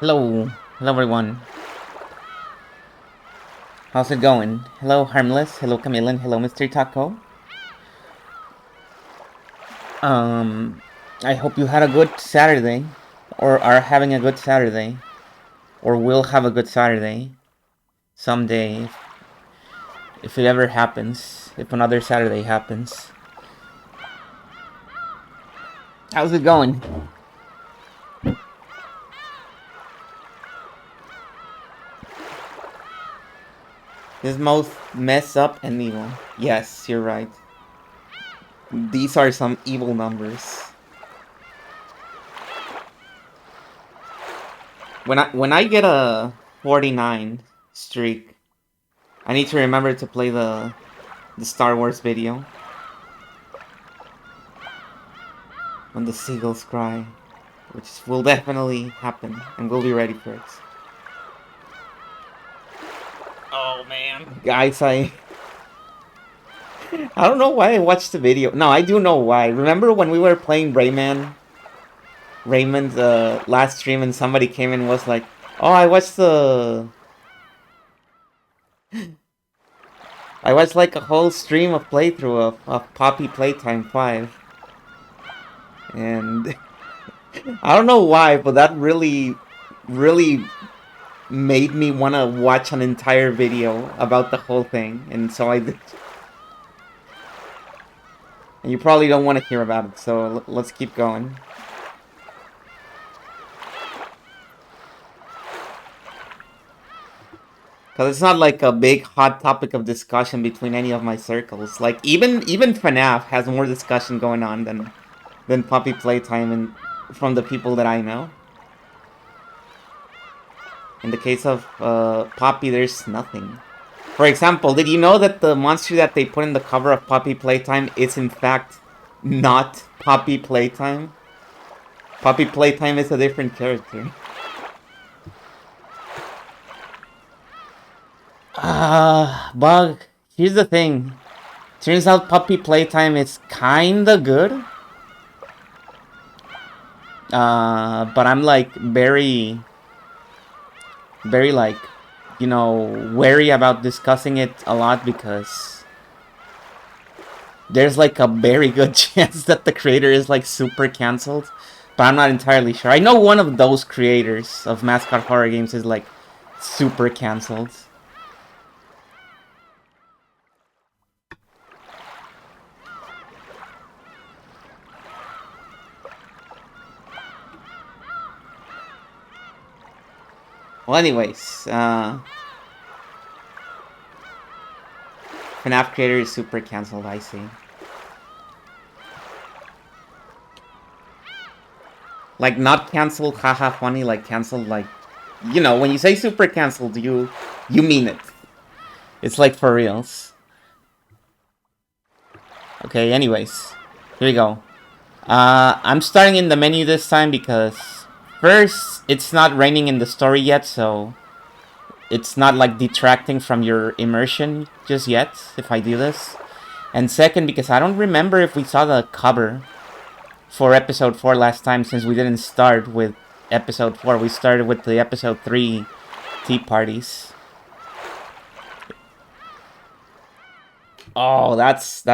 Hello, hello everyone. How's it going? Hello, Harmless. Hello, Camillin. Hello, Mr. Taco. Um, I hope you had a good Saturday, or are having a good Saturday, or will have a good Saturday someday, if it ever happens, if another Saturday happens. How's it going? This most mess up and evil. Yes, you're right. These are some evil numbers. When I get a 49 streak, I need to remember to play the Star Wars video. When the seagulls cry, which will definitely happen, and we'll be ready for it. Oh man, guys, I don't know why I watched the video. No, I do know why. Remember when we were playing Raymond's last stream, and somebody came and was like, "Oh, I watched like a whole stream of playthrough of Poppy Playtime 5," and I don't know why, but that really made me want to watch an entire video about the whole thing, and so I did. And you probably don't want to hear about it, so let's keep going. Because it's not like a big hot topic of discussion between any of my circles. Like, even FNAF has more discussion going on than Poppy Playtime and from the people that I know. In the case of Poppy, there's nothing. For example, did you know that the monster that they put in the cover of Poppy Playtime is in fact not Poppy Playtime? Poppy Playtime is a different character. Bug, here's the thing. Turns out Poppy Playtime is kinda good. But I'm like very like, you know, wary about discussing it a lot because there's like a very good chance that the creator is like super cancelled. But I'm not entirely sure. I know one of those creators of mascot horror games is like super cancelled. Well, anyways, FNAF creator is super cancelled, I see. Like, not cancelled, haha funny, like cancelled, like, you know, when you say super cancelled, you mean it. It's like for reals. Okay, anyways, here we go. I'm starting in the menu this time because first, it's not raining in the story yet, so it's not like detracting from your immersion just yet if I do this. And second, because I don't remember if we saw the cover for episode 4 last time, since we didn't start with episode 4. We started with the episode 3 tea parties. Oh, that's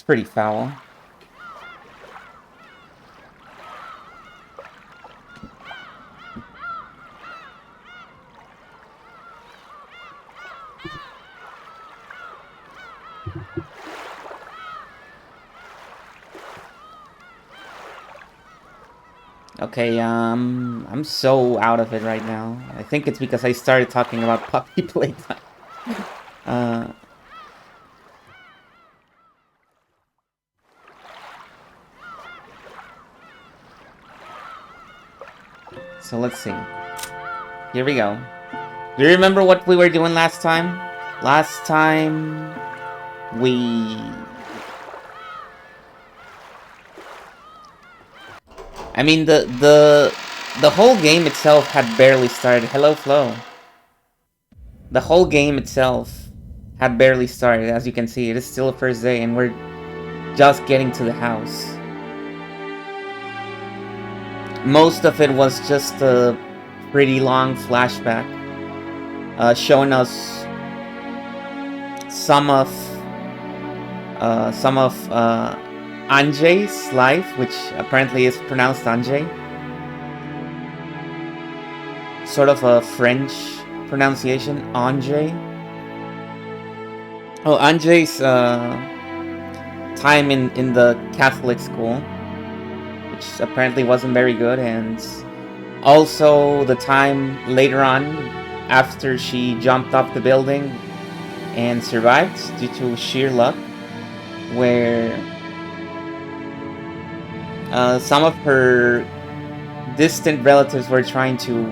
pretty foul. Okay, I'm so out of it right now. I think it's because I started talking about Puppy Playtime. So let's see. Here we go. Do you remember what we were doing last time? Last time I mean, the whole game itself had barely started. Hello, Flo. The whole game itself had barely started. As you can see, it is still the first day, and we're just getting to the house. Most of it was just pretty long flashback showing us some of Anjay's life, which apparently is pronounced Anjay. Sort of a French pronunciation, Anjay. Oh, Anjay's time in the Catholic school, which apparently wasn't very good, and also the time later on after she jumped off the building and survived due to sheer luck, where some of her distant relatives were trying to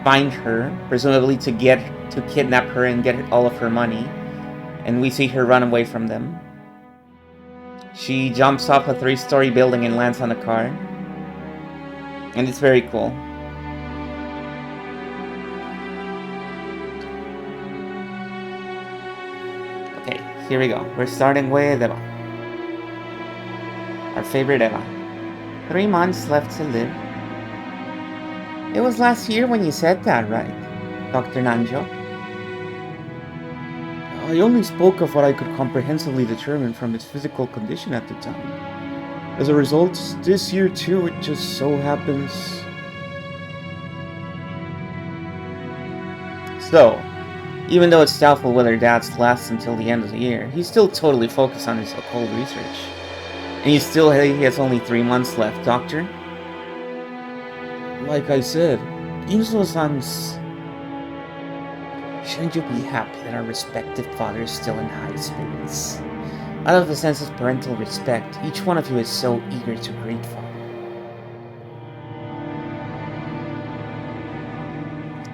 find her, presumably to kidnap her and get all of her money, and we see her run away from them. She jumps off a 3-story building and lands on a car, and it's very cool. Okay, here we go. We're starting with Eva. Our favorite Eva. 3 months left to live. It was last year when you said that, right, Dr. Nanjo? I only spoke of what I could comprehensively determine from his physical condition at the time. As a result, this year too, it just so happens... So, even though it's doubtful whether Dad's lasts until the end of the year, he's still totally focused on his occult research. And he has only 3 months left, Doctor. Like I said, Inzo-san's... Shouldn't you be happy that our respective father is still in high spirits? Out of a sense of parental respect, each one of you is so eager to greet father.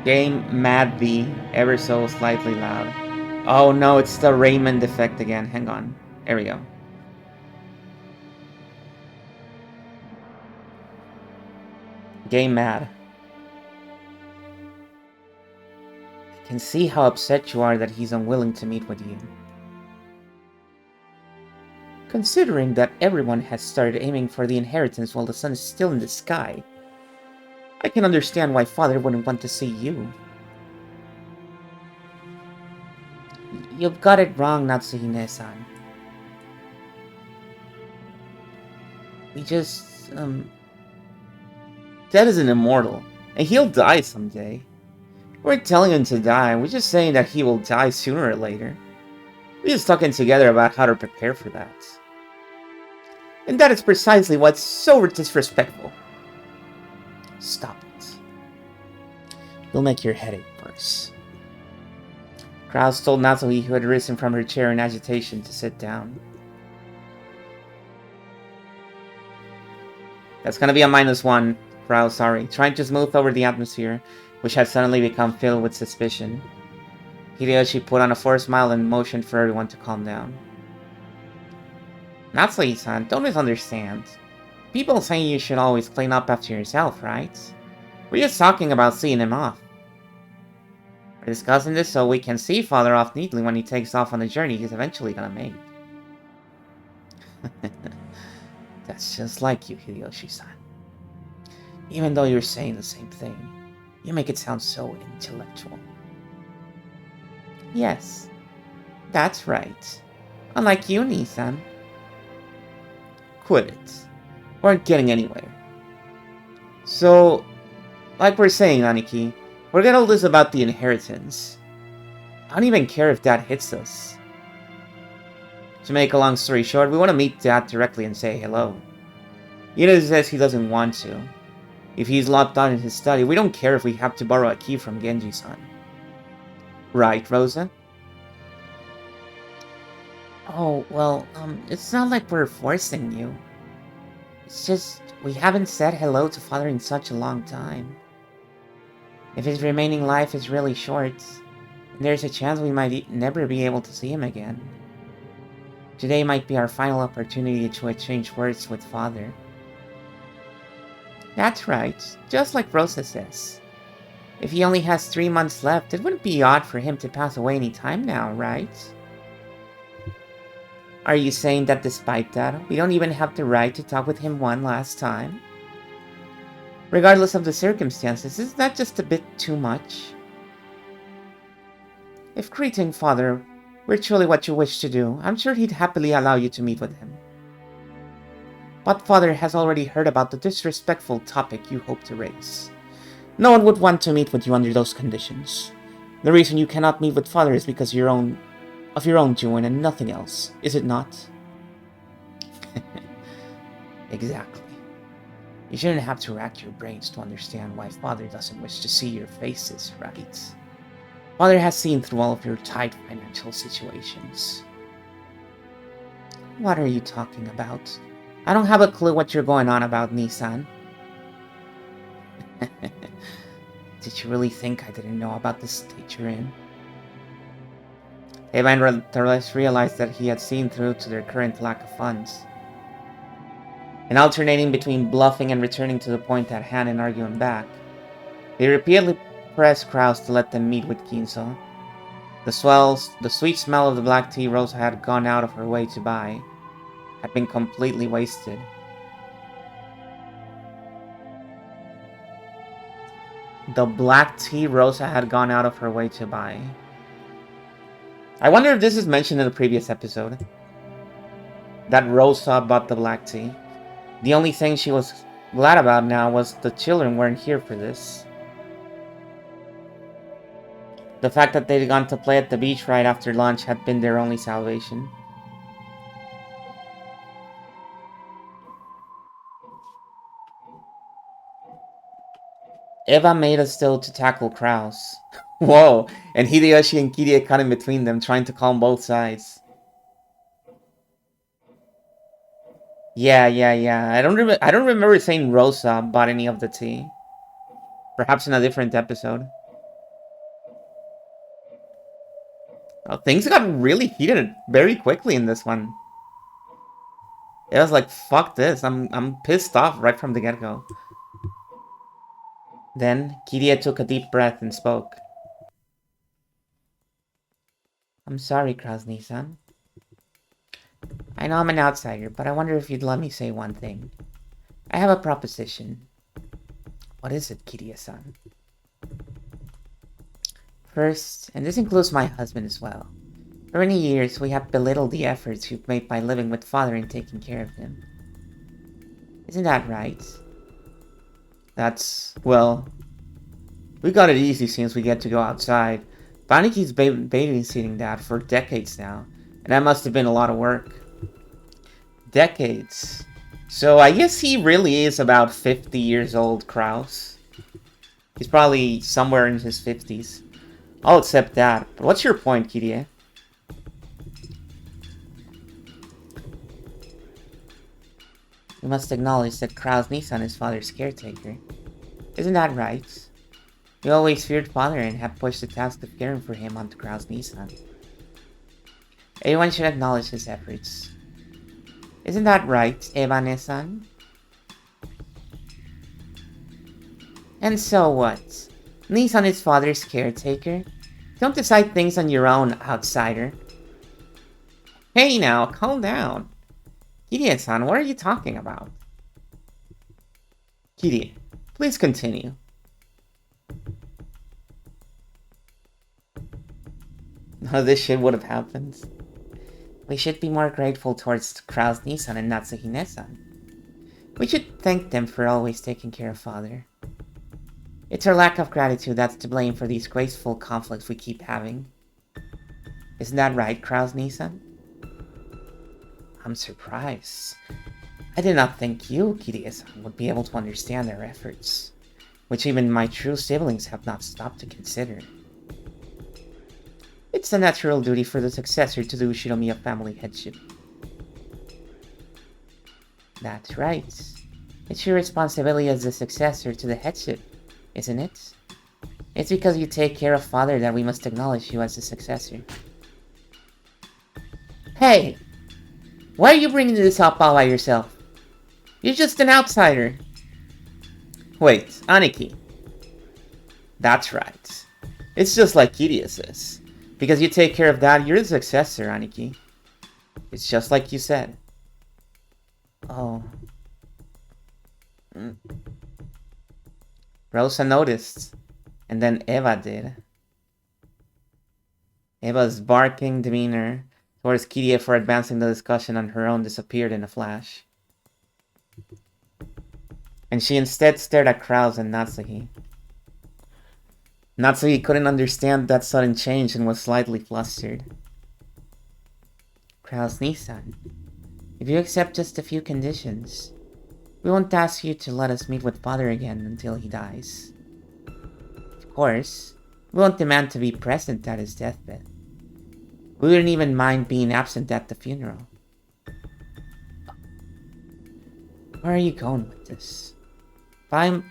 Game Mad B, ever so slightly loud. Oh no, it's the Raymond effect again. Hang on. There we go. Game Mad. I can see how upset you are that he's unwilling to meet with you. Considering that everyone has started aiming for the inheritance while the sun is still in the sky, I can understand why father wouldn't want to see you. You've got it wrong, Natsuhine-san. We just, Dad is an immortal, and he'll die someday. We weren't telling him to die, we're just saying that he will die sooner or later. We're just talking together about how to prepare for that. And that is precisely what's so disrespectful. Stop it. You'll make your headache worse. Kraus told Natsuhi, who had risen from her chair in agitation, to sit down. That's gonna be a -1, Kraus, sorry. Trying to smooth over the atmosphere, which had suddenly become filled with suspicion. Hideyoshi put on a forced smile and motioned for everyone to calm down. Natsuhi-san, don't misunderstand. People say you should always clean up after yourself, right? We're just talking about seeing him off. We're discussing this so we can see father off neatly when he takes off on the journey he's eventually gonna make. That's just like you, Hideyoshi-san. Even though you're saying the same thing, you make it sound so intellectual. Yes, that's right. Unlike you, Nissan. Quit it. We aren't getting anywhere. So, like we're saying, Aniki, forget all this about the inheritance. I don't even care if Dad hits us. To make a long story short, we want to meet Dad directly and say hello. Even if he says he doesn't want to. If he's locked on in his study, we don't care if we have to borrow a key from Genji-san. Right, Rosa? Oh, well, it's not like we're forcing you. It's just, we haven't said hello to father in such a long time. If his remaining life is really short, there's a chance we might never be able to see him again. Today might be our final opportunity to exchange words with father. That's right, just like Rosa says. If he only has 3 months left, it wouldn't be odd for him to pass away any time now, right? Are you saying that despite that, we don't even have the right to talk with him one last time? Regardless of the circumstances, isn't that just a bit too much? If greeting Father were truly what you wish to do, I'm sure he'd happily allow you to meet with him. But Father has already heard about the disrespectful topic you hope to raise. No one would want to meet with you under those conditions. The reason you cannot meet with Father is because of your own doing and nothing else, is it not? Exactly. You shouldn't have to rack your brains to understand why Father doesn't wish to see your faces, right? Father has seen through all of your tight financial situations. What are you talking about? I don't have a clue what you're going on about, Nissan. Did you really think I didn't know about the state you're in? Evan realized that he had seen through to their current lack of funds. And alternating between bluffing and returning to the point at hand and arguing back, they repeatedly pressed Kraus to let them meet with Ginso. The sweet smell of the black tea Rosa had gone out of her way to buy had been completely wasted. The black tea Rosa had gone out of her way to buy. I wonder if this is mentioned in the previous episode. That Rosa bought the black tea. The only thing she was glad about now was the children weren't here for this. The fact that they'd gone to play at the beach right after lunch had been their only salvation. Eva made us still to tackle Kraus. Whoa, and Hideyoshi and Kirie cut in between them, trying to calm both sides. Yeah. I don't remember saying Rosa bought any of the tea. Perhaps in a different episode. Oh, things got really heated very quickly in this one. It was like, fuck this. I'm pissed off right from the get-go. Then, Kirie took a deep breath and spoke. I'm sorry, Krasny-san. I know I'm an outsider, but I wonder if you'd let me say one thing. I have a proposition. What is it, Kirie-san? First, and this includes my husband as well. For many years, we have belittled the efforts you've made by living with Father and taking care of him. Isn't that right? Well, we got it easy since we get to go outside. Baniki's babysitting that for decades now, and that must have been a lot of work. Decades. So I guess he really is about 50 years old, Kraus. He's probably somewhere in his 50s. I'll accept that. But what's your point, Kirie? We must acknowledge that Kraus Nissan is Father's caretaker. Isn't that right? We always feared Father and have pushed the task of caring for him onto Kraus Nissan. Everyone should acknowledge his efforts. Isn't that right, Eva-ne-san? And so what? Nissan is Father's caretaker? Don't decide things on your own, outsider. Hey now, calm down. Kirie-san, what are you talking about? Kirie, please continue. None of this shit would have happened. We should be more grateful towards Kraus Nissan and Natsuhine-san. We should thank them for always taking care of Father. It's our lack of gratitude that's to blame for these graceful conflicts we keep having. Isn't that right, Kraus Nissan? I'm surprised. I did not think you, Kirie-san, would be able to understand their efforts, which even my true siblings have not stopped to consider. It's a natural duty for the successor to do Shinomiya family headship. That's right. It's your responsibility as the successor to the headship, isn't it? It's because you take care of Father that we must acknowledge you as the successor. Hey! Why are you bringing this up all by yourself? You're just an outsider. Wait, Aniki. That's right. It's just like Kirie says. Because you take care of that, you're the successor, Aniki. It's just like you said. Oh. Rosa noticed, and then Eva did. Eva's barking demeanor towards Kiria for advancing the discussion on her own disappeared in a flash. And she instead stared at Krause and Natsuki. Natsuki couldn't understand that sudden change and was slightly flustered. Krause Nissan, if you accept just a few conditions, we won't ask you to let us meet with Father again until he dies. Of course, we won't demand to be present at his deathbed. We wouldn't even mind being absent at the funeral. Where are you going with this? But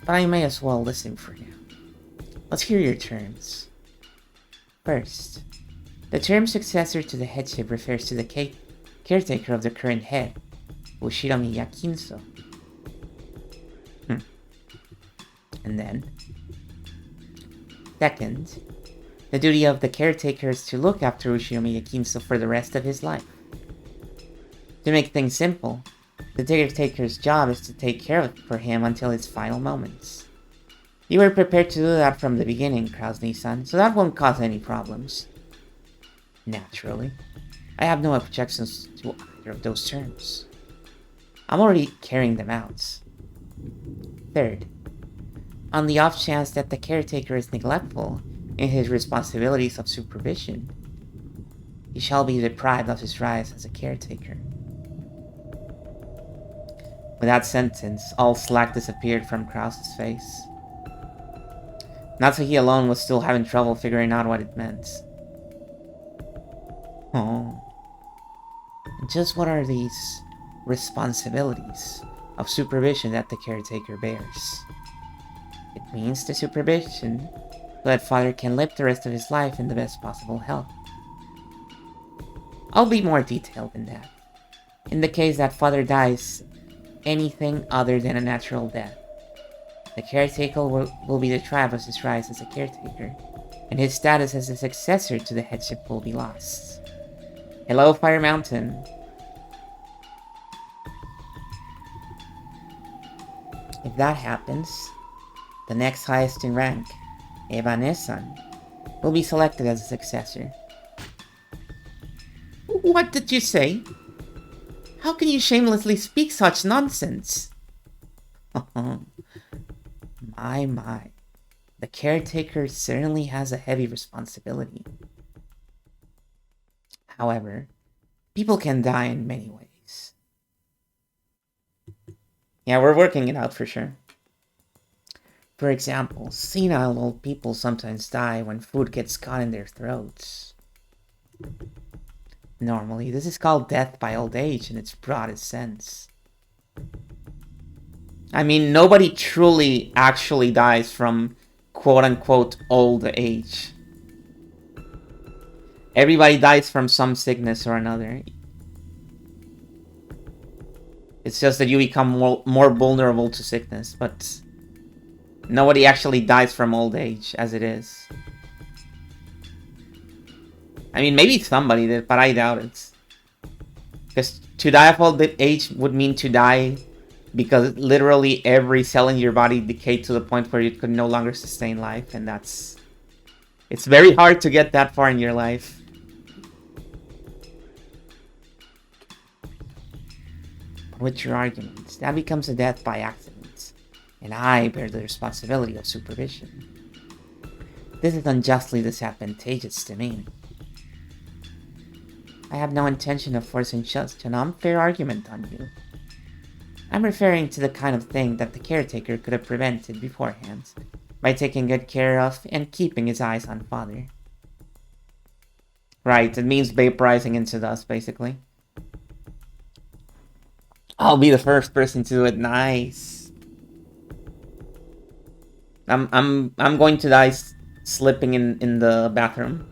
I may as well listen for you. Let's hear your terms. First, the term successor to the headship refers to the caretaker of the current head, Ushiromi Yakinso. And then, second, the duty of the caretaker is to look after Ushiromi Yakinso for the rest of his life. To make things simple, the caretaker's job is to take care of it for him until his final moments. You were prepared to do that from the beginning, Krasny-san, so that won't cause any problems. Naturally, I have no objections to either of those terms. I'm already carrying them out. Third, on the off chance that the caretaker is neglectful in his responsibilities of supervision, he shall be deprived of his rights as a caretaker. With that sentence, all slack disappeared from Krause's face. Natsuki alone was still having trouble figuring out what it meant. Oh. Just what are these responsibilities of supervision that the caretaker bears? It means the supervision so that Father can live the rest of his life in the best possible health. I'll be more detailed in that. In the case that Father dies anything other than a natural death, the caretaker will be deprived of his rights as a caretaker, and his status as a successor to the headship will be lost. Hello, Fire Mountain. If that happens, the next highest in rank, Eva-san, will be selected as a successor. What did you say? How can you shamelessly speak such nonsense? My. The caretaker certainly has a heavy responsibility. However, people can die in many ways. Yeah, we're working it out for sure. For example, senile old people sometimes die when food gets caught in their throats. Normally, this is called death by old age in its broadest sense. I mean, nobody truly actually dies from quote-unquote old age. Everybody dies from some sickness or another. It's just that you become more vulnerable to sickness, but nobody actually dies from old age as it is. I mean, maybe somebody did, but I doubt it. Because to die of old age would mean to die because literally every cell in your body decayed to the point where it could no longer sustain life, and that's... It's very hard to get that far in your life. With your arguments, that becomes a death by accident, and I bear the responsibility of supervision. This is unjustly disadvantageous to me. I have no intention of forcing just an unfair argument on you. I'm referring to the kind of thing that the caretaker could have prevented beforehand by taking good care of and keeping his eyes on Father. Right, it means vaporizing into dust, basically. I'll be the first person to do it. Nice. I'm going to die slipping in the bathroom.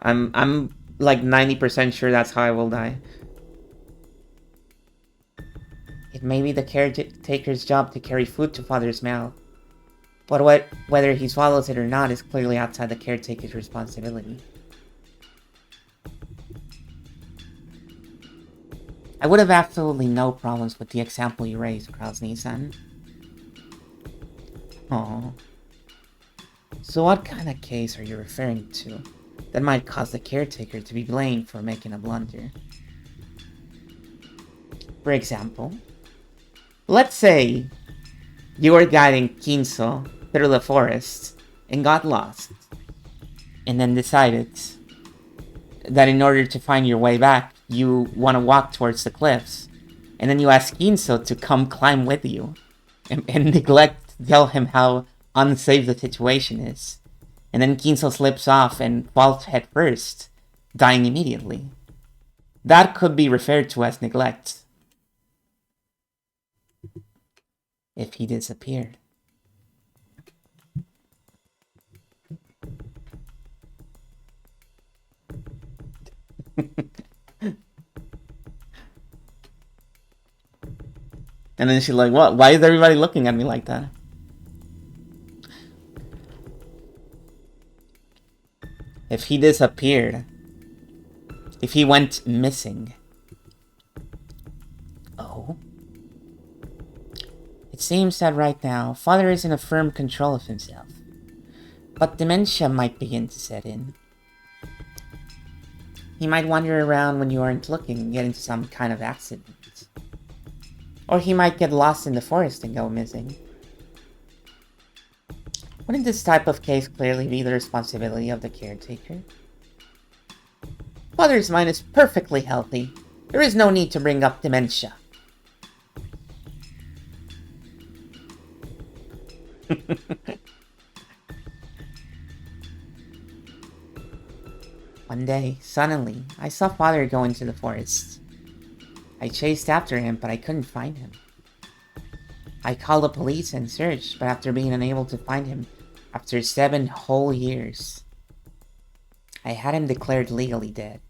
I'm like 90% sure that's how I will die. It may be the caretaker's job to carry food to Father's mouth, but whether he swallows it or not is clearly outside the caretaker's responsibility. I would have absolutely no problems with the example you raised, Krasny-san. Oh. So what kind of case are you referring to that might cause the caretaker to be blamed for making a blunder? For example, let's say you were guiding Kinso through the forest and got lost, and then decided that in order to find your way back, you want to walk towards the cliffs, and then you ask Kinso to come climb with you, and neglect to tell him how unsafe the situation is, and then Kinso slips off and falls head first, dying immediately. That could be referred to as neglect. If he disappeared. And then she's like, what? Why is everybody looking at me like that? If he disappeared. If he went missing. Oh? It seems that right now, Father is in a firm control of himself. But dementia might begin to set in. He might wander around when you aren't looking and get into some kind of accident. Or he might get lost in the forest and go missing. Wouldn't this type of case clearly be the responsibility of the caretaker? Father's mind is perfectly healthy. There is no need to bring up dementia. One day, suddenly, I saw Father go into the forest. I chased after him, but I couldn't find him. I called the police and searched, but after being unable to find him, after 7 whole years, I had him declared legally dead.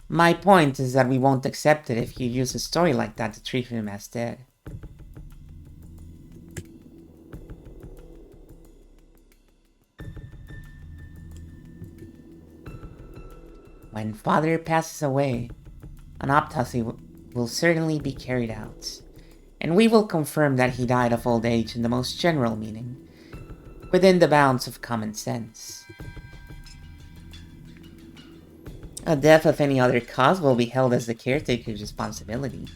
My point is that we won't accept it if you use a story like that to treat him as dead. When Father passes away, an autopsy will certainly be carried out, and we will confirm that he died of old age in the most general meaning, within the bounds of common sense. A death of any other cause will be held as the caretaker's responsibility.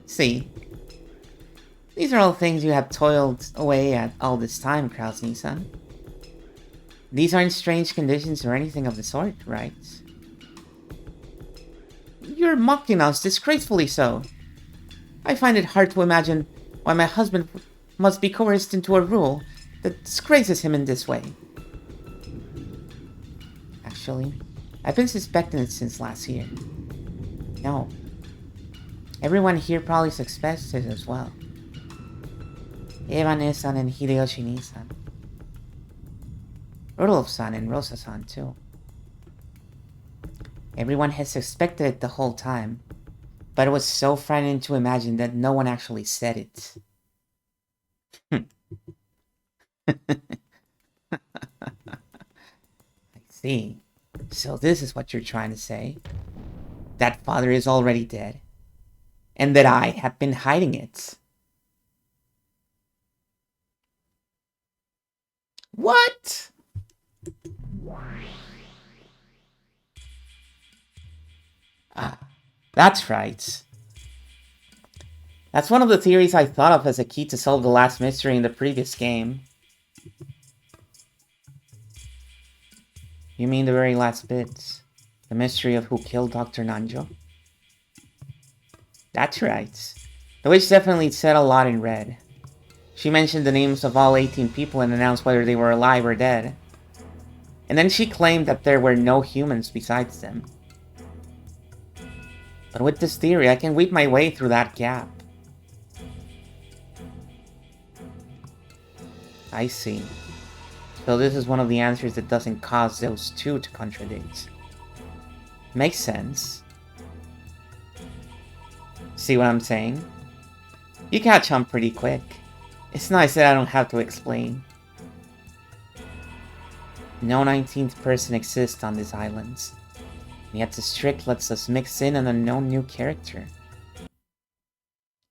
See, these are all things you have toiled away at all this time, Kraus-Nissan. These aren't strange conditions or anything of the sort, right? You're mocking us, disgracefully so. I find it hard to imagine why my husband must be coerced into a rule that disgraces him in this way. Actually, I've been suspecting it since last year. No. Everyone here probably suspects it as well. Eva-san and Hideyoshi-san. Rudolph-san and Rosa-san too. Everyone has suspected it the whole time, but it was so frightening to imagine that no one actually said it. I see. So this is what you're trying to say? That Father is already dead, and that I have been hiding it. What? Ah, that's right. That's one of the theories I thought of as a key to solve the last mystery in the previous game. You mean the very last bit? The mystery of who killed Dr. Nanjo? That's right. The witch definitely said a lot in red. She mentioned the names of all 18 people and announced whether they were alive or dead. And then she claimed that there were no humans besides them. But with this theory, I can weave my way through that gap. I see. So this is one of the answers that doesn't cause those two to contradict. Makes sense. See what I'm saying? You catch on pretty quick. It's nice that I don't have to explain. No 19th person exists on these islands. And yet the strict lets us mix in an unknown new character.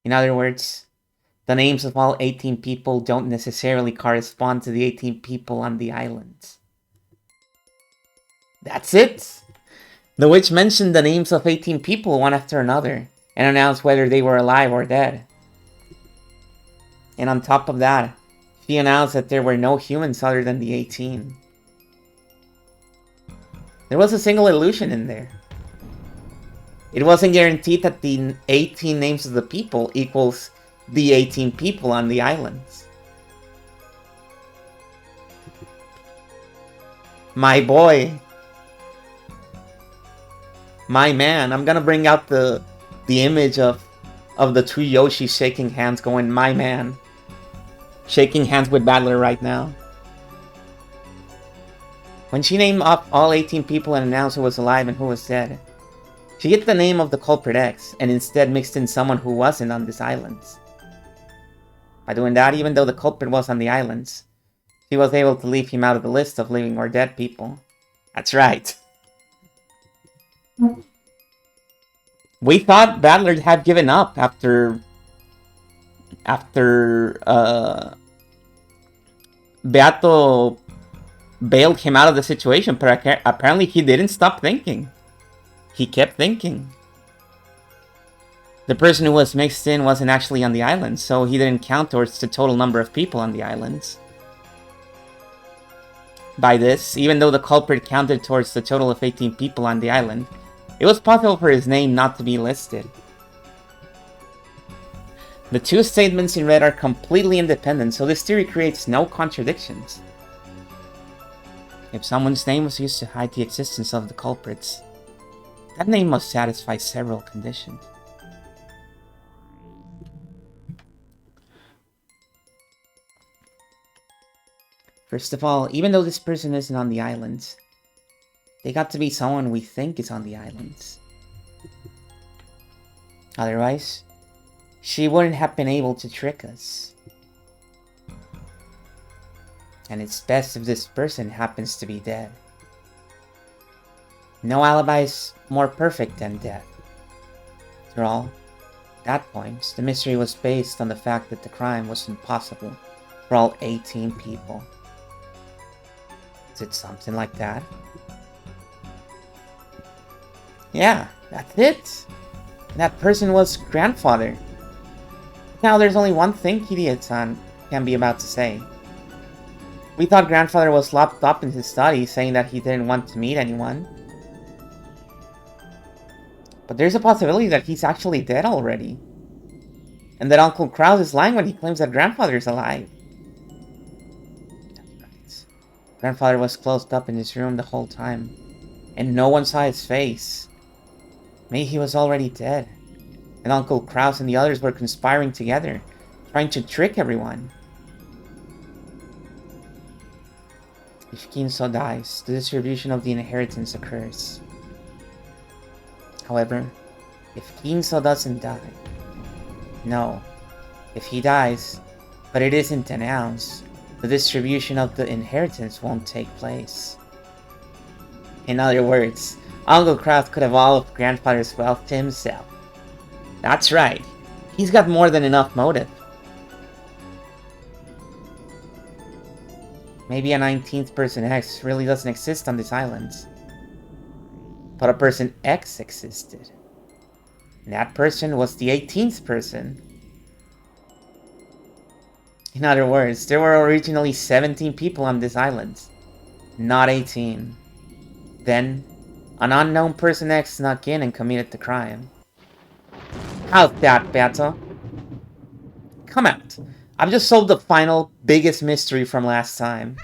In other words, The names of all 18 people don't necessarily correspond to the 18 people on the island. That's it! The witch mentioned the names of 18 people one after another, and announced whether they were alive or dead. And on top of that, she announced that there were no humans other than the 18. There was a single illusion in there. It wasn't guaranteed that the 18 names of the people equals the 18 people on the islands. My boy. My man. I'm gonna bring out the image of the two Yoshis shaking hands going, my man. Shaking hands with Battler right now. When she named up all 18 people and announced who was alive and who was dead, she hit the name of the culprit X and instead mixed in someone who wasn't on this island. By doing that, even though the culprit was on the islands, she was able to leave him out of the list of living or dead people. That's right. We thought Battler had given up after Beato bailed him out of the situation, but apparently he didn't stop thinking. He kept thinking. The person who was mixed in wasn't actually on the island, so he didn't count towards the total number of people on the islands. By this, even though the culprit counted towards the total of 18 people on the island, it was possible for his name not to be listed. The two statements in red are completely independent, so this theory creates no contradictions. If someone's name was used to hide the existence of the culprits, that name must satisfy several conditions. First of all, even though this person isn't on the islands, they got to be someone we think is on the islands. Otherwise, she wouldn't have been able to trick us. And it's best if this person happens to be dead. No alibi is more perfect than death. After all, at that point, the mystery was based on the fact that the crime was impossible for all 18 people. Is it something like that? Yeah, that's it. That person was grandfather. Now there's only one thing Kiryu-san can be about to say. We thought grandfather was locked up in his study, saying that he didn't want to meet anyone. But there's a possibility that he's actually dead already. And that Uncle Krause is lying when he claims that grandfather is alive. That's right. Grandfather was closed up in his room the whole time, and no one saw his face. Maybe he was already dead, and Uncle Krause and the others were conspiring together, trying to trick everyone. If Kinso dies, the distribution of the inheritance occurs. However, if Kinso doesn't die, no, if he dies, but it isn't announced, the distribution of the inheritance won't take place. In other words, Uncle Krause could have all of grandfather's wealth to himself. That's right, he's got more than enough motive. Maybe a 19th person X really doesn't exist on this island. But a person X existed. And that person was the 18th person. In other words, there were originally 17 people on this island, not 18. Then, an unknown person X snuck in and committed the crime. How's that, Beto? Come out. I've just solved the final, biggest mystery from last time.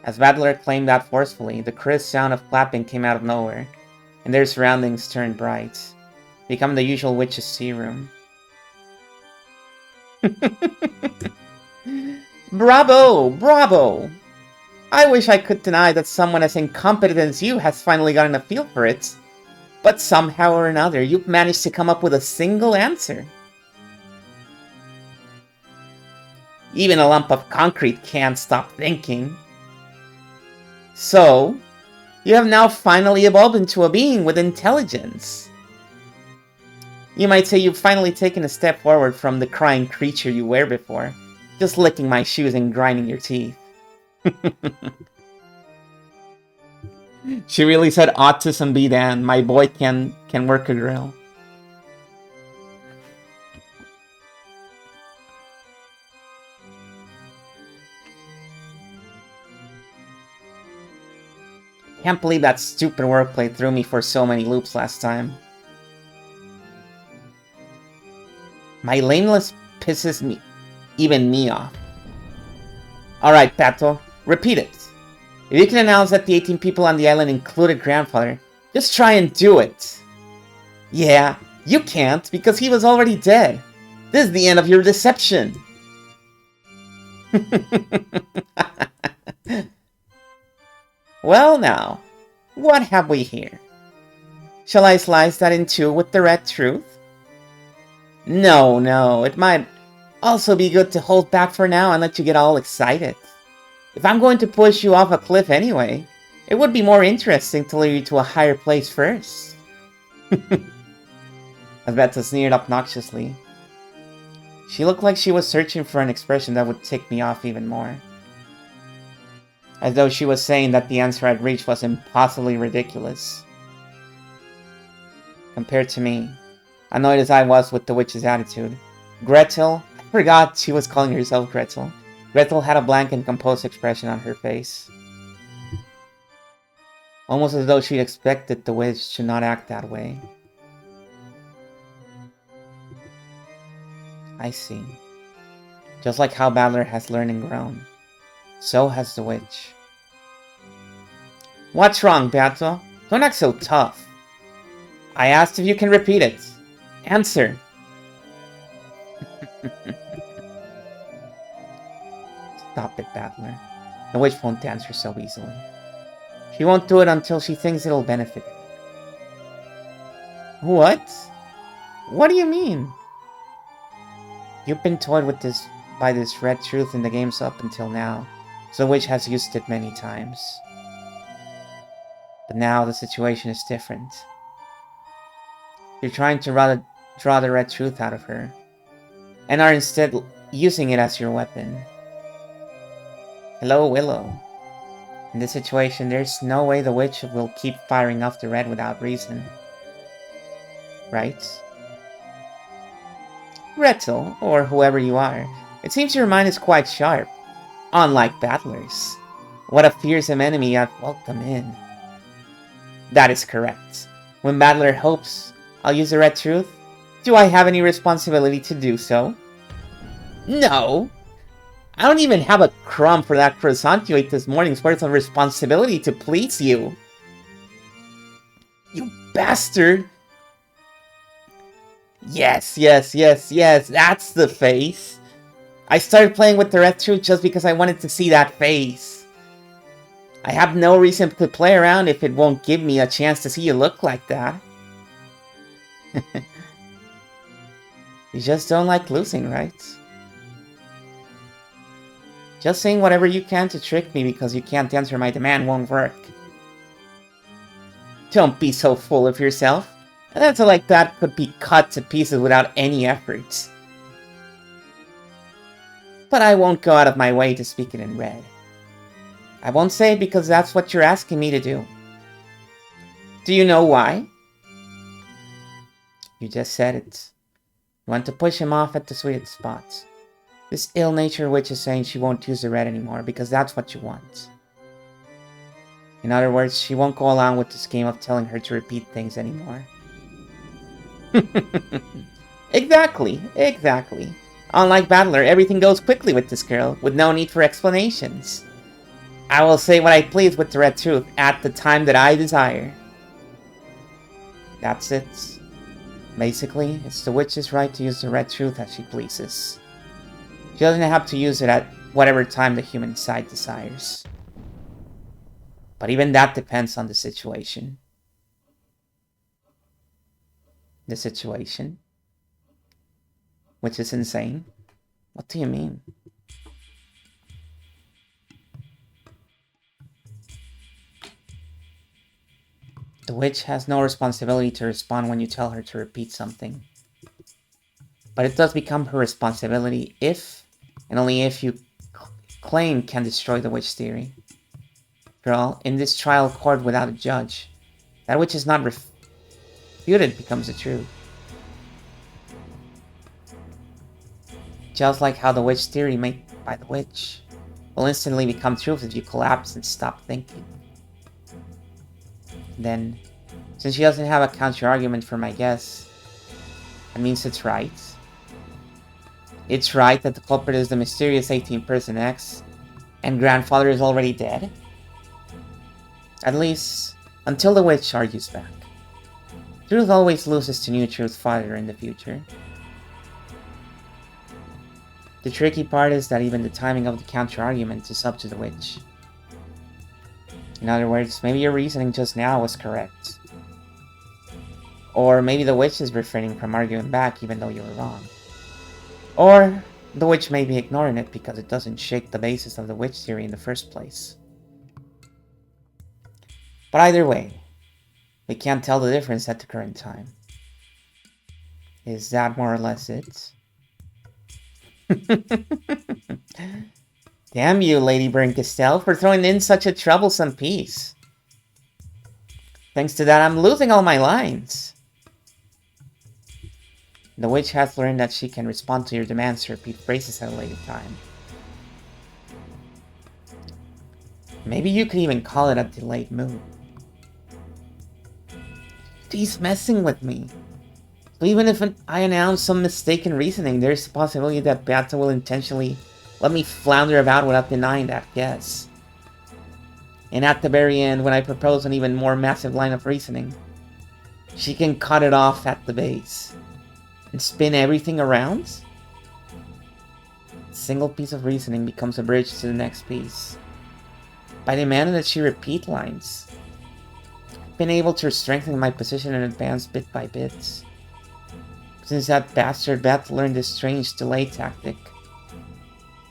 As Battler claimed that forcefully, the crisp sound of clapping came out of nowhere, and their surroundings turned bright, becoming the usual witch's tea room. Bravo! Bravo! I wish I could deny that someone as incompetent as you has finally gotten a feel for it. But somehow or another, you've managed to come up with a single answer. Even a lump of concrete can't stop thinking. So, you have now finally evolved into a being with intelligence. You might say you've finally taken a step forward from the crying creature you were before, just licking my shoes and grinding your teeth. She really said autism be damned, my boy can work a grill. Can't believe that stupid wordplay threw me for so many loops last time. My lameness pisses me off. Alright, Pato, repeat it. If you can announce that the 18 people on the island included Grandfather, just try and do it. Yeah, you can't, because he was already dead. This is the end of your deception. Well now, what have we here? Shall I slice that in two with the red truth? No, it might also be good to hold back for now and let you get all excited. If I'm going to push you off a cliff anyway, it would be more interesting to lead you to a higher place first. Alberta sneered obnoxiously. She looked like she was searching for an expression that would tick me off even more. As though she was saying that the answer I'd reached was impossibly ridiculous. Compared to me, annoyed as I was with the witch's attitude, Gretel, I forgot she was calling herself Gretel. Gretel had a blank and composed expression on her face. Almost as though she expected the witch to not act that way. I see. Just like how Battler has learned and grown, so has the witch. What's wrong, Beato? Don't act so tough. I asked if you can repeat it. Answer. Stop it, Battler. The witch won't answer so easily. She won't do it until she thinks it'll benefit. What? What do you mean? You've been toyed with this by this red truth in the games up until now, so the witch has used it many times. But now the situation is different. You're trying to draw the red truth out of her, and are instead using it as your weapon. Hello, Willow. In this situation, there's no way the witch will keep firing off the red without reason. Right? Gretel, or whoever you are, it seems your mind is quite sharp. Unlike Battler's. What a fearsome enemy I've welcomed in. That is correct. When Battler hopes I'll use the red truth, do I have any responsibility to do so? No! I don't even have a crumb for that croissant you ate this morning's worth of responsibility to please you. You bastard! Yes, that's the face. I started playing with the red truth just because I wanted to see that face. I have no reason to play around if it won't give me a chance to see you look like that. You just don't like losing, right? Just saying whatever you can to trick me because you can't answer my demand won't work. Don't be so full of yourself. An answer like that could be cut to pieces without any effort. But I won't go out of my way to speak it in red. I won't say it because that's what you're asking me to do. Do you know why? You just said it. You want to push him off at the sweetest spot. This ill-natured witch is saying she won't use the red anymore because that's what you want. In other words, she won't go along with this game of telling her to repeat things anymore. Exactly. Unlike Battler, everything goes quickly with this girl, with no need for explanations. I will say what I please with the red truth at the time that I desire. That's it. Basically, it's the witch's right to use the red truth as she pleases. She doesn't have to use it at whatever time the human side desires. But even that depends on the situation. The situation? Which is insane? What do you mean? The witch has no responsibility to respond when you tell her to repeat something. But it does become her responsibility if, and only if, you claim can destroy the witch theory. After all, in this trial court without a judge, that which is not refuted becomes the truth. Just like how the witch theory made by the witch will instantly become truth if you collapse and stop thinking. Then, since she doesn't have a counter-argument for my guess, that means it's right. It's right that the culprit is the mysterious 18-person X, and grandfather is already dead. At least, until the witch argues back. Truth always loses to new truth farther in the future. The tricky part is that even the timing of the counter-argument is up to the witch. In other words, maybe your reasoning just now was correct. Or maybe the witch is refraining from arguing back even though you were wrong. Or the witch may be ignoring it because it doesn't shake the basis of the witch theory in the first place. But either way, we can't tell the difference at the current time. Is that more or less it? Damn you, Lady Brinkestelle, for throwing in such a troublesome piece. Thanks to that, I'm losing all my lines. The witch has learned that she can respond to your demands to repeat phrases at a later time. Maybe you could even call it a delayed move. She's messing with me. So even if I announce some mistaken reasoning, there's a possibility that Beata will intentionally let me flounder about without denying that guess. And at the very end, when I propose an even more massive line of reasoning, she can cut it off at the base and spin everything around. A single piece of reasoning becomes a bridge to the next piece. By demanding that she repeat lines, I've been able to strengthen my position in advance bit by bit. Since that bastard Beth learned this strange delay tactic,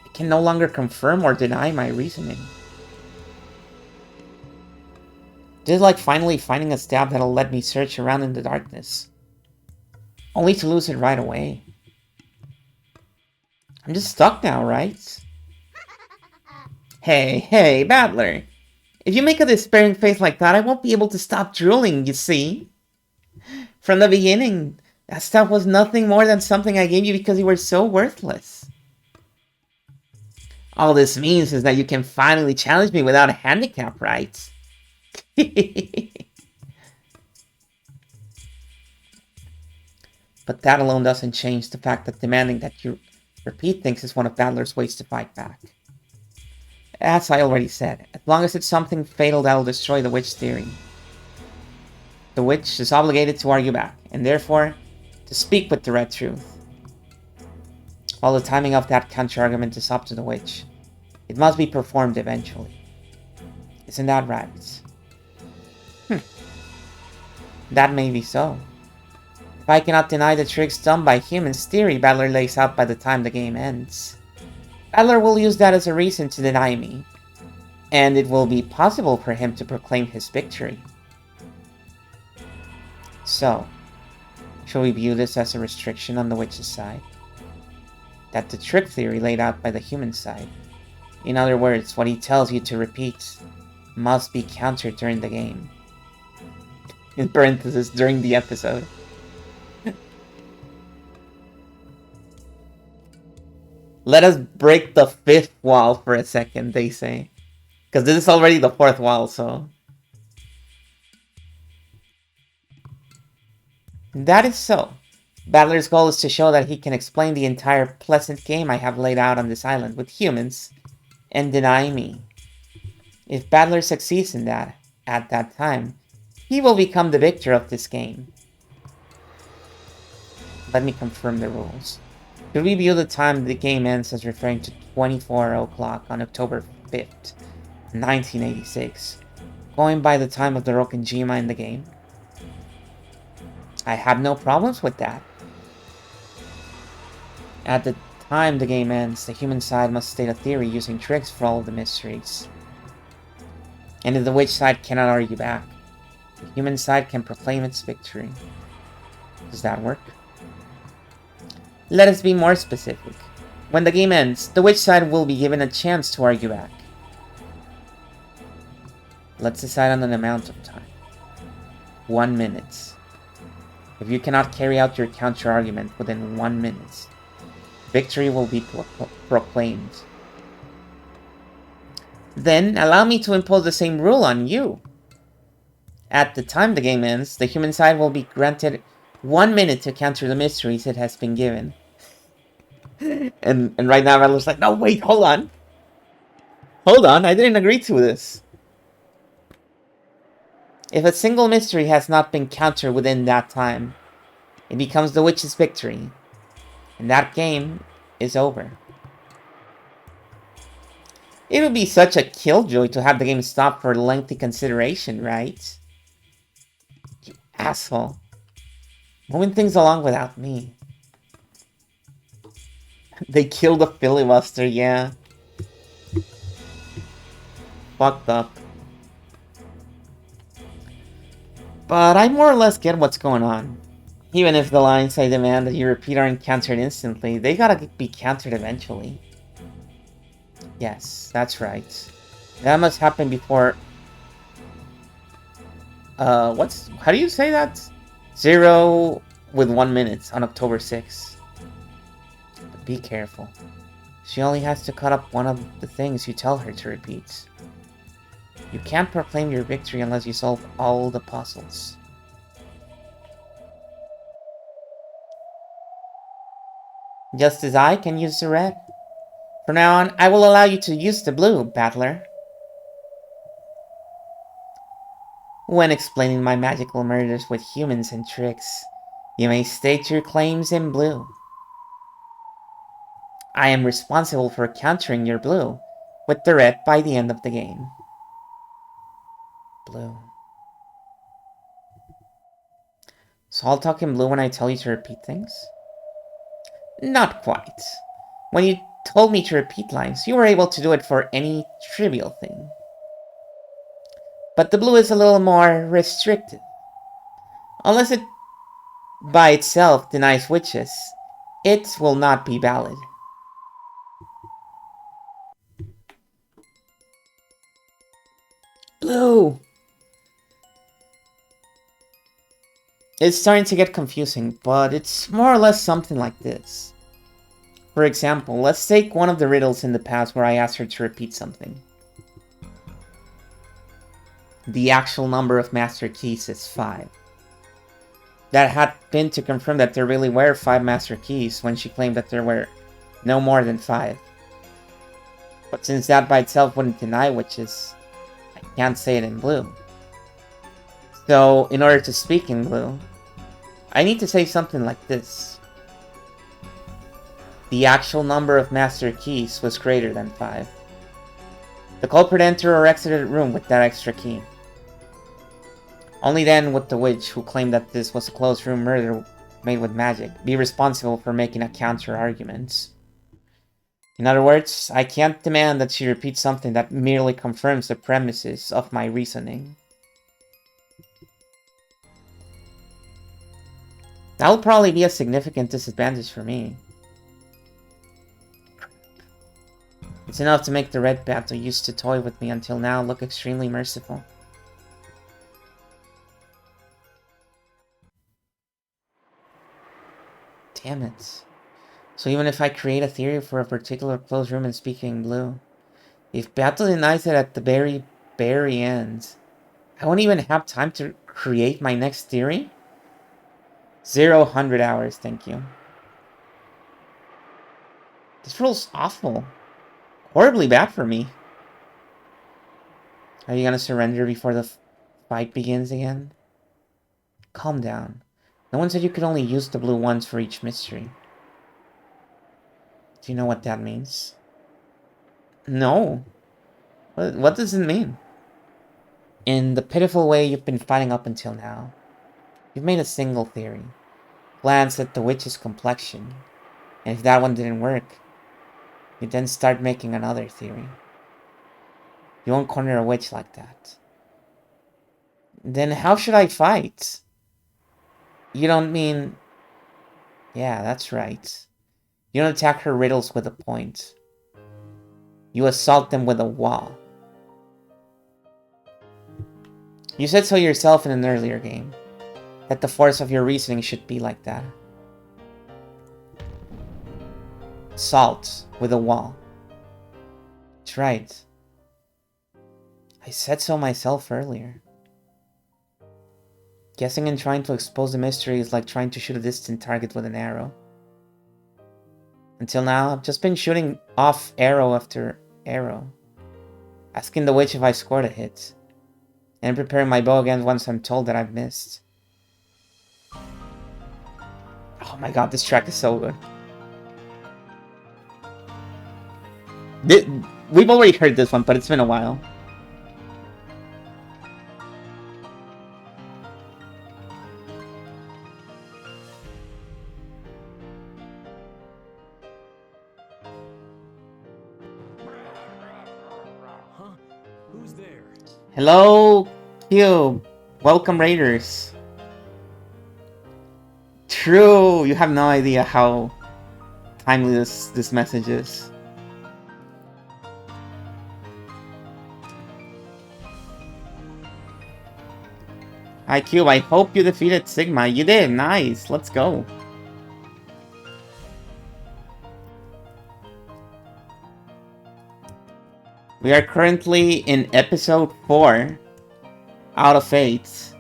I can no longer confirm or deny my reasoning. This is like finally finding a stab that'll let me search around in the darkness, only to lose it right away. I'm just stuck now, right? Hey, Battler! If you make a despairing face like that, I won't be able to stop drooling, you see? From the beginning, that stuff was nothing more than something I gave you because you were so worthless. All this means is that you can finally challenge me without a handicap, right? But that alone doesn't change the fact that demanding that you repeat things is one of Battler's ways to fight back. As I already said, as long as it's something fatal that'll destroy the witch theory, the witch is obligated to argue back, and therefore, to speak with the red truth. While the timing of that counter-argument is up to the witch, it must be performed eventually. Isn't that right? That may be so. If I cannot deny the tricks done by humans' theory Battler lays out by the time the game ends, Battler will use that as a reason to deny me, and it will be possible for him to proclaim his victory. So, shall we view this as a restriction on the witch's side? That the trick theory laid out by the human side, in other words, what he tells you to repeat, must be countered during the game. In parentheses, during the episode. Let us break the fifth wall for a second, they say. Because this is already the fourth wall, so... That is so. Battler's goal is to show that he can explain the entire pleasant game I have laid out on this island with humans, and deny me. If Battler succeeds in that, at that time, he will become the victor of this game. Let me confirm the rules. To review the time the game ends as referring to 24 o'clock on October 5th, 1986, going by the time of the Rokkenjima in the game. I have no problems with that. At the time the game ends, the human side must state a theory using tricks for all of the mysteries. And if the witch side cannot argue back, the human side can proclaim its victory. Does that work? Let us be more specific. When the game ends, the witch side will be given a chance to argue back. Let's decide on an amount of time. 1 minute. If you cannot carry out your counter-argument within 1 minute, victory will be proclaimed. Then, allow me to impose the same rule on you. At the time the game ends, the human side will be granted 1 minute to counter the mysteries it has been given. and right now, Rattler's like, no, wait, hold on. Hold on, I didn't agree to this. If a single mystery has not been countered within that time, it becomes the witch's victory, and that game is over. It would be such a killjoy to have the game stop for lengthy consideration, right? You asshole. Moving things along without me. They killed a filibuster, yeah. Fucked up. But I more or less get what's going on. Even if the lines I demand that you repeat aren't countered instantly, they gotta be countered eventually. Yes, that's right. That must happen before... how do you say that? 0 with 1 minute on October 6th. But be careful. She only has to cut up one of the things you tell her to repeat. You can't proclaim your victory unless you solve all the puzzles. Just as I can use the red. From now on, I will allow you to use the blue, battler. When explaining my magical murders with humans and tricks, you may state your claims in blue. I am responsible for countering your blue with the red by the end of the game. Blue. So I'll talk in blue when I tell you to repeat things? Not quite. When you told me to repeat lines, you were able to do it for any trivial thing. But the blue is a little more restricted. Unless it by itself denies witches, it will not be valid. Blue! It's starting to get confusing, but it's more or less something like this. For example, let's take one of the riddles in the past where I asked her to repeat something. The actual number of master keys is 5. That had been to confirm that there really were 5 master keys when she claimed that there were no more than 5. But since that by itself wouldn't deny witches, I can't say it in blue. So, in order to speak in blue, I need to say something like this. The actual number of master keys was greater than 5. The culprit entered or exited the room with that extra key. Only then would the witch, who claimed that this was a closed room murder made with magic, be responsible for making a counter-argument. In other words, I can't demand that she repeat something that merely confirms the premises of my reasoning. That will probably be a significant disadvantage for me. It's enough to make the red bat who used to toy with me until now look extremely merciful. Damn it. So even if I create a theory for a particular closed room and speaking blue, if Battle denies it at the very end, I won't even have time to create my next theory? 0 hours, thank you. This rule's awful. Horribly bad for me. Are you gonna surrender before the fight begins again? Calm down. No one said you could only use the blue once for each mystery. Do you know what that means? No. What does it mean? In the pitiful way you've been fighting up until now, you've made a single theory. Glanced at the witch's complexion. And if that one didn't work, you then start making another theory. You won't corner a witch like that. Then how should I fight? You don't mean... Yeah, that's right. You don't attack her riddles with a point. You assault them with a wall. You said so yourself in an earlier game, that the force of your reasoning should be like that. Assault with a wall. That's right. I said so myself earlier. Guessing and trying to expose the mystery is like trying to shoot a distant target with an arrow. Until now, I've just been shooting off arrow after arrow, asking the witch if I scored a hit, and preparing my bow again once I'm told that I've missed. Oh my god, this track is so good. We've already heard this one, but it's been a while. Who's there? Hello, Cube. Welcome, Raiders. True, you have no idea how timely this message is. Hi, Cube. I hope you defeated Sigma. You did. Nice. Let's go. We are currently in episode 4 out of 8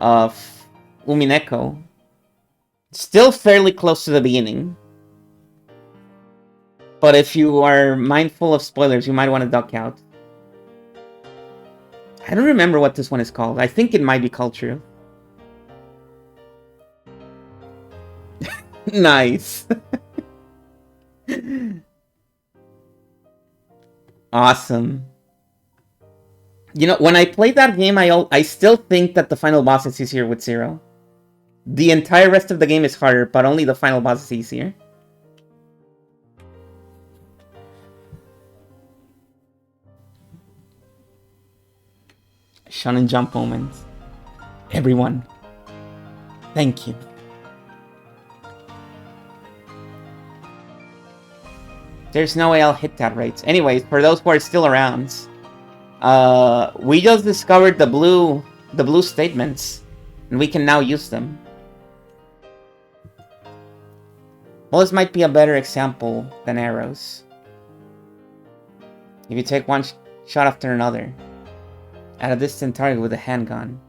of Umineko. Still fairly close to the beginning. But if you are mindful of spoilers, you might want to duck out. I don't remember what this one is called. I think it might be called True. Nice. Awesome. You know, when I played that game, I still think that the final boss is easier with Zero. The entire rest of the game is harder, but only the final boss is easier. Shonen Jump moments. Everyone, thank you. There's no way I'll hit that rate. Anyways, for those who are still around, we just discovered the blue statements, and we can now use them. Bullets might be a better example than arrows. If you take one shot after another, at a distant target with a handgun,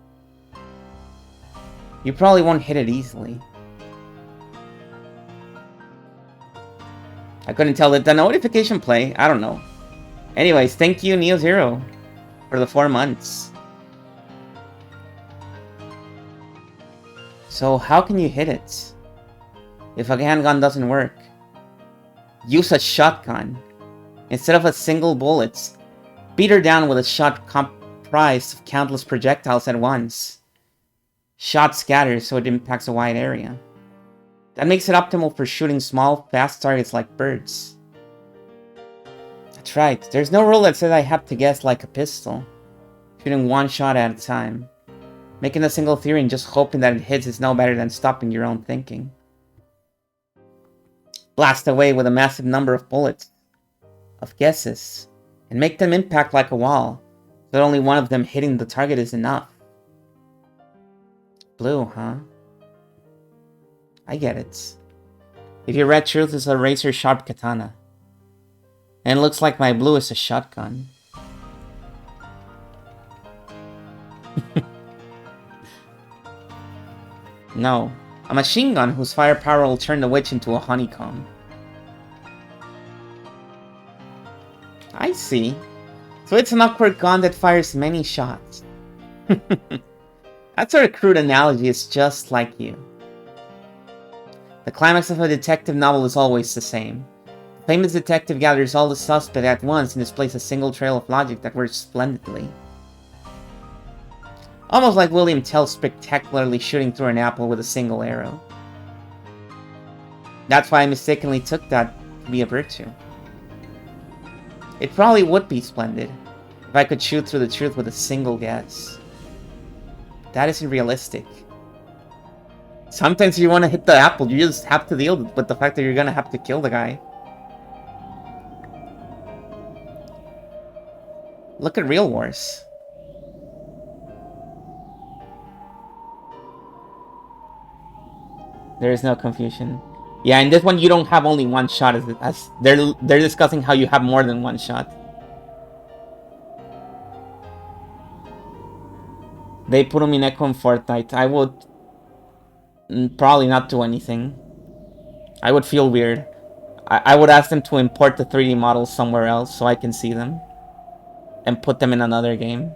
you probably won't hit it easily. I couldn't tell. Did the notification play? I don't know. Anyways, thank you, Neo Zero, for the 4 months. So how can you hit it? If a handgun doesn't work, use a shotgun. Instead of a single bullet, beat her down with a shot comprised of countless projectiles at once. Shot scatters so it impacts a wide area. That makes it optimal for shooting small, fast targets like birds. That's right, there's no rule that says I have to guess like a pistol. Shooting one shot at a time. Making a single theory and just hoping that it hits is no better than stopping your own thinking. Blast away with a massive number of bullets, of guesses, and make them impact like a wall, so that only one of them hitting the target is enough. Blue, huh? I get it. If your red truth is a razor-sharp katana, and it looks like my blue is a shotgun. No, a machine gun whose firepower will turn the witch into a honeycomb. I see. So it's an awkward gun that fires many shots. That sort of crude analogy is just like you. The climax of a detective novel is always the same. The famous detective gathers all the suspects at once and displays a single trail of logic that works splendidly. Almost like William Tell spectacularly shooting through an apple with a single arrow. That's why I mistakenly took that to be a virtue. It probably would be splendid if I could shoot through the truth with a single guess. That isn't realistic. Sometimes you want to hit the apple, you just have to deal with the fact that you're gonna have to kill the guy. Look at Real Wars. There is no confusion. Yeah, in this one you don't have only one shot, as they're discussing how you have more than one shot. They put him in Echo in Fortnite. I would probably not do anything. I would feel weird. I would ask them to import the 3D models somewhere else so I can see them. And put them in another game.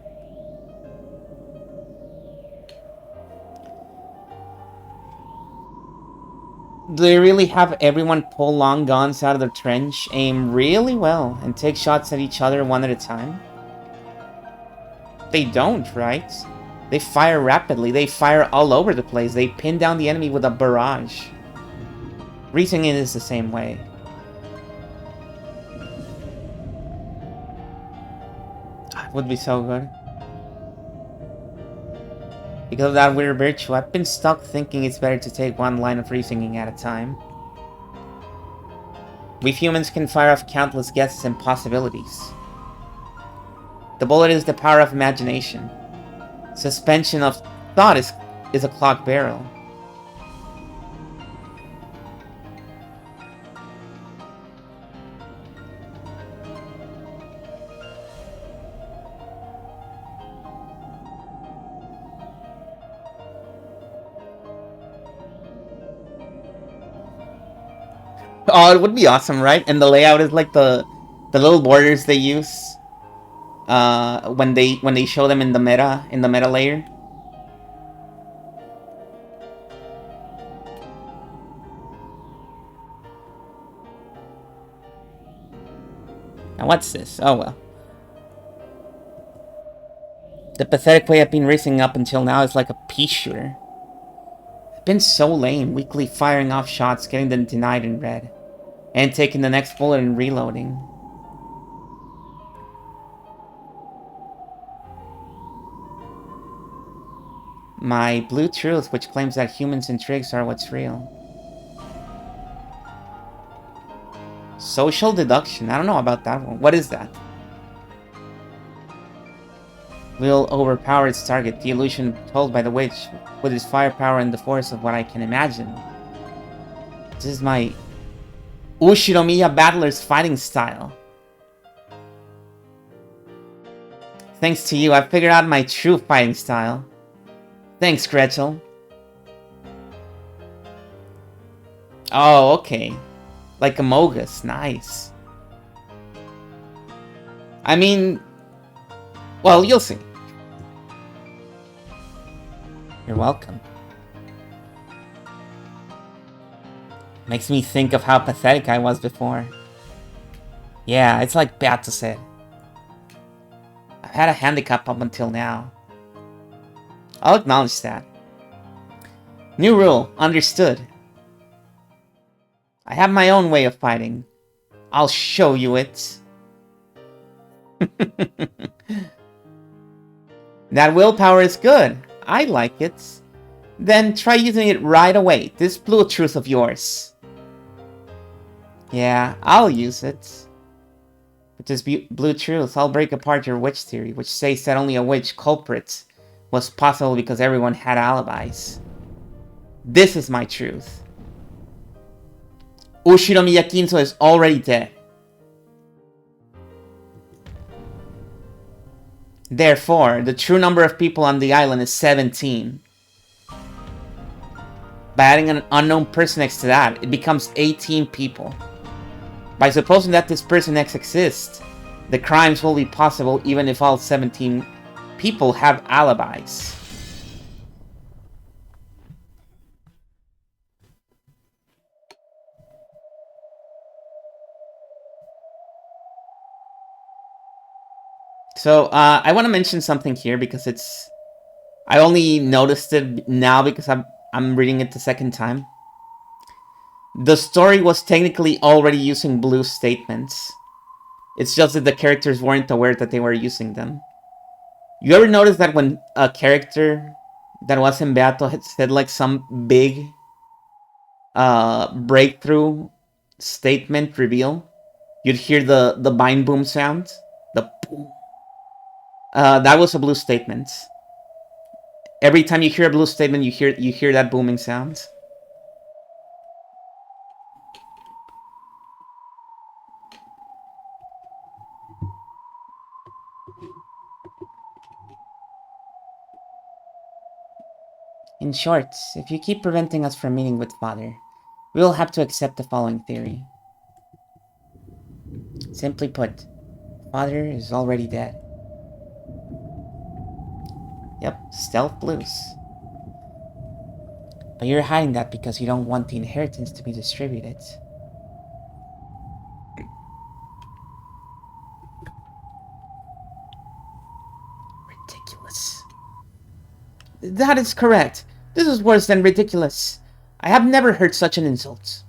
Do they really have everyone pull long guns out of their trench, aim really well, and take shots at each other one at a time? They don't, right? They fire rapidly, they fire all over the place, they pin down the enemy with a barrage. Rethinking is the same way. It would be so good. Because of that weird virtue, I've been stuck thinking it's better to take one line of rethinking at a time. We humans can fire off countless guesses and possibilities. The bullet is the power of imagination. Suspension of thought is a clock barrel. Oh, it would be awesome, right? And the layout is like the little borders they use when they show them in the meta layer. Now what's this? Oh well. The pathetic way I've been racing up until now is like a pea shooter. I've been so lame, weakly firing off shots, getting them denied in red, and taking the next bullet and reloading. My blue truth, which claims that humans and tricks are what's real. Social deduction. I don't know about that one. What is that? Will overpower its target. The illusion told by the witch, with its firepower and the force of what I can imagine. This is my Ushinomiya Battler's fighting style. Thanks to you, I figured out my true fighting style. Thanks, Gretel. Oh, okay. Like Amogus, nice. I mean, well, you'll see. You're welcome. Makes me think of how pathetic I was before. Yeah, it's like Beato said. I've had a handicap up until now. I'll acknowledge that. New rule, understood. I have my own way of fighting. I'll show you it. That willpower is good. I like it. Then try using it right away. This blue truth of yours. Yeah, I'll use it. With this blue truth, I'll break apart your witch theory, which says that only a witch culprit was possible because everyone had alibis. This is my truth. Ushiro Miyakinso is already dead. Therefore, the true number of people on the island is 17. By adding an unknown person next to that, it becomes 18 people. By supposing that this person X exists, the crimes will be possible even if all 17 people have alibis. So, I want to mention something here because it's... I only noticed it now because I'm reading it the second time. The story was technically already using blue statements. It's just that the characters weren't aware that they were using them. You ever notice that when a character that was in battle had said like some big breakthrough statement reveal, you'd hear the bind boom sound. The boom. That was a blue statement. Every time you hear a blue statement, you hear that booming sound. In short, if you keep preventing us from meeting with Father, we will have to accept the following theory. Simply put, Father is already dead. Yep, stealth blues. But you're hiding that because you don't want the inheritance to be distributed. Ridiculous. That is correct. This is worse than ridiculous. I have never heard such an insult.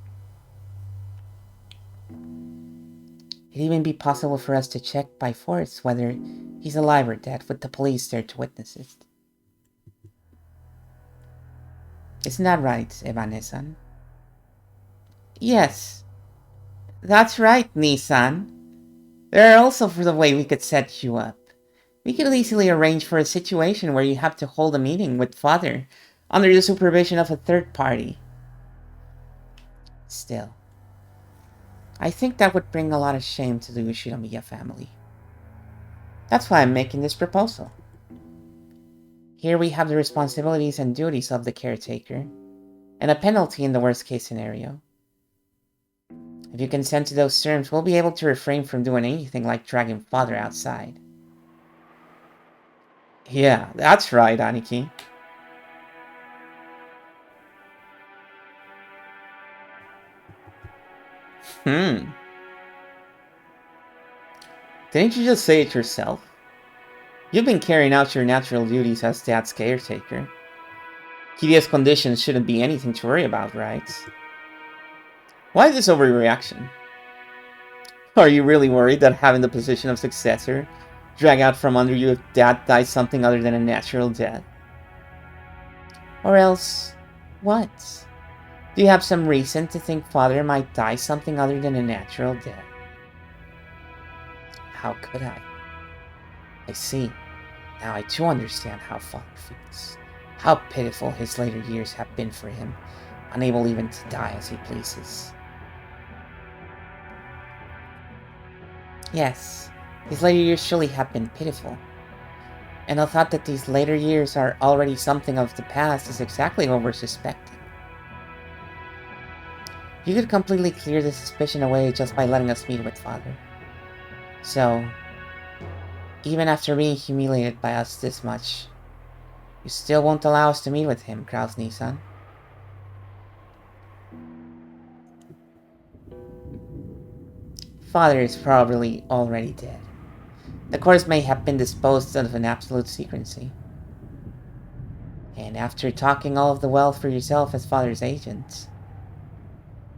It'd even be possible for us to check by force whether he's alive or dead with the police there to witness it. Isn't that right, Evan-san? Yes, that's right, Nissan. There are also for the way we could set you up. We could easily arrange for a situation where you have to hold a meeting with Father under the supervision of a third party. Still, I think that would bring a lot of shame to the Ushinomiya family. That's why I'm making this proposal. Here we have the responsibilities and duties of the caretaker, and a penalty in the worst case scenario. If you consent to those terms, we'll be able to refrain from doing anything like dragging Father outside. Yeah, that's right, Aniki. Didn't you just say it yourself? You've been carrying out your natural duties as Dad's caretaker. Kidia's condition shouldn't be anything to worry about, right? Why this overreaction? Are you really worried that having the position of successor drag out from under you if Dad dies something other than a natural death? Or else, what? Do you have some reason to think Father might die something other than a natural death? How could I? I see. Now I do understand how Father feels. How pitiful his later years have been for him, unable even to die as he pleases. Yes, his later years surely have been pitiful. And the thought that these later years are already something of the past is exactly what we're suspecting. You could completely clear the suspicion away just by letting us meet with Father. So, even after being humiliated by us this much, you still won't allow us to meet with him, Kraus-Nissan? Father is probably already dead. The course may have been disposed of in absolute secrecy. And after talking all of the wealth for yourself as Father's agent,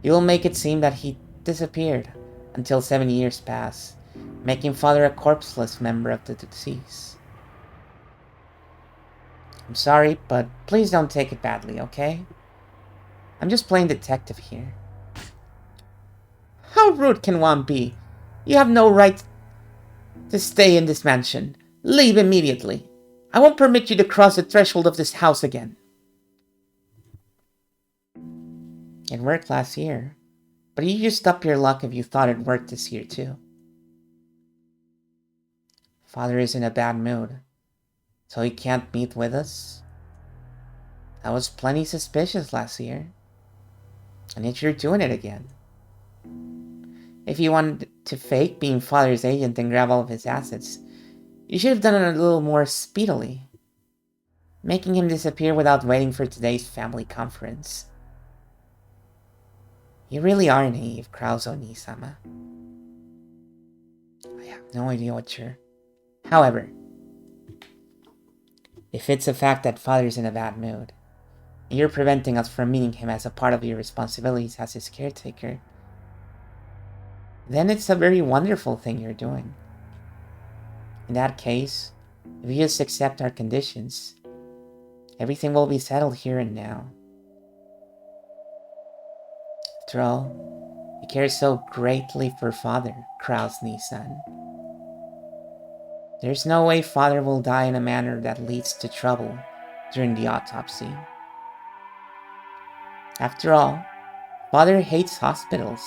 you will make it seem that he disappeared until 7 years pass, making Father a corpseless member of the deceased. I'm sorry, but please don't take it badly, okay? I'm just playing detective here. How rude can one be? You have no right to stay in this mansion. Leave immediately. I won't permit you to cross the threshold of this house again. It worked last year, but you used up your luck if you thought it worked this year too. Father is in a bad mood, so he can't meet with us. That was plenty suspicious last year, and yet you're doing it again. If you wanted to fake being Father's agent and grab all of his assets, you should have done it a little more speedily, making him disappear without waiting for today's family conference. You really are naive, Krauso-ni-sama. I have no idea what you're... However, if it's a fact that Father's in a bad mood, and you're preventing us from meeting him as a part of your responsibilities as his caretaker, then it's a very wonderful thing you're doing. In that case, if you just accept our conditions, Everything will be settled here and now. After all, he cares so greatly for Father, Krau's son. There's no way Father will die in a manner that leads to trouble during the autopsy. After all, Father hates hospitals,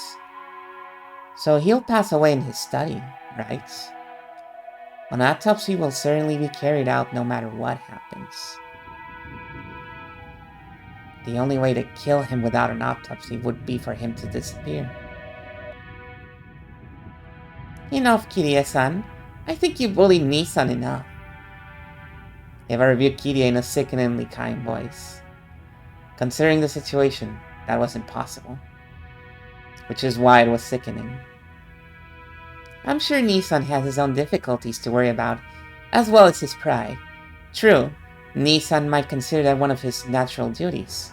so he'll pass away in his study, right? An autopsy will certainly be carried out no matter what happens. The only way to kill him without an autopsy would be for him to disappear. Enough, Kirie-san. I think you bullied Nissan enough. Eva rebuked Kirie in a sickeningly kind voice. Considering the situation, that was impossible. Which is why it was sickening. I'm sure Nissan has his own difficulties to worry about, as well as his pride. True, Nissan might consider that one of his natural duties.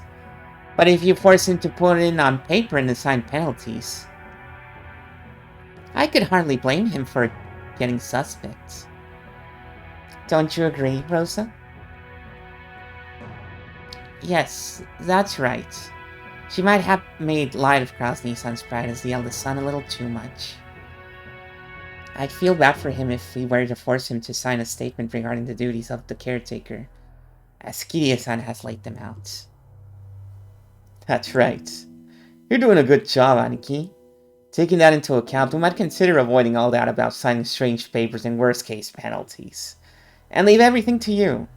But if you force him to put it on paper and assign penalties, I could hardly blame him for getting suspects. Don't you agree, Rosa? Yes, that's right. She might have made light of Krasny-san's pride as the eldest son a little too much. I'd feel bad for him if we were to force him to sign a statement regarding the duties of the caretaker, as Kirie-san has laid them out. That's right. You're doing a good job, Aniki. Taking that into account, we might consider avoiding all that about signing strange papers and worst-case penalties, and leave everything to you.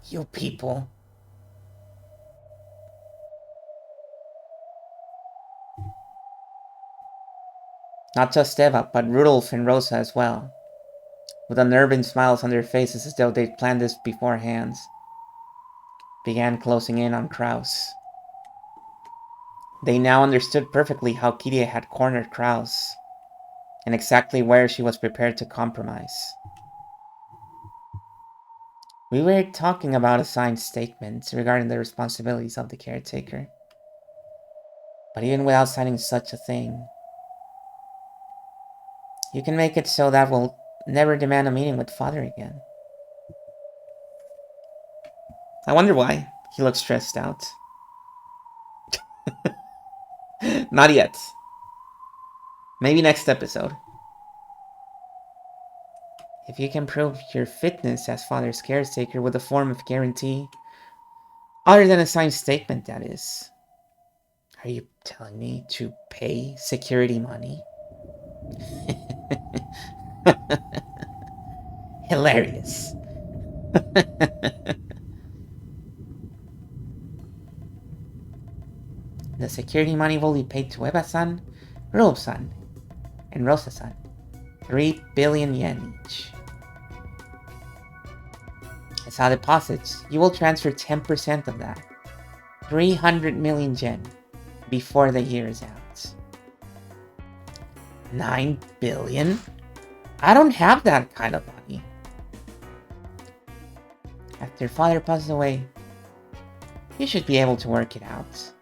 You people. Not just Eva, but Rudolph and Rosa as well, with unnerving smiles on their faces as though they'd planned this beforehand, began closing in on Kraus. They now understood perfectly how Kirie had cornered Kraus, and exactly where she was prepared to compromise. We were talking about assigned statements regarding the responsibilities of the caretaker. But even without signing such a thing, you can make it so that we'll never demand a meeting with Father again. I wonder why. He looks stressed out. Not yet. Maybe next episode. If you can prove your fitness as Father's caretaker with a form of guarantee, other than a signed statement, that is. Are you telling me to pay security money? Hilarious. The security money will be paid to Eva-san, Rube-san, and Rosa-san. 3 billion yen each. As our deposits, you will transfer 10% of that. 300 million yen before the year is out. 9 billion? I don't have that kind of money. After Father passes away, you should be able to work it out.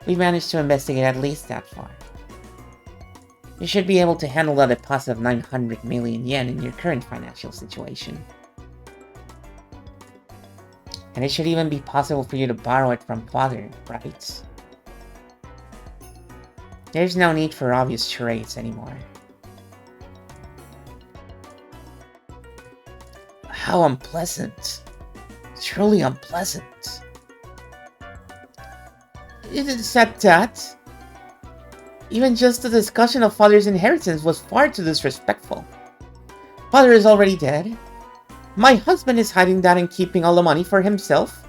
We managed to investigate at least that far. You should be able to handle a deposit of 900 million yen in your current financial situation. And it should even be possible for you to borrow it from Father, right? There's no need for obvious charades anymore. How unpleasant. Truly unpleasant. It is at that. Even just the discussion of Father's inheritance was far too disrespectful. Father is already dead. My husband is hiding that and keeping all the money for himself.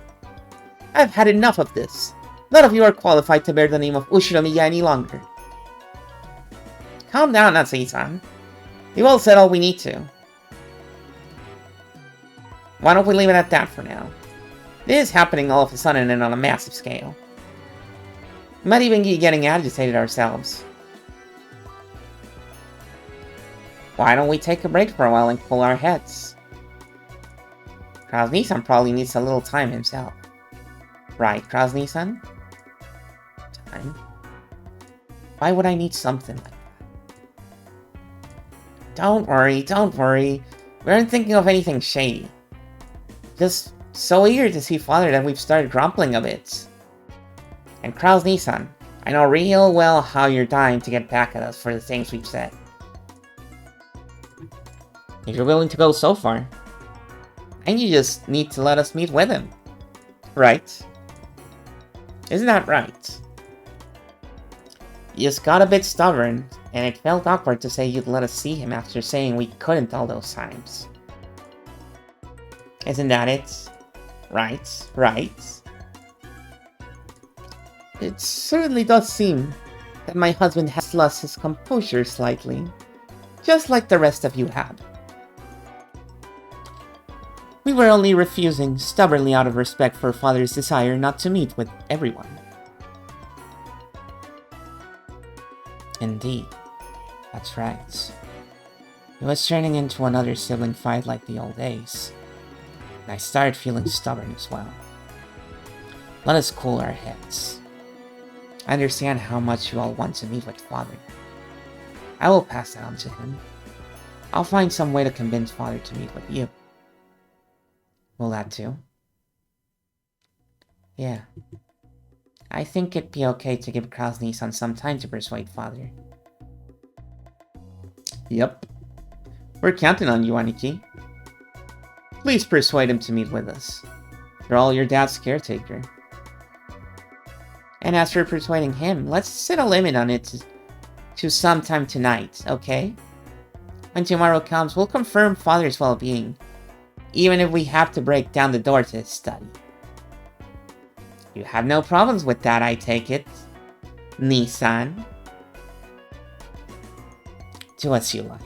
I've had enough of this. None of you are qualified to bear the name of Ushinomiya any longer. Calm down, Natsui-san. We've all said all we need to. Why don't we leave it at that for now? This is happening all of a sudden and on a massive scale. We might even be getting agitated ourselves. Why don't we take a break for a while and cool our heads? Krasny-san probably needs a little time himself. Right, Krasny-san? Time? Why would I need something like that? Don't worry, don't worry. We aren't thinking of anything shady. Just So eager to see father that we've started grumbling a bit. And Krau's Nissan, I know real well how you're dying to get back at us for the things we've said. If you're willing to go so far, and you just need to let us meet with him. Right? Isn't that right? You just got a bit stubborn, and it felt awkward to say you'd let us see him after saying we couldn't all those times. Isn't that it? Right? Right? It certainly does seem that my husband has lost his composure slightly, just like the rest of you have. We were only refusing stubbornly out of respect for father's desire not to meet with everyone. Indeed, that's right. It was turning into another sibling fight like the old days, and I started feeling stubborn as well. Let us cool our heads. I understand how much you all want to meet with father. I will pass that on to him. I'll find some way to convince father to meet with you. Will that do? Yeah. I think it'd be okay to give Krasny-san some time to persuade father. Yep. We're counting on you, Aniki. Please persuade him to meet with us. You're all your dad's caretaker. And as for persuading him, let's set a limit on it to sometime tonight, okay? When tomorrow comes, we'll confirm father's well-being, even if we have to break down the door to his study. You have no problems with that, I take it. Nissan. Do as you like.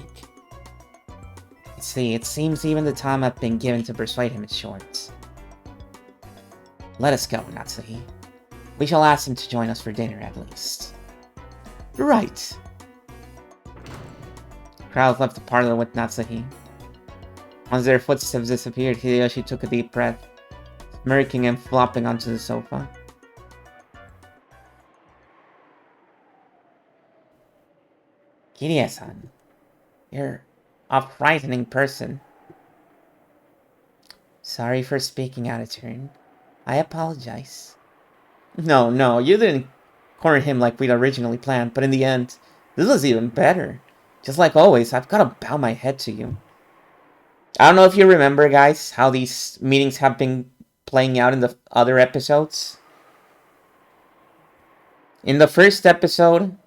See, it seems even the time I've been given to persuade him is short. Let us go, Natsuhi. We shall ask him to join us for dinner at least. Right. Crowd left the parlor with Natsuhi. Once their footsteps disappeared, Hideyoshi took a deep breath, smirking and flopping onto the sofa. Kirie-san, you're a frightening person. Sorry for speaking out of turn. I apologize. No, you didn't corner him like we'd originally planned, but in the end, this was even better. Just like always, I've got to bow my head to you. I don't know if you remember, guys, how these meetings have been playing out in the other episodes. In the first episode,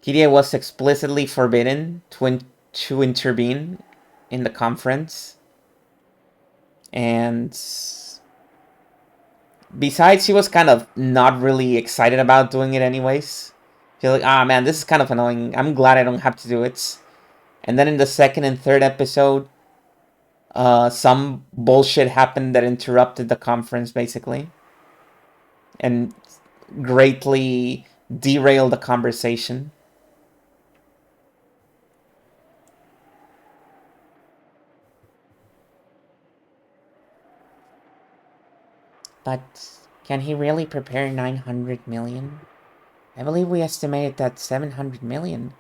Kirie was explicitly forbidden to intervene in the conference. And besides, she was kind of not really excited about doing it anyways. She's like, ah man, this is kind of annoying. I'm glad I don't have to do it. And then in the second and third episode, some bullshit happened that interrupted the conference, basically. And greatly derailed the conversation. But can he really prepare 900 million? I believe we estimated that 700 million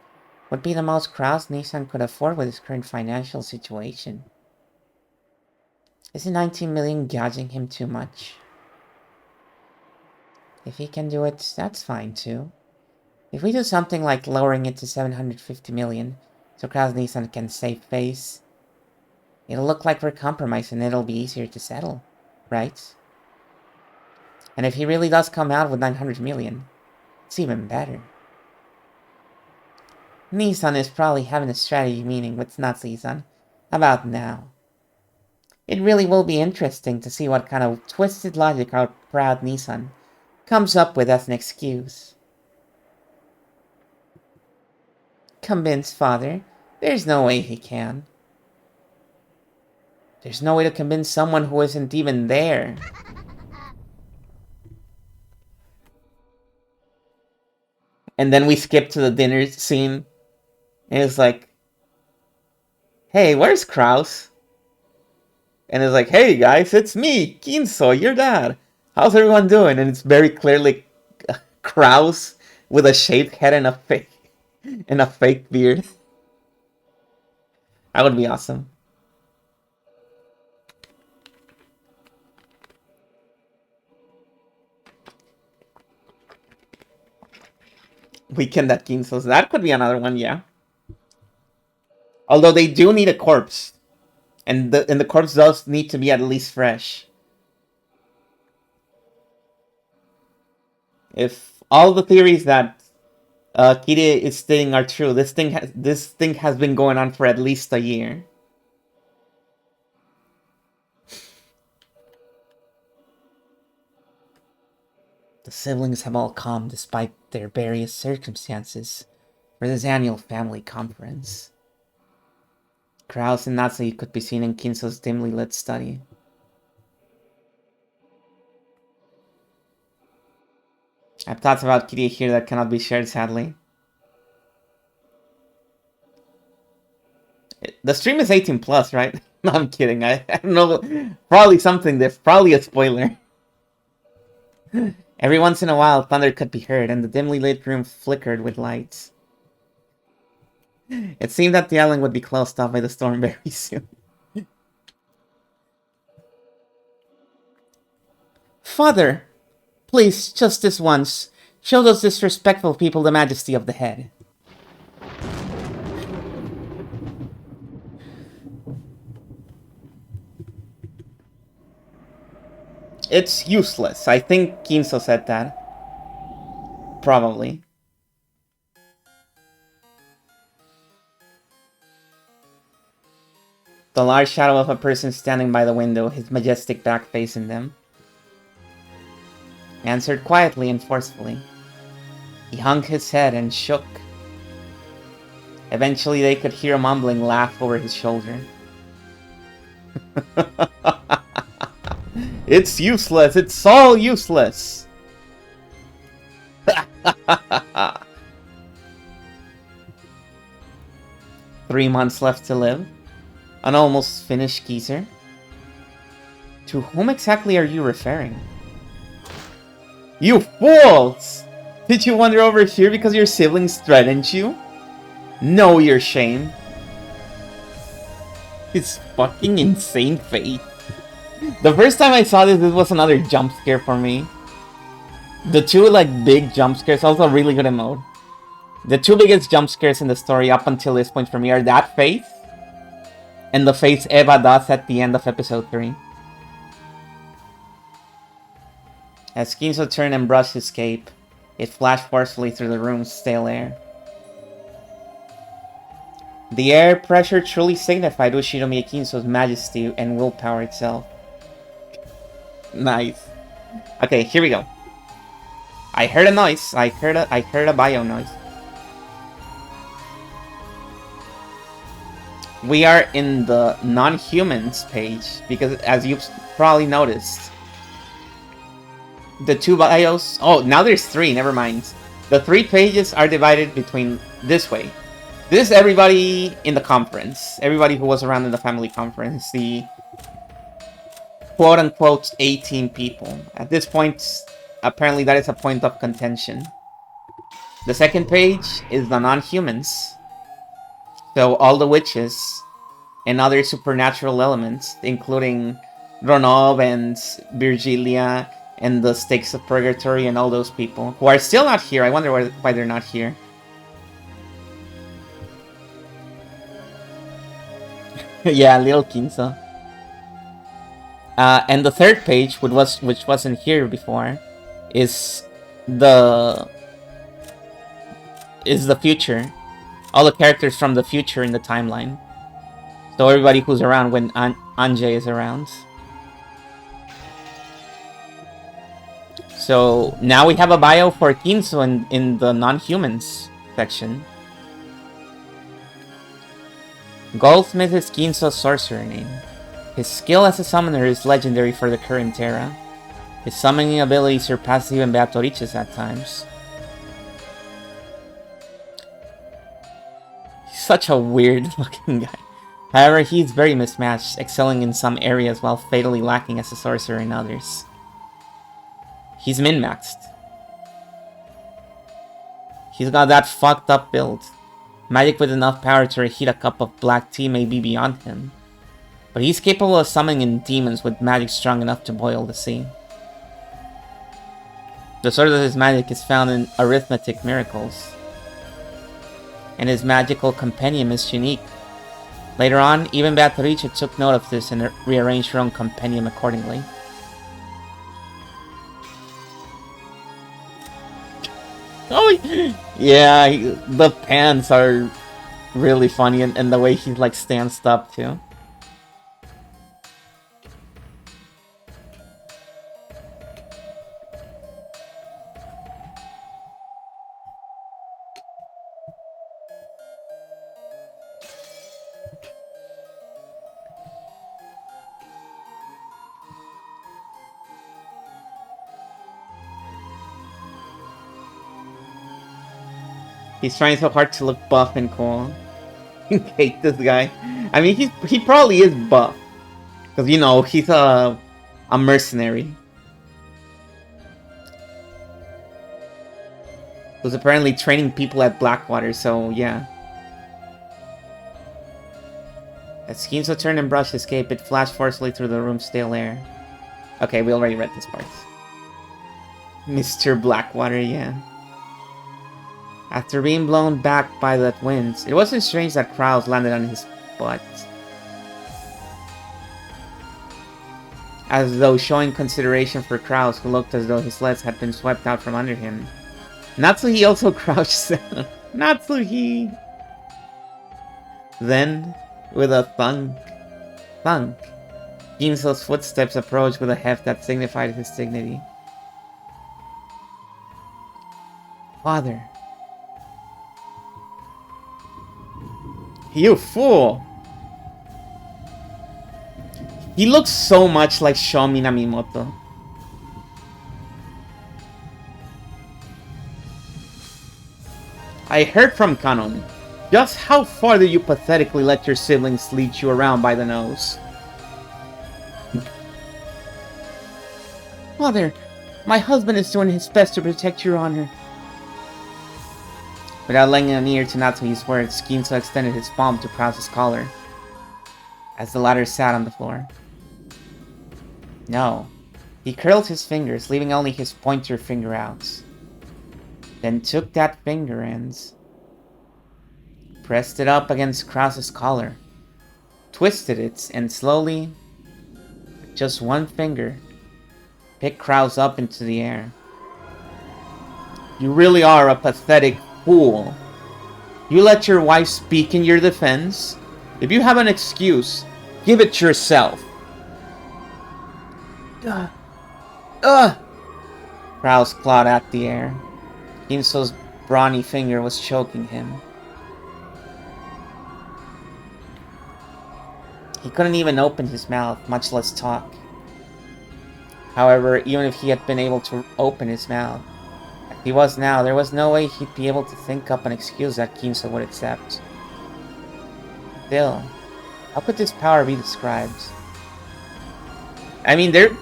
would be the most crowds Nissan could afford with his current financial situation. Isn't 19 million gouging him too much? If he can do it, that's fine too. If we do something like lowering it to 750 million, so Krause Nissan can save face, it'll look like we're compromising and it'll be easier to settle, right? And if he really does come out with 900 million, it's even better. Nissan is probably having a strategy meeting with Natsuhi-san about now. It really will be interesting to see what kind of twisted logic our proud Nissan comes up with as an excuse. Convince father? There's no way he can. There's no way to convince someone who isn't even there. And then we skip to the dinner scene. And it's like, hey, where's Kraus? And it's like, hey guys, it's me, Kinso, your dad. How's everyone doing? And it's very clearly Kraus with a shaved head and a fake beard. That would be awesome. Weekend at Kinso's. That could be another one, yeah. Although they do need a corpse. And the corpse does need to be at least fresh. If all the theories that Kire is stating are true, this thing has been going on for at least a year. The siblings have all come despite their various circumstances for this annual family conference. Krause and Natsuki could be seen in Kinso's dimly lit study. I have thoughts about Kirie here that cannot be shared, sadly. The stream is 18 plus, right? No, I'm kidding. I don't know. Probably something. There's probably a spoiler. Every once in a while, thunder could be heard, and the dimly lit room flickered with lights. It seemed that the island would be closed off by the storm very soon. Father, please, just this once, show those disrespectful people the majesty of the head. It's useless. I think Kinso said that. Probably. The large shadow of a person standing by the window, his majestic back facing them, answered quietly and forcefully. He hung his head and shook. Eventually they could hear a mumbling laugh over his shoulder. It's useless! It's all useless! 3 months left to live. An almost finished geezer. To whom exactly are you referring? You fools! Did you wander over here because your siblings threatened you? Know your shame. It's fucking insane faith. The first time I saw this was another jump scare for me. The two big jump scares, also really good in mode. The two biggest jump scares in the story up until this point for me are that face and the face Eva does at the end of episode 3. As Kinso turned and brushed his cape, it flashed forcefully through the room's stale air. The air pressure truly signified Ushiromi Kinso's majesty and willpower itself. Nice. Okay, here we go. I heard a noise. I heard a bio noise. We are in the non-humans page because, as you've probably noticed, the two bios... Oh, now there's 3. Never mind. The 3 pages are divided between this way. This is everybody in the conference. Everybody who was around in the family conference. The quote-unquote 18 people. At this point, apparently that is a point of contention. The second page is the non-humans. So all the witches and other supernatural elements, including Ronov and Virgilia and the Stakes of Purgatory and all those people who are still not here. I wonder why they're not here. Yeah, little Kinso. And the third page, which wasn't here before, is the future. All the characters from the future in the timeline. So everybody who's around when Anjay is around. So now we have a bio for Kinso in the non-humans section. Goldsmith is Kinso's sorcerer name. His skill as a summoner is legendary for the current era. His summoning ability surpasses even Beatorice's at times. He's such a weird looking guy. However, he's very mismatched, excelling in some areas while fatally lacking as a sorcerer in others. He's min-maxed. He's got that fucked up build. Magic with enough power to reheat a cup of black tea may be beyond him, but he's capable of summoning demons with magic strong enough to boil the sea. The source of his magic is found in arithmetic miracles, and his magical compendium is unique. Later on, even Beatrice took note of this and rearranged her own compendium accordingly. Oh, yeah, the pants are really funny, and the way he like stands up too. He's trying so hard to look buff and cool. I hate this guy. I mean, he probably is buff, because you know he's a mercenary who's apparently training people at Blackwater. So yeah. As Ginso turned and brushed his cape, it flashed forcefully through the room's stale air. Okay, we already read this part. Mr. Blackwater, yeah. After being blown back by that wind, it wasn't strange that Krause landed on his butt. As though showing consideration for Krause, who looked as though his legs had been swept out from under him. Natsuhi also crouched down. Natsuhi! Then, with a thunk, Ginso's footsteps approached with a heft that signified his dignity. Father. You fool! He looks so much like Sho Minamimoto. I heard from Kanon. Just how far do you pathetically let your siblings lead you around by the nose? Father, my husband is doing his best to protect your honor. Without lending an ear to Natsuhi's words, Ginso extended his palm to Krause's collar, as the latter sat on the floor. No. He curled his fingers, leaving only his pointer finger out. Then took that finger and pressed it up against Krause's collar, twisted it, and slowly, with just one finger, picked Krause up into the air. You really are a pathetic fool. You let your wife speak in your defense? If you have an excuse, give it yourself. Krause clawed at the air. Ginso's brawny finger was choking him. He couldn't even open his mouth, much less talk. However, even if he had been able to open his mouth, as he was now, there was no way he'd be able to think up an excuse that Ginso would accept. Still, how could this power be described? I mean, they're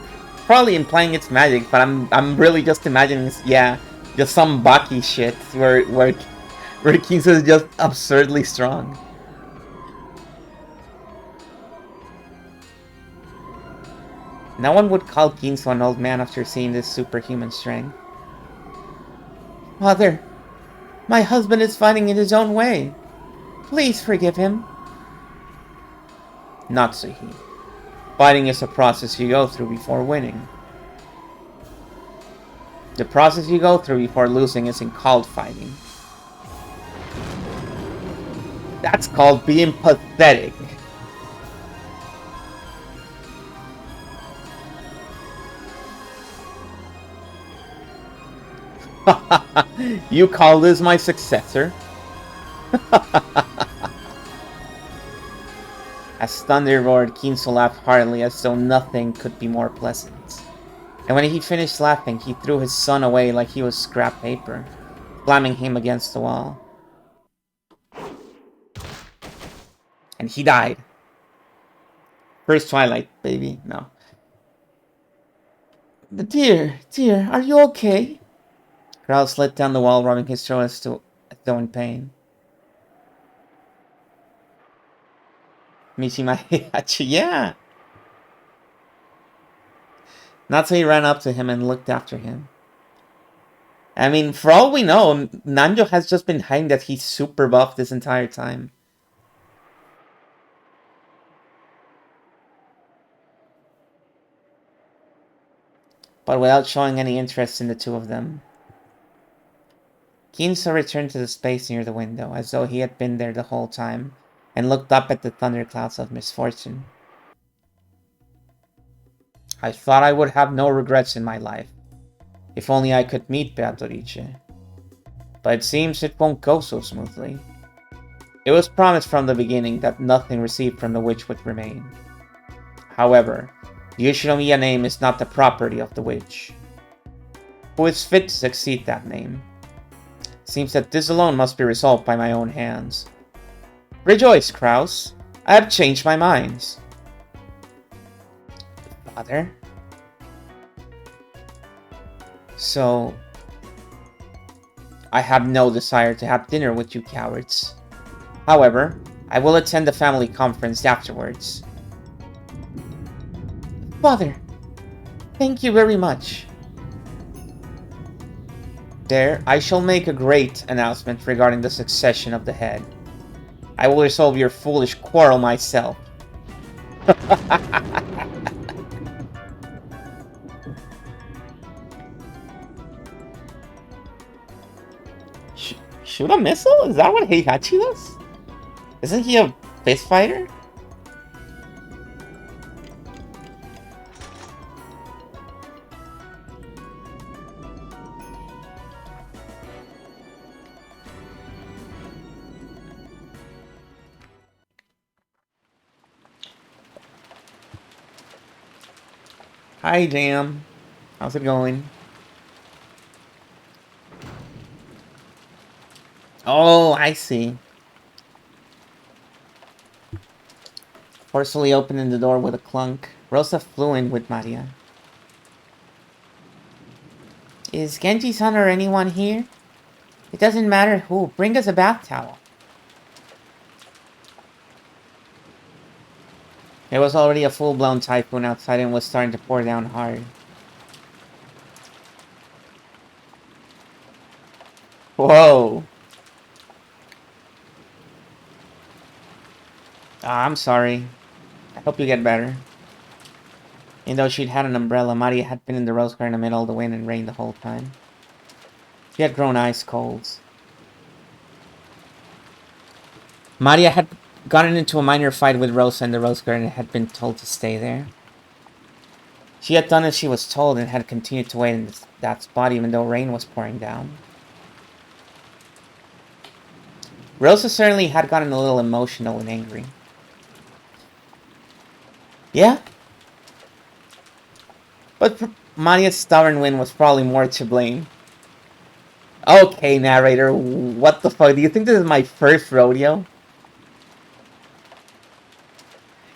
probably implying it's magic, but I'm really just imagining, yeah, just some Baki shit where Ginso is just absurdly strong. No one would call Ginso an old man after seeing this superhuman strength. Father, my husband is fighting in his own way. Please forgive him. Natsuhi. Fighting is a process you go through before winning. The process you go through before losing isn't called fighting. That's called being pathetic. You call this my successor? As thunder roared, Ginso laughed heartily as though nothing could be more pleasant. And when he finished laughing, he threw his son away like he was scrap paper, slamming him against the wall. And he died. First Twilight, baby. No. Dear, are you okay? Krause slid down the wall, rubbing his throat as though in pain. Mishima Heihachi, yeah! Natsui ran up to him and looked after him. I mean, for all we know, Nanjo has just been hiding that he's super buff this entire time. But without showing any interest in the two of them. Ginso returned to the space near the window, as though he had been there the whole time, and looked up at the thunderclouds of misfortune. I thought I would have no regrets in my life. If only I could meet Beatrice. But it seems it won't go so smoothly. It was promised from the beginning that nothing received from the witch would remain. However, the Ushinomiya name is not the property of the witch. Who is fit to succeed that name? Seems that this alone must be resolved by my own hands. Rejoice, Kraus! I have changed my mind. Father? So, I have no desire to have dinner with you cowards. However, I will attend the family conference afterwards. Father, thank you very much. There, I shall make a great announcement regarding the succession of the head. I will resolve your foolish quarrel myself. Shoot a missile? Is that what Heihachi does? Isn't he a fist fighter? Hi, Jam. How's it going? Oh, I see. Forcefully opening the door with a clunk, Rosa flew in with Maria. Is Genji-san or anyone here? It doesn't matter who. Bring us a bath towel. There was already a full-blown typhoon outside and was starting to pour down hard. Whoa. I'm sorry. I hope you get better. Even though she'd had an umbrella, Maria had been in the rose garden amid all the wind and rain the whole time. She had grown ice cold. Maria had gotten into a minor fight with Rosa in the rose garden and had been told to stay there. She had done as she was told and had continued to wait in that spot even though rain was pouring down. Rosa certainly had gotten a little emotional and angry. Yeah? But Maria's stubborn wind was probably more to blame. Okay, narrator, what the fuck? Do you think this is my first rodeo?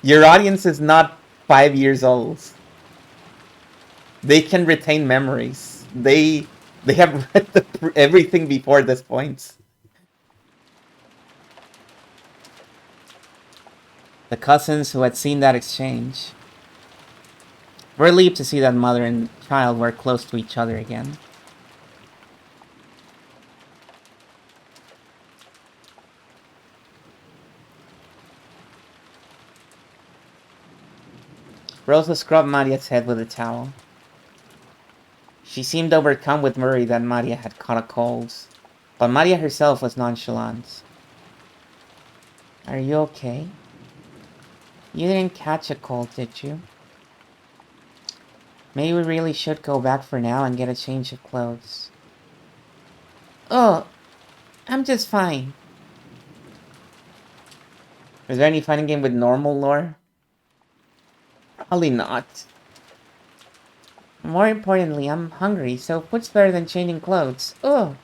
Your audience is not 5 years old. They can retain memories. They have read everything before this point. The cousins who had seen that exchange were relieved to see that mother and child were close to each other again. Rosa scrubbed Maria's head with a towel. She seemed overcome with worry that Maria had caught a cold, but Maria herself was nonchalant. Are you okay? You didn't catch a cold, did you? Maybe we really should go back for now and get a change of clothes. Oh, I'm just fine. Is there any fighting game with normal lore? Probably not. More importantly, I'm hungry, so what's better than changing clothes? Oh!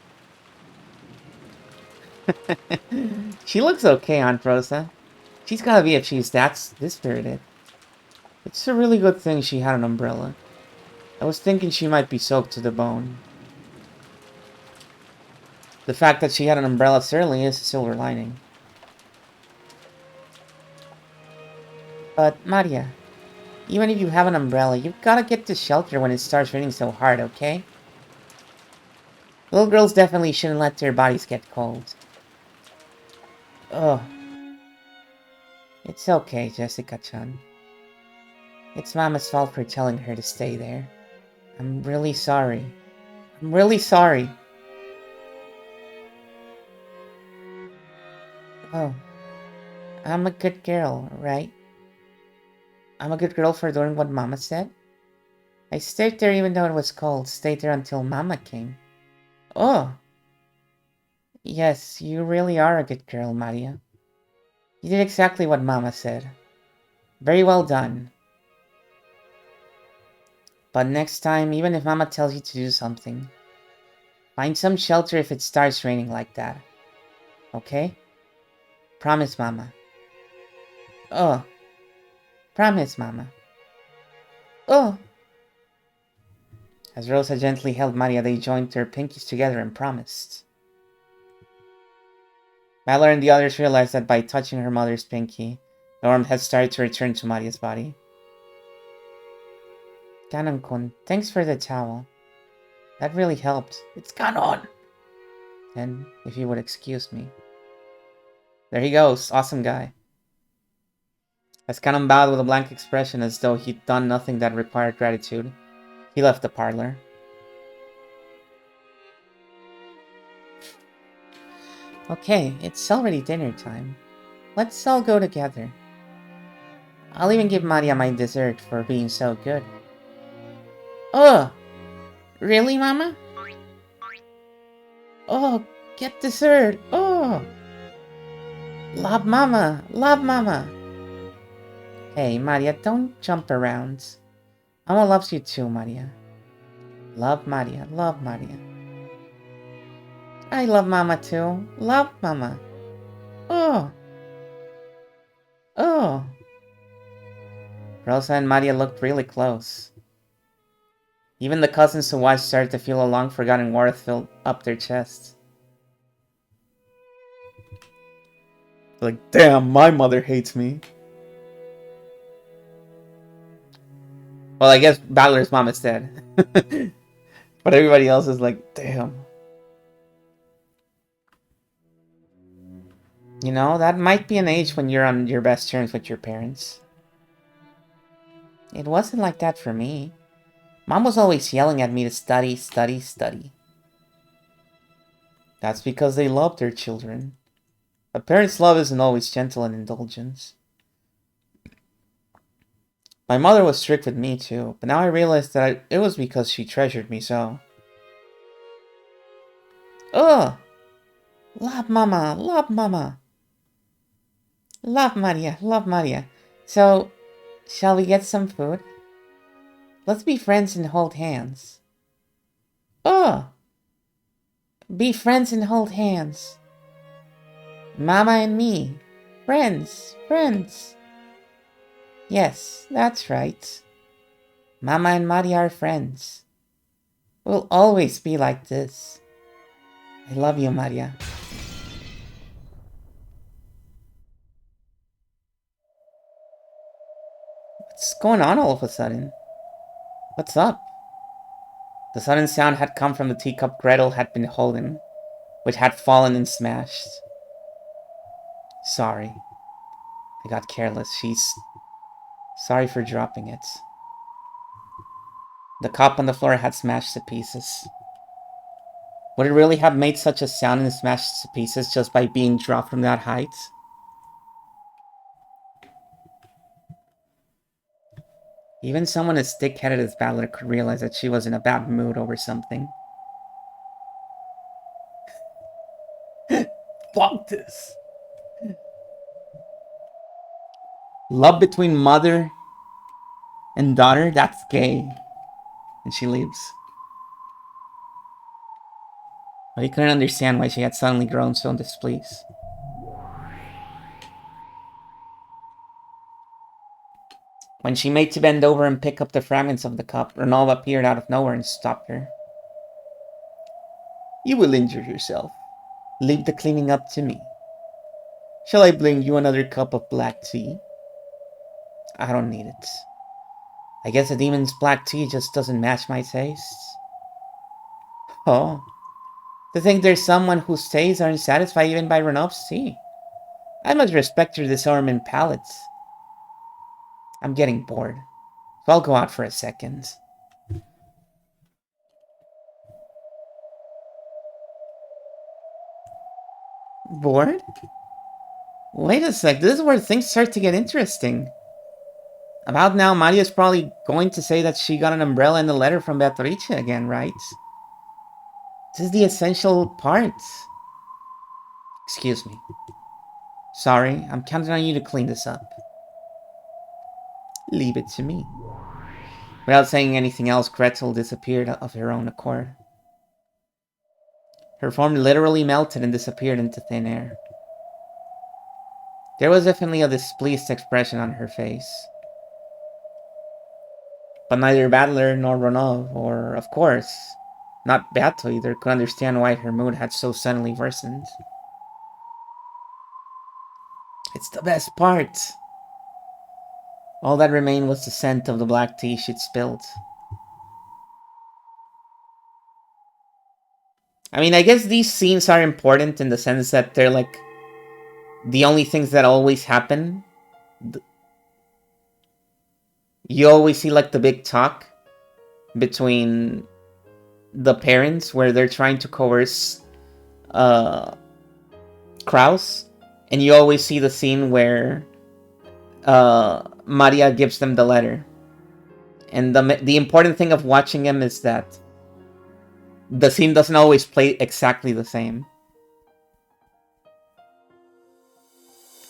She looks okay, Aunt Rosa. She's gotta be if she's this spirited. It's a really good thing she had an umbrella. I was thinking she might be soaked to the bone. The fact that she had an umbrella certainly is a silver lining. But, Maria, even if you have an umbrella, you've gotta get to shelter when it starts raining so hard, okay? Little girls definitely shouldn't let their bodies get cold. Ugh. It's okay, Jessica-chan. It's Mama's fault for telling her to stay there. I'm really sorry. I'm really sorry. Oh. I'm a good girl, right? I'm a good girl for doing what Mama said? I stayed there even though it was cold. Stayed there until Mama came. Oh! Yes, you really are a good girl, Maria. You did exactly what Mama said. Very well done. But next time, even if Mama tells you to do something, find some shelter if it starts raining like that. Okay? Promise, Mama. Oh. Promise, Mama. Oh. As Rosa gently held Maria, they joined their pinkies together and promised. Valor and the others realized that by touching her mother's pinky, the warmth had started to return to Maria's body. Ganon-kun, thanks for the towel. That really helped. It's Ganon! And if you would excuse me. There he goes, awesome guy. As Ganon bowed with a blank expression as though he'd done nothing that required gratitude, he left the parlor. Okay, it's already dinner time. Let's all go together. I'll even give Maria my dessert for being so good. Oh! Really, Mama? Oh, get dessert! Oh! Love Mama! Love Mama! Hey, Maria, don't jump around. Mama loves you too, Maria. Love Maria, love Maria. I love Mama too. Love Mama. Oh! Oh! Rosa and Maria looked really close. Even the cousins who watched started to feel a long-forgotten warmth fill up their chests. Like, damn, my mother hates me. Well, I guess Balor's mom is dead. But everybody else is like, damn. You know, that might be an age when you're on your best terms with your parents. It wasn't like that for me. Mom was always yelling at me to study, study, study. That's because they love their children. A parent's love isn't always gentle and indulgent. My mother was strict with me too, but now I realize that it was because she treasured me so. Ugh! Love Mama, love Mama. Love Maria, love Maria. So, shall we get some food? Let's be friends and hold hands. Oh! Be friends and hold hands. Mama and me. Friends, friends. Yes, that's right. Mama and Maria are friends. We'll always be like this. I love you, Maria. What's going on all of a sudden? What's up? The sudden sound had come from the teacup Gretel had been holding, which had fallen and smashed. Sorry. I got careless. She's sorry for dropping it. The cup on the floor had smashed to pieces. Would it really have made such a sound and smashed to pieces just by being dropped from that height? Even someone as thick-headed as Battler could realize that she was in a bad mood over something. Fuck this! Love between mother and daughter? That's gay. And she leaves. But he couldn't understand why she had suddenly grown so displeased. When she made to bend over and pick up the fragments of the cup, Renova appeared out of nowhere and stopped her. You will injure yourself. Leave the cleaning up to me. Shall I bring you another cup of black tea? I don't need it. I guess a demon's black tea just doesn't match my tastes. Oh, To think there's someone whose tastes aren't satisfied even by Renov's tea. I must respect your disarming palates. I'm getting bored, so I'll go out for a second. Bored? Wait a sec, this is where things start to get interesting. About now, Maria's probably going to say that she got an umbrella in the letter from Beatrice again, right? This is the essential part. Excuse me. Sorry, I'm counting on you to clean this up. Leave it to me. Without saying anything else, Gretel disappeared of her own accord. Her form literally melted and disappeared into thin air. There was definitely a displeased expression on her face. But neither Battler nor Ronov, or, of course, not Beato either, could understand why her mood had so suddenly worsened. It's the best part. All that remained was the scent of the black tea she'd spilled. I mean, I guess these scenes are important in the sense that they're like the only things that always happen. You always see like the big talk between the parents where they're trying to coerce Kraus, and you always see the scene where Maria gives them the letter. And the important thing of watching them is that the scene doesn't always play exactly the same.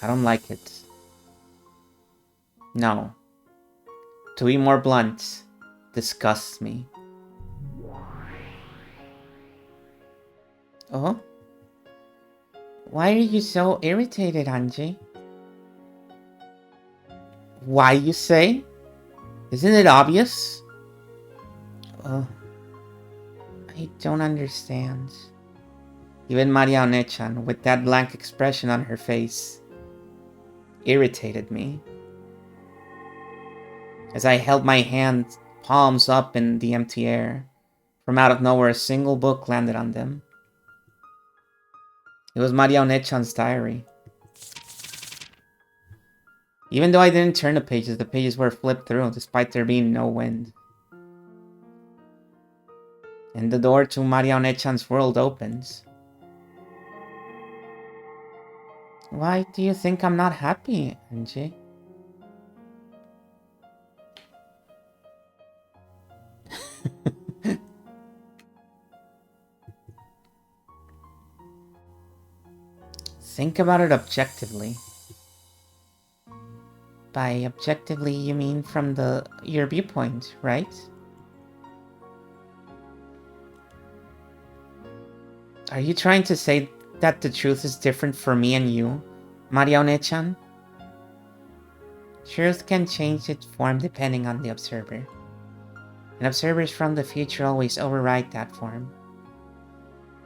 I don't like it. No. To be more blunt, disgusts me. Oh? Why are you so irritated, Angie? Why, you say? Isn't it obvious? Oh, I don't understand. Even Maria Onechan, with that blank expression on her face, irritated me. As I held my hand, palms up in the empty air, from out of nowhere a single book landed on them. It was Maria Onechan's diary. Even though I didn't turn the pages were flipped through, despite there being no wind. And the door to Maria Onechan's world opens. Why do you think I'm not happy, Angie? Think about it objectively. By objectively, you mean from your viewpoint, right? Are you trying to say that the truth is different for me and you, Maria One-chan? Truth can change its form depending on the observer. And observers from the future always override that form.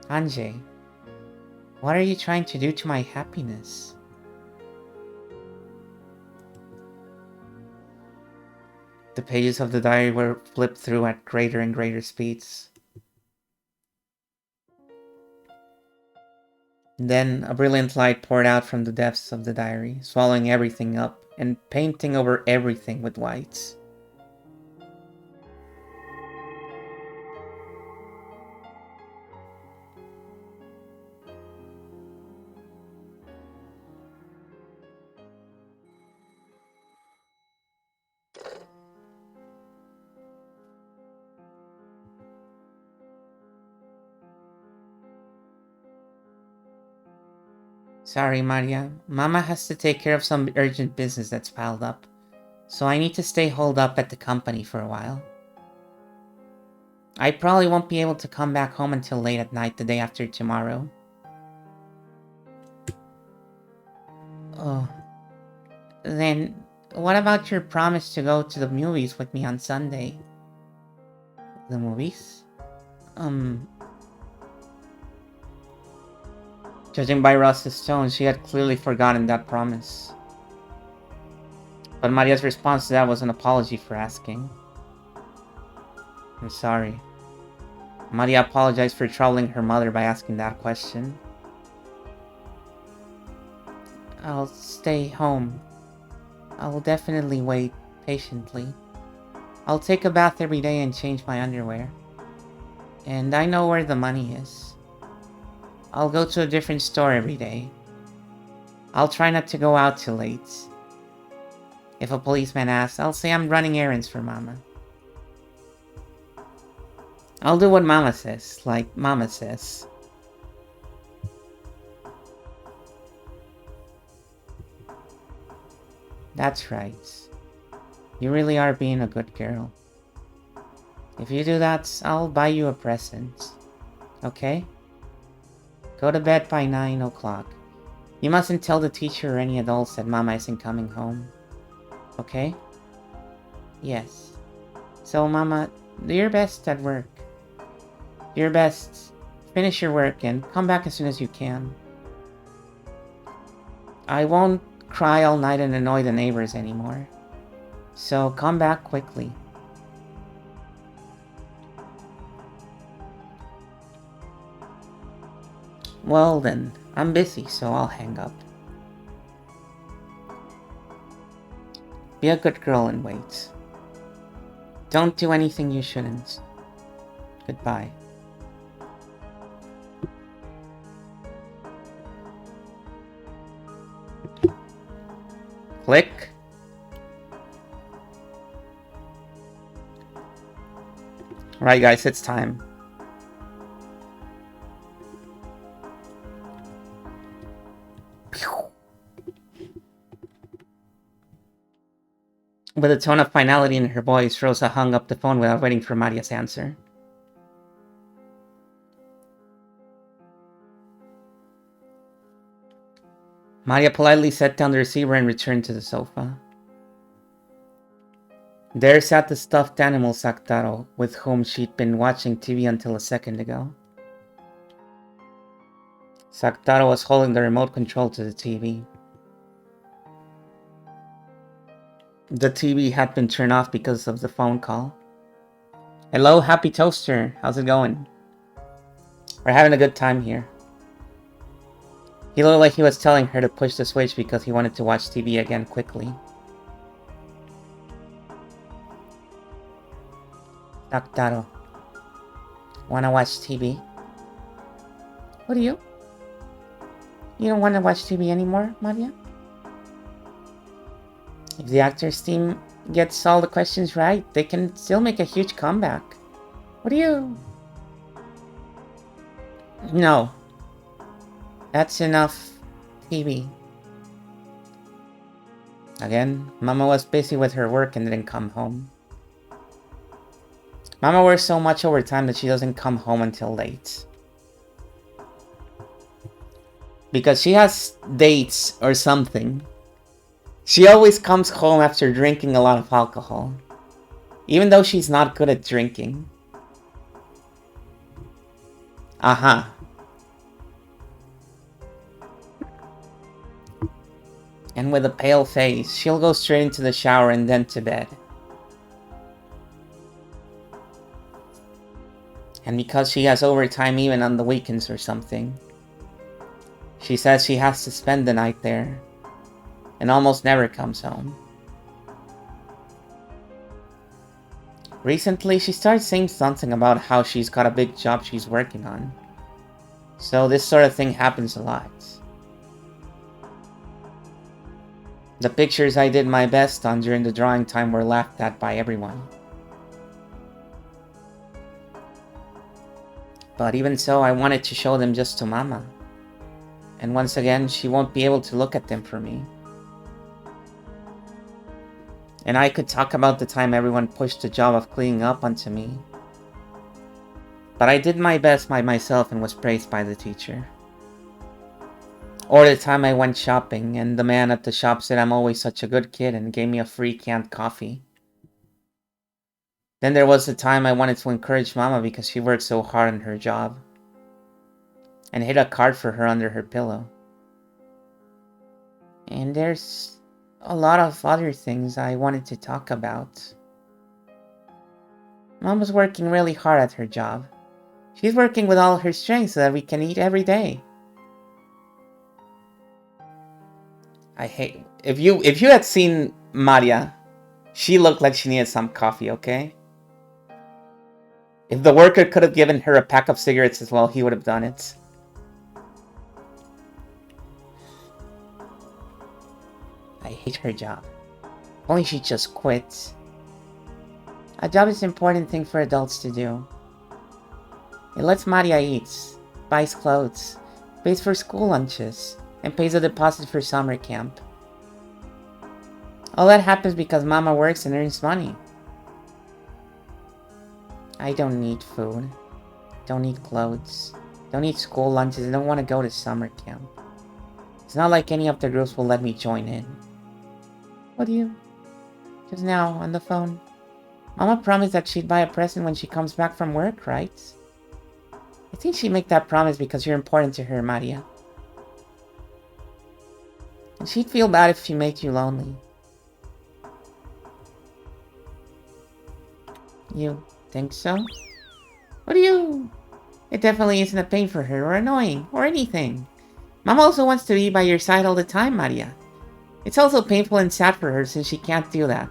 Anjay, what are you trying to do to my happiness? The pages of the diary were flipped through at greater and greater speeds. Then a brilliant light poured out from the depths of the diary, swallowing everything up and painting over everything with white. Sorry, Maria. Mama has to take care of some urgent business that's piled up, so I need to stay holed up at the company for a while. I probably won't be able to come back home until late at night the day after tomorrow. Oh. Then, what about your promise to go to the movies with me on Sunday? The movies? Judging by Ross's tone, she had clearly forgotten that promise. But Maria's response to that was an apology for asking. I'm sorry. Maria apologized for troubling her mother by asking that question. I'll stay home. I will definitely wait patiently. I'll take a bath every day and change my underwear. And I know where the money is. I'll go to a different store every day. I'll try not to go out too late. If a policeman asks, I'll say I'm running errands for Mama. I'll do what Mama says, like Mama says. That's right. You really are being a good girl. If you do that, I'll buy you a present. Okay? Go to bed by 9 o'clock. You mustn't tell the teacher or any adults that Mama isn't coming home. Okay? Yes. So, Mama, do your best at work. Do your best. Finish your work and come back as soon as you can. I won't cry all night and annoy the neighbors anymore. So, come back quickly. Well then, I'm busy, so I'll hang up. Be a good girl and wait. Don't do anything you shouldn't. Goodbye. Click. Alright guys, it's time. With a tone of finality in her voice, Rosa hung up the phone without waiting for Maria's answer. Maria politely set down the receiver and returned to the sofa. There sat the stuffed animal Sactaro, with whom she'd been watching TV until a second ago. Sactaro was holding the remote control to the TV. The TV had been turned off because of the phone call. Hello, Happy Toaster. How's it going? We're having a good time here. He looked like he was telling her to push the switch because he wanted to watch TV again quickly. Sactaro. Wanna watch TV? What do you? You don't wanna watch TV anymore, Maria? If the actors team gets all the questions right, they can still make a huge comeback. What do you? No. That's enough TV. Again, Mama was busy with her work and didn't come home. Mama works so much overtime that she doesn't come home until late. Because she has dates or something. She always comes home after drinking a lot of alcohol. Even though she's not good at drinking. Uh-huh. And with a pale face, she'll go straight into the shower and then to bed. And because she has overtime even on the weekends or something, she says she has to spend the night there and almost never comes home. Recently, she started saying something about how she's got a big job she's working on. So this sort of thing happens a lot. The pictures I did my best on during the drawing time were laughed at by everyone. But even so, I wanted to show them just to Mama. And once again, she won't be able to look at them for me. And I could talk about the time everyone pushed the job of cleaning up onto me. But I did my best by myself and was praised by the teacher. Or the time I went shopping and the man at the shop said I'm always such a good kid and gave me a free canned coffee. Then there was the time I wanted to encourage Mama because she worked so hard on her job. And hid a card for her under her pillow. And there's a lot of other things I wanted to talk about. Mom was working really hard at her job. She's working with all her strength so that we can eat every day. I hate... If you had seen Maria, she looked like she needed some coffee, okay? If the worker could have given her a pack of cigarettes as well, he would have done it. I hate her job. Only she just quit. A job is an important thing for adults to do. It lets Maria eat, buys clothes, pays for school lunches, and pays a deposit for summer camp. All that happens because Mama works and earns money. I don't need food. Don't need clothes. Don't need school lunches. I don't want to go to summer camp. It's not like any of the groups will let me join in. What do you... Just now, on the phone. Mama promised that she'd buy a present when she comes back from work, right? I think she'd make that promise because you're important to her, Maria. And she'd feel bad if she made you lonely. You think so? What do you... It definitely isn't a pain for her, or annoying, or anything. Mom also wants to be by your side all the time, Maria. It's also painful and sad for her since she can't do that.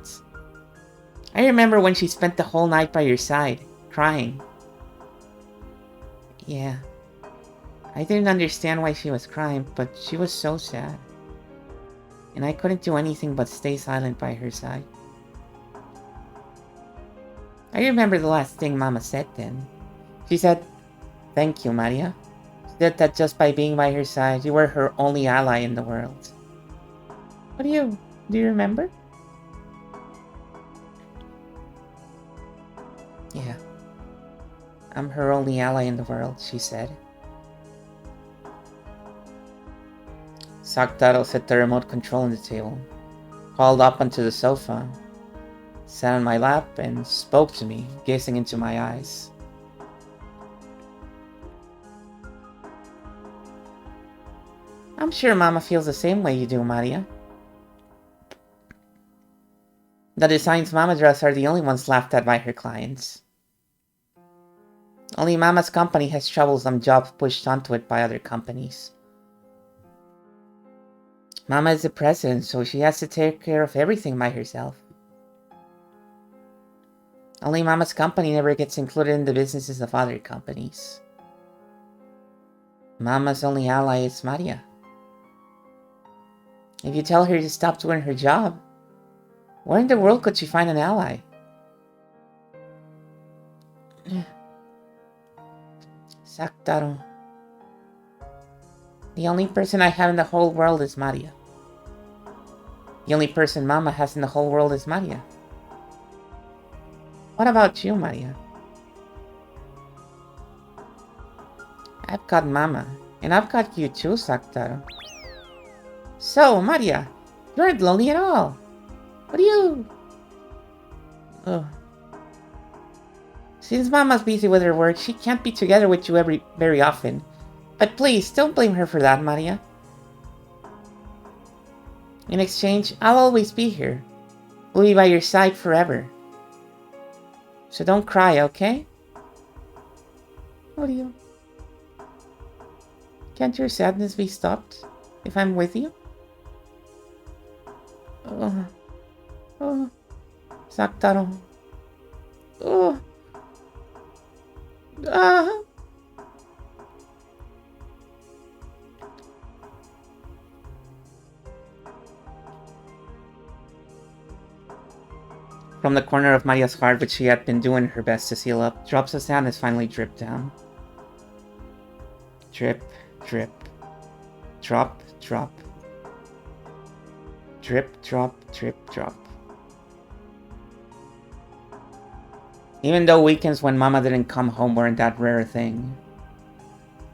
I remember when she spent the whole night by your side, crying. Yeah. I didn't understand why she was crying, but she was so sad. And I couldn't do anything but stay silent by her side. I remember the last thing Mama said then. She said, "Thank you, Maria." She said that just by being by her side, you were her only ally in the world. What do you remember? Yeah. I'm her only ally in the world, she said. Saktaro set the remote control on the table, crawled up onto the sofa, sat on my lap, and spoke to me, gazing into my eyes. I'm sure Mama feels the same way you do, Maria. The designs Mama draws are the only ones laughed at by her clients. Only Mama's company has troublesome jobs pushed onto it by other companies. Mama is the president, so she has to take care of everything by herself. Only Mama's company never gets included in the businesses of other companies. Mama's only ally is Maria. If you tell her to stop doing her job, where in the world could she find an ally? Saktaro. The only person I have in the whole world is Maria. The only person Mama has in the whole world is Maria. What about you, Maria? I've got Mama, and I've got you too, Saktaro. So, Maria, you aren't lonely at all. What do you... Oh. Since Mama's busy with her work, she can't be together with you very often. But please, don't blame her for that, Maria. In exchange, I'll always be here. We'll be by your side forever. So don't cry, okay? What do you... Can't your sadness be stopped if I'm with you? Oh, Saktaro. Oh. Ah. From the corner of Maria's heart, which she had been doing her best to seal up, drops of sadness finally dripped down. Drip, drip. Drop, drop. Drip, drop, drip, drop. Even though weekends when Mama didn't come home weren't that rare a thing,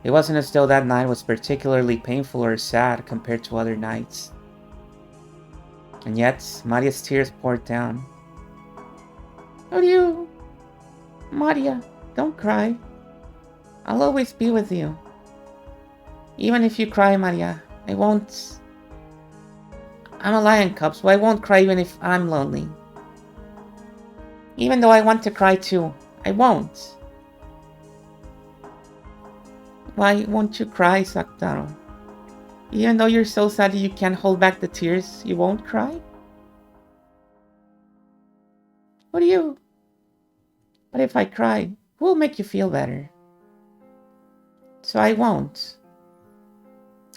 it wasn't as though that night was particularly painful or sad compared to other nights. And yet, Maria's tears poured down. Oh, you... Maria, don't cry. I'll always be with you. Even if you cry, Maria, I won't... I'm a lion cub, so I won't cry even if I'm lonely. Even though I want to cry too, I won't. Why won't you cry, Saktaro? Even though you're so sad that you can't hold back the tears, you won't cry? What do you... But if I cry, who will make you feel better? So I won't.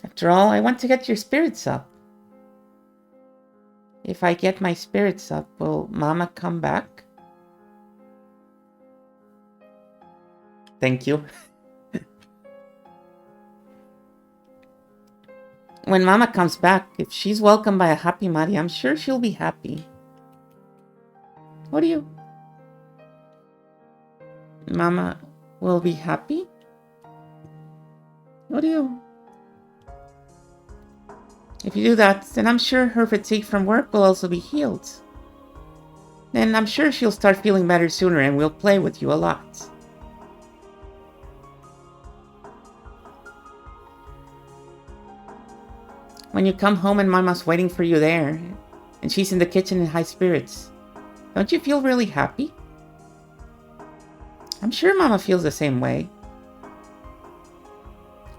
After all, I want to get your spirits up. If I get my spirits up, will Mama come back? Thank you. When Mama comes back, if she's welcomed by a happy Mari, I'm sure she'll be happy. What do you... Mama will be happy? What do you... If you do that, then I'm sure her fatigue from work will also be healed. Then I'm sure she'll start feeling better sooner and we'll play with you a lot. When you come home and Mama's waiting for you there, and she's in the kitchen in high spirits, don't you feel really happy? I'm sure Mama feels the same way.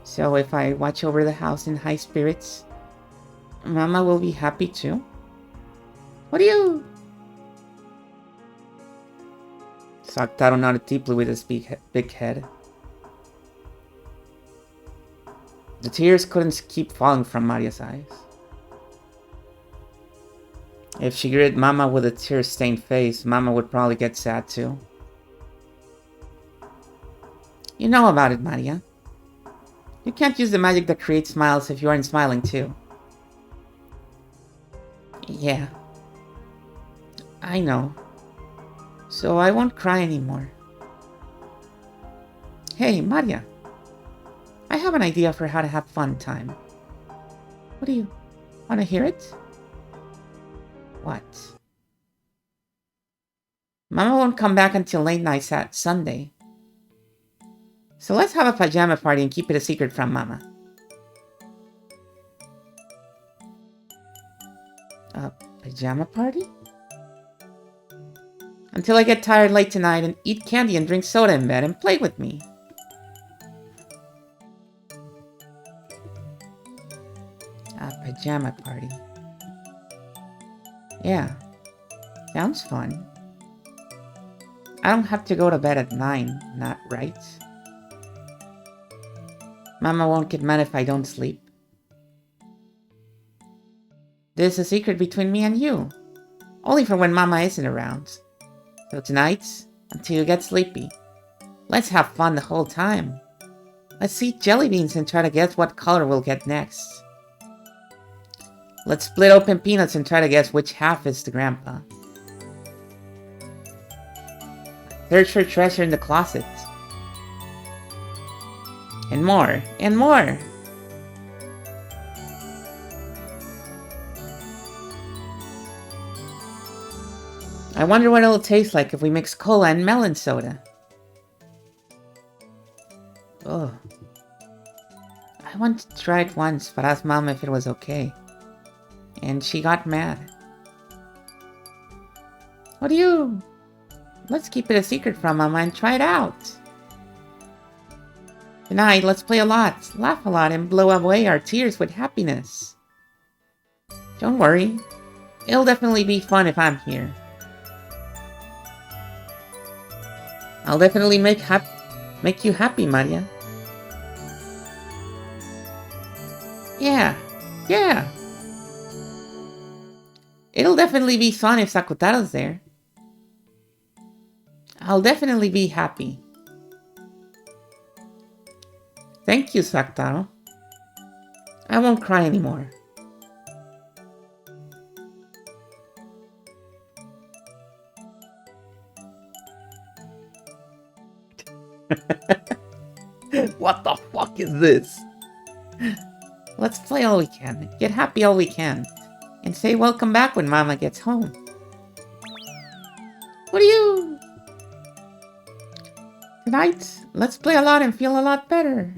So if I watch over the house in high spirits, Mama will be happy too? What do you... Saktaro nodded deeply with his big head. The tears couldn't keep falling from Maria's eyes. If she greeted Mama with a tear-stained face, Mama would probably get sad too. You know about it, Maria. You can't use the magic that creates smiles if you aren't smiling too. Yeah. I know. So I won't cry anymore. Hey, Maria. I have an idea for how to have fun time. What do you... want to hear it? What? Mama won't come back until late night Sunday. So let's have a pajama party and keep it a secret from Mama. A pajama party? Until I get tired late tonight and eat candy and drink soda in bed and play with me. A pajama party. Yeah. Sounds fun. I don't have to go to bed at 9, not right? Mama won't get mad if I don't sleep. This is a secret between me and you. Only for when Mama isn't around. So tonight, until you get sleepy, let's have fun the whole time. Let's eat jelly beans and try to guess what color we'll get next. Let's split open peanuts and try to guess which half is the grandpa. Search for treasure in the closet. And more, and more! I wonder what it'll taste like if we mix cola and melon soda. Ugh. I wanted to try it once, but asked Mama if it was okay. And she got mad. What do you... Let's keep it a secret from Mama and try it out. Tonight, let's play a lot, laugh a lot, and blow away our tears with happiness. Don't worry. It'll definitely be fun if I'm here. I'll definitely make you happy, Maria. Yeah. It'll definitely be fun if Sakutaro's there. I'll definitely be happy. Thank you, Sakutaro. I won't cry anymore. What the fuck is this? Let's play all we can, get happy all we can, and say welcome back when Mama gets home. What do you... Tonight, let's play a lot and feel a lot better.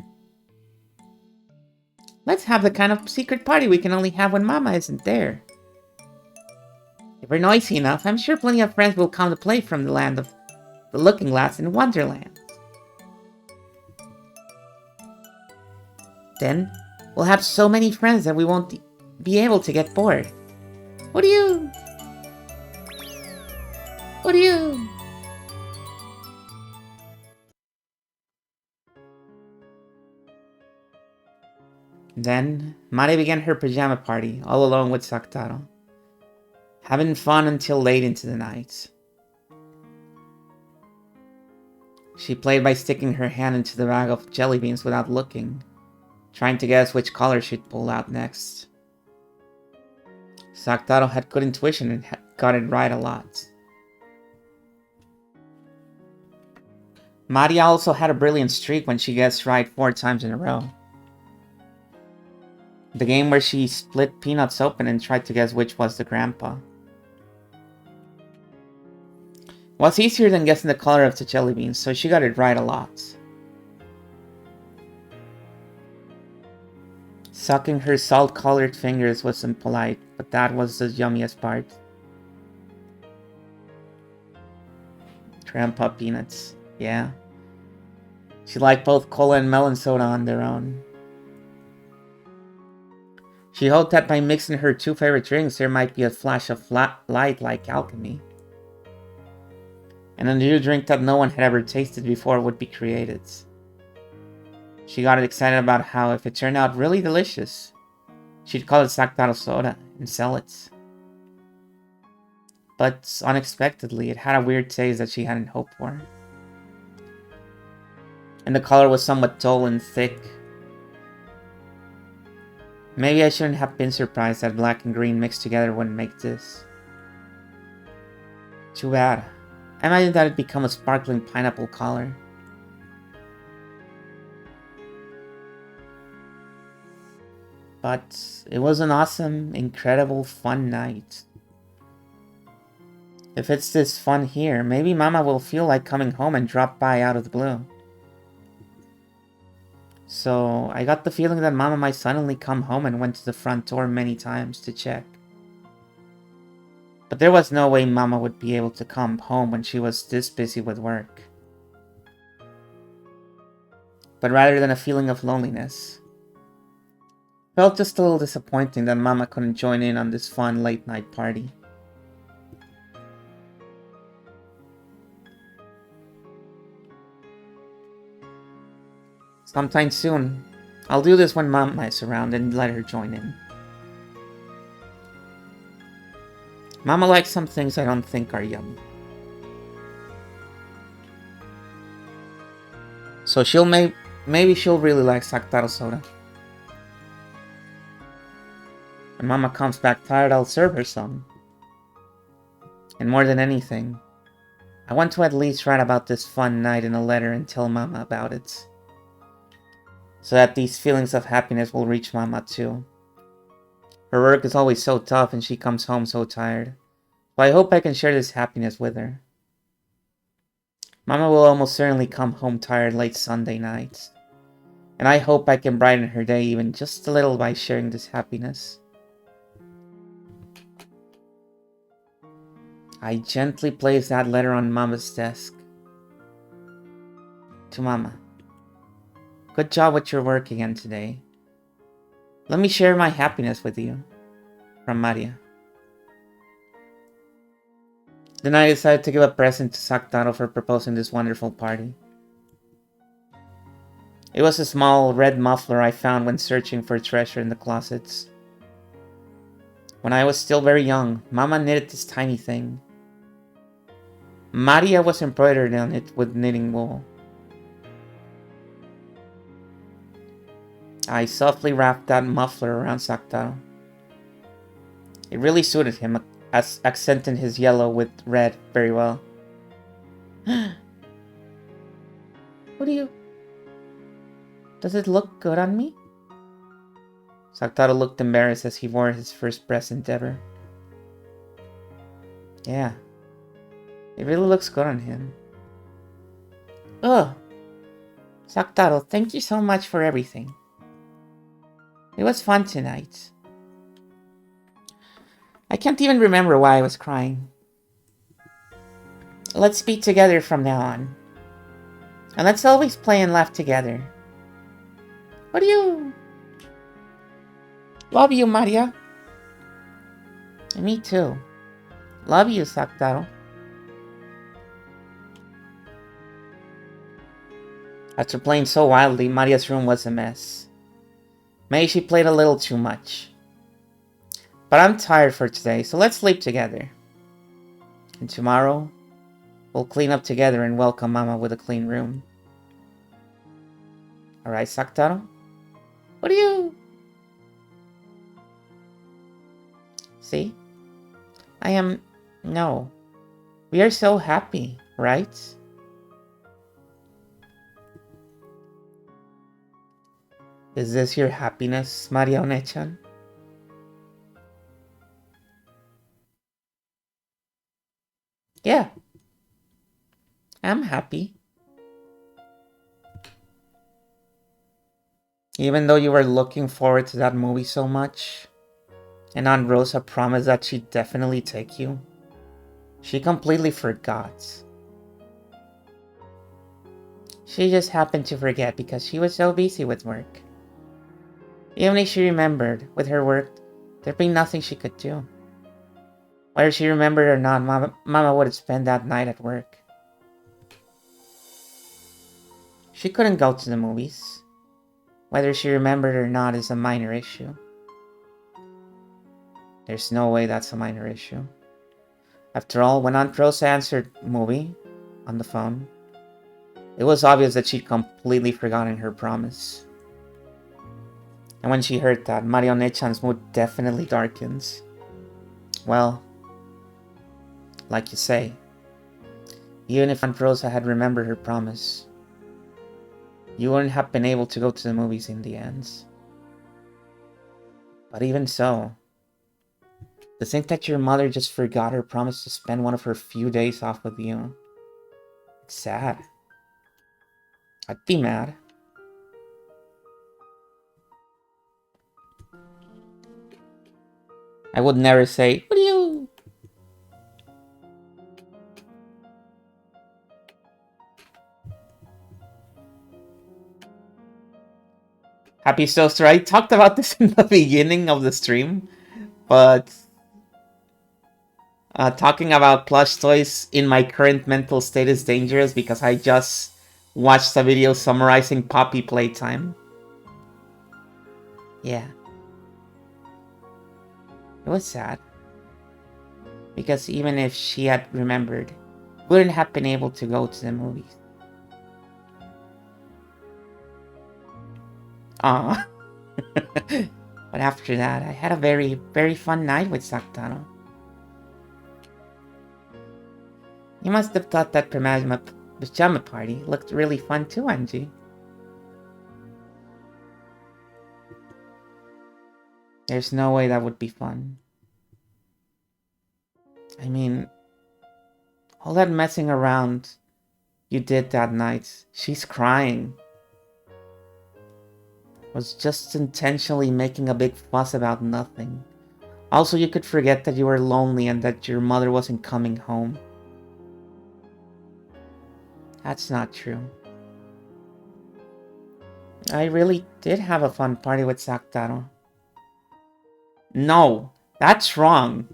Let's have the kind of secret party we can only have when Mama isn't there. If we're noisy enough, I'm sure plenty of friends will come to play from the land of the Looking Glass in Wonderland. Then, we'll have so many friends that we won't be able to get bored. What do you... What do you... Then, Mari began her pajama party, all alone with Saktaro, having fun until late into the night. She played by sticking her hand into the bag of jelly beans without looking, trying to guess which color she'd pull out next. Saktaro had good intuition and got it right a lot. Maria also had a brilliant streak when she guessed right 4 times in a row. The game where she split peanuts open and tried to guess which was the grandpa. Was easier than guessing the color of the jelly beans, so she got it right a lot. Sucking her salt-colored fingers wasn't polite, but that was the yummiest part. Grandpa peanuts, yeah. She liked both cola and melon soda on their own. She hoped that by mixing her 2 favorite drinks, there might be a flash of light like alchemy. And a new drink that no one had ever tasted before would be created. She got excited about how, if it turned out really delicious, she'd call it Saktaro soda and sell it. But unexpectedly, it had a weird taste that she hadn't hoped for. And the color was somewhat dull and thick. Maybe I shouldn't have been surprised that black and green mixed together wouldn't make this. Too bad. I imagined that it'd become a sparkling pineapple color. But it was an awesome, incredible, fun night. If it's this fun here, maybe Mama will feel like coming home and drop by out of the blue. So, I got the feeling that Mama might suddenly come home and went to the front door many times to check. But there was no way Mama would be able to come home when she was this busy with work. But rather than a feeling of loneliness, it felt just a little disappointing that Mama couldn't join in on this fun late-night party. Sometime soon, I'll do this when Mama is around and let her join in. Mama likes some things I don't think are yummy. So maybe she'll really like Saktaro soda. When Mama comes back tired, I'll serve her some. And more than anything, I want to at least write about this fun night in a letter and tell Mama about it. So that these feelings of happiness will reach Mama too. Her work is always so tough and she comes home so tired. So I hope I can share this happiness with her. Mama will almost certainly come home tired late Sunday night. And I hope I can brighten her day even just a little by sharing this happiness. I gently place that letter on Mama's desk. To Mama. Good job with your work again today. Let me share my happiness with you. From Maria. Then I decided to give a present to Saktaro for proposing this wonderful party. It was a small red muffler I found when searching for treasure in the closets. When I was still very young, Mama knitted this tiny thing. Maria was embroidered on it with knitting wool. I softly wrapped that muffler around Saktaro. It really suited him, as accenting his yellow with red very well. What do you... Does it look good on me? Saktaro looked embarrassed as he wore his first present ever. Yeah. It really looks good on him. Oh! Saktaro, thank you so much for everything. It was fun tonight. I can't even remember why I was crying. Let's be together from now on. And let's always play and laugh together. What do you... Love you, Maria. Me too. Love you, Sakutaro. After playing so wildly, Maria's room was a mess. Maybe she played a little too much. But I'm tired for today, so let's sleep together. And tomorrow, we'll clean up together and welcome Mama with a clean room. Alright, Sakutaro? What do you... See? I am... No. We are so happy, right? Is this your happiness, Maria One-chan? Yeah. I'm happy. Even though you were looking forward to that movie so much, and Aunt Rosa promised that she'd definitely take you, she completely forgot. She just happened to forget because she was so busy with work. Even if she remembered, with her work, there'd be nothing she could do. Whether she remembered or not, Mama would spend that night at work. She couldn't go to the movies. Whether she remembered or not is a minor issue. There's no way that's a minor issue. After all, when Aunt Rosa answered movie on the phone, it was obvious that she'd completely forgotten her promise. And when she heard that, Marionette-chan's mood definitely darkens. Well, like you say, even if Aunt Rosa had remembered her promise, you wouldn't have been able to go to the movies in the end. But even so, to think that your mother just forgot her promise to spend one of her few days off with you, it's sad. I'd be mad. I would never say, what do you... Happy Toaster, I talked about this in the beginning of the stream, but talking about plush toys in my current mental state is dangerous because I just watched a video summarizing Poppy playtime. Yeah. It was sad. Because even if she had remembered, we wouldn't have been able to go to the movies. Aww. But after that, I had a very, very fun night with Sakutaro. You must have thought that pajama party looked really fun too, Angie. There's no way that would be fun. I mean, all that messing around you did that night, she's crying, was just intentionally making a big fuss about nothing. Also, you could forget that you were lonely and that your mother wasn't coming home. That's not true. I really did have a fun party with Sakutaro. No, that's wrong.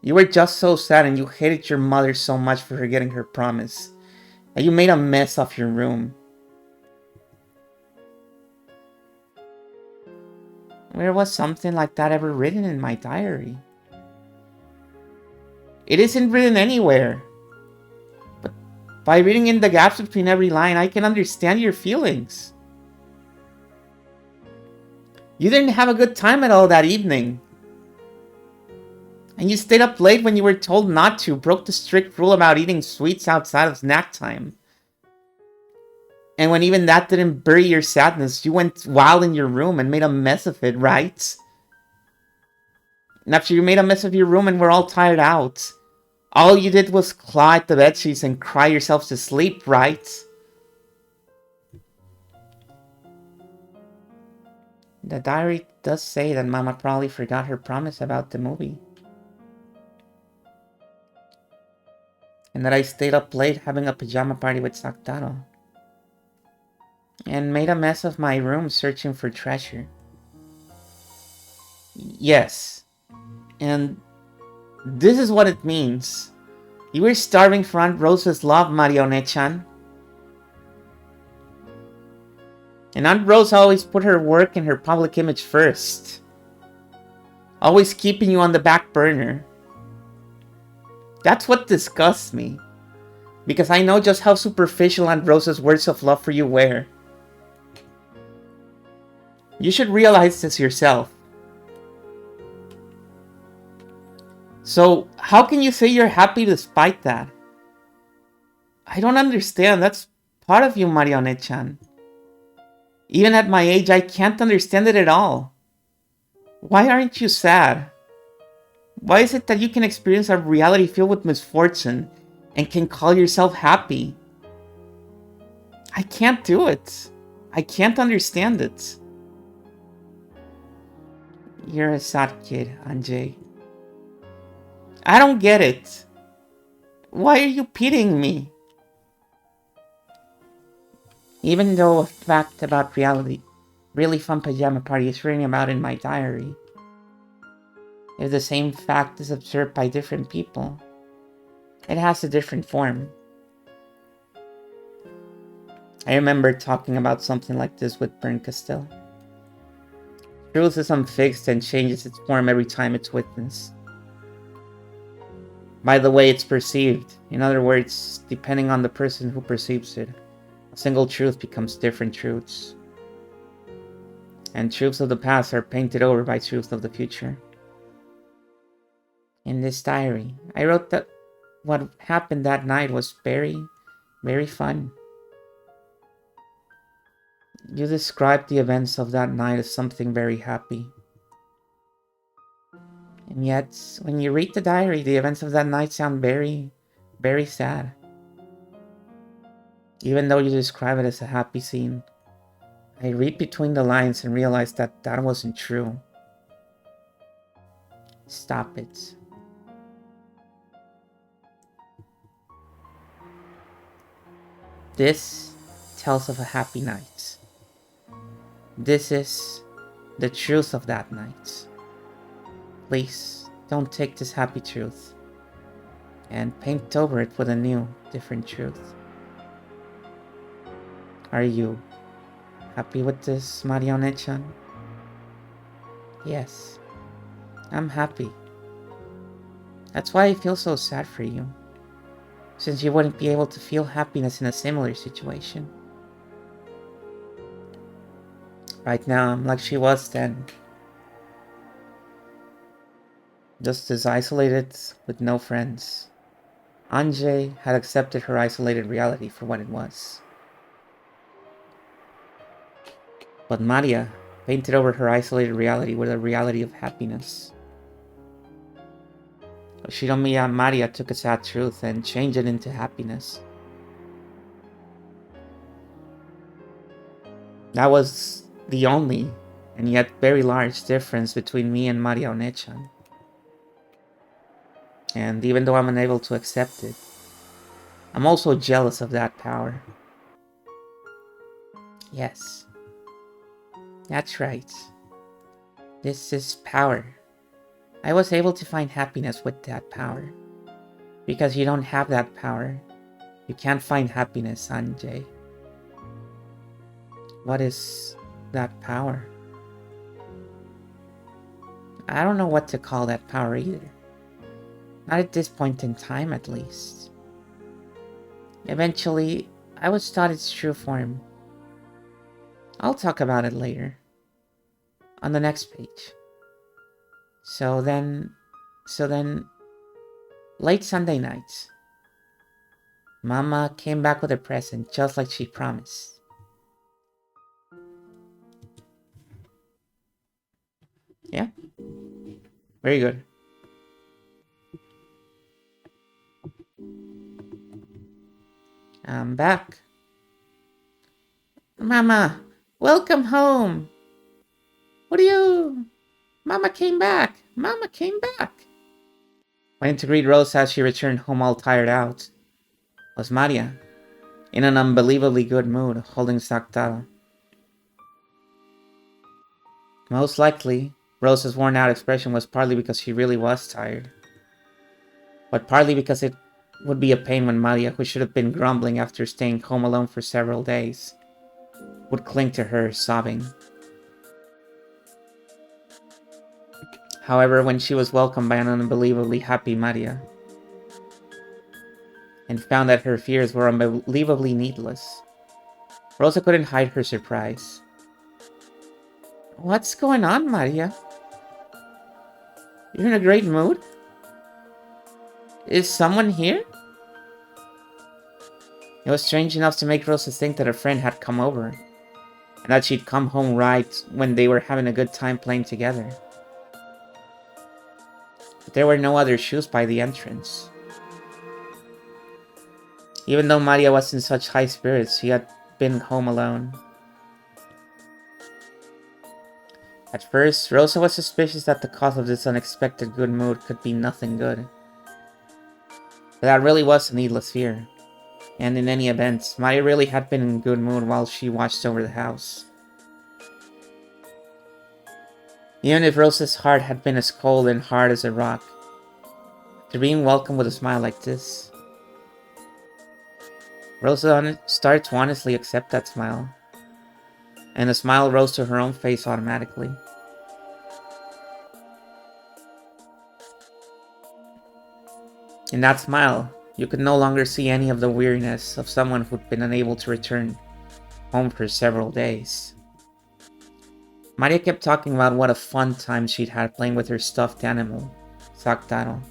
You were just so sad and you hated your mother so much for forgetting her promise that you made a mess of your room. Where was something like that ever written in my diary? It isn't written anywhere. But by reading in the gaps between every line, I can understand your feelings. You didn't have a good time at all that evening. And you stayed up late when you were told not to, broke the strict rule about eating sweets outside of snack time. And when even that didn't bury your sadness, you went wild in your room and made a mess of it, right? And after you made a mess of your room and were all tired out, all you did was claw at the bedsheets and cry yourself to sleep, right? The diary does say that Mama probably forgot her promise about the movie. And that I stayed up late having a pajama party with Sakutaro. and made a mess of my room searching for treasure. Yes, and this is what it means. You were starving for Aunt Rose's love, Marionette-chan. And Aunt Rose always put her work and her public image first. Always keeping you on the back burner. That's what disgusts me. Because I know just how superficial Aunt Rose's words of love for you were. You should realize this yourself. So, how can you say you're happy despite that? I don't understand. That's part of you, Marionette-chan. Even at my age, I can't understand it at all. Why aren't you sad? Why is it that you can experience a reality filled with misfortune and can call yourself happy? I can't do it. I can't understand it. You're a sad kid, Anjay. I don't get it. Why are you pitying me? Even though a fact about reality, really fun pajama party is written about in my diary, if the same fact is observed by different people, it has a different form. I remember talking about something like this with Bern Castell. Truth is unfixed and changes its form every time it's witnessed. By the way it's perceived. In other words, depending on the person who perceives it, a single truth becomes different truths. And truths of the past are painted over by truths of the future. In this diary, I wrote that what happened that night was very, very fun. You described the events of that night as something very happy. And yet, when you read the diary, the events of that night sound very, very sad. Even though you describe it as a happy scene, I read between the lines and realize that that wasn't true. Stop it. This tells of a happy night. This is the truth of that night. Please, don't take this happy truth and paint over it with a new, different truth. Are you happy with this, Marionette-chan? Yes, I'm happy. That's why I feel so sad for you, since you wouldn't be able to feel happiness in a similar situation. Right now, I'm like she was then. Just as isolated, with no friends. Anjay had accepted her isolated reality for what it was. But Maria painted over her isolated reality with a reality of happiness. Shiromiya Maria took a sad truth and changed it into happiness. That was the only, and yet very large, difference between me and Marionette-chan. And even though I'm unable to accept it, I'm also jealous of that power. Yes, that's right. This is power. I was able to find happiness with that power. Because you don't have that power, you can't find happiness, Sanjay. What is that power? I don't know what to call that power either. Not at this point in time, at least. Eventually, I was taught its true form. I'll talk about it later. On the next page. So then, late Sunday night, Mama came back with a present just like she promised. Yeah? Very good. I'm back. Mama, welcome home. What are you? Mama came back. Mama came back. Went to greet Rose as she returned home all tired out. Was Maria, in an unbelievably good mood, holding Sakutaro. Most likely, Rosa's worn out expression was partly because she really was tired, but partly because it would be a pain when Maria, who should have been grumbling after staying home alone for several days, would cling to her, sobbing. However, when she was welcomed by an unbelievably happy Maria, and found that her fears were unbelievably needless, Rosa couldn't hide her surprise. What's going on, Maria? You're in a great mood? Is someone here? It was strange enough to make Rosa think that a friend had come over, and that she'd come home right when they were having a good time playing together. But there were no other shoes by the entrance. Even though Maria was in such high spirits, she had been home alone. At first, Rosa was suspicious that the cause of this unexpected good mood could be nothing good. But that really was a needless fear. And in any event, Maria really had been in good mood while she watched over the house. Even if Rosa's heart had been as cold and hard as a rock, after being welcomed with a smile like this, Rosa started to honestly accept that smile, and the smile rose to her own face automatically. In that smile, you could no longer see any of the weariness of someone who'd been unable to return home for several days. Maria kept talking about what a fun time she'd had playing with her stuffed animal, Sactaro.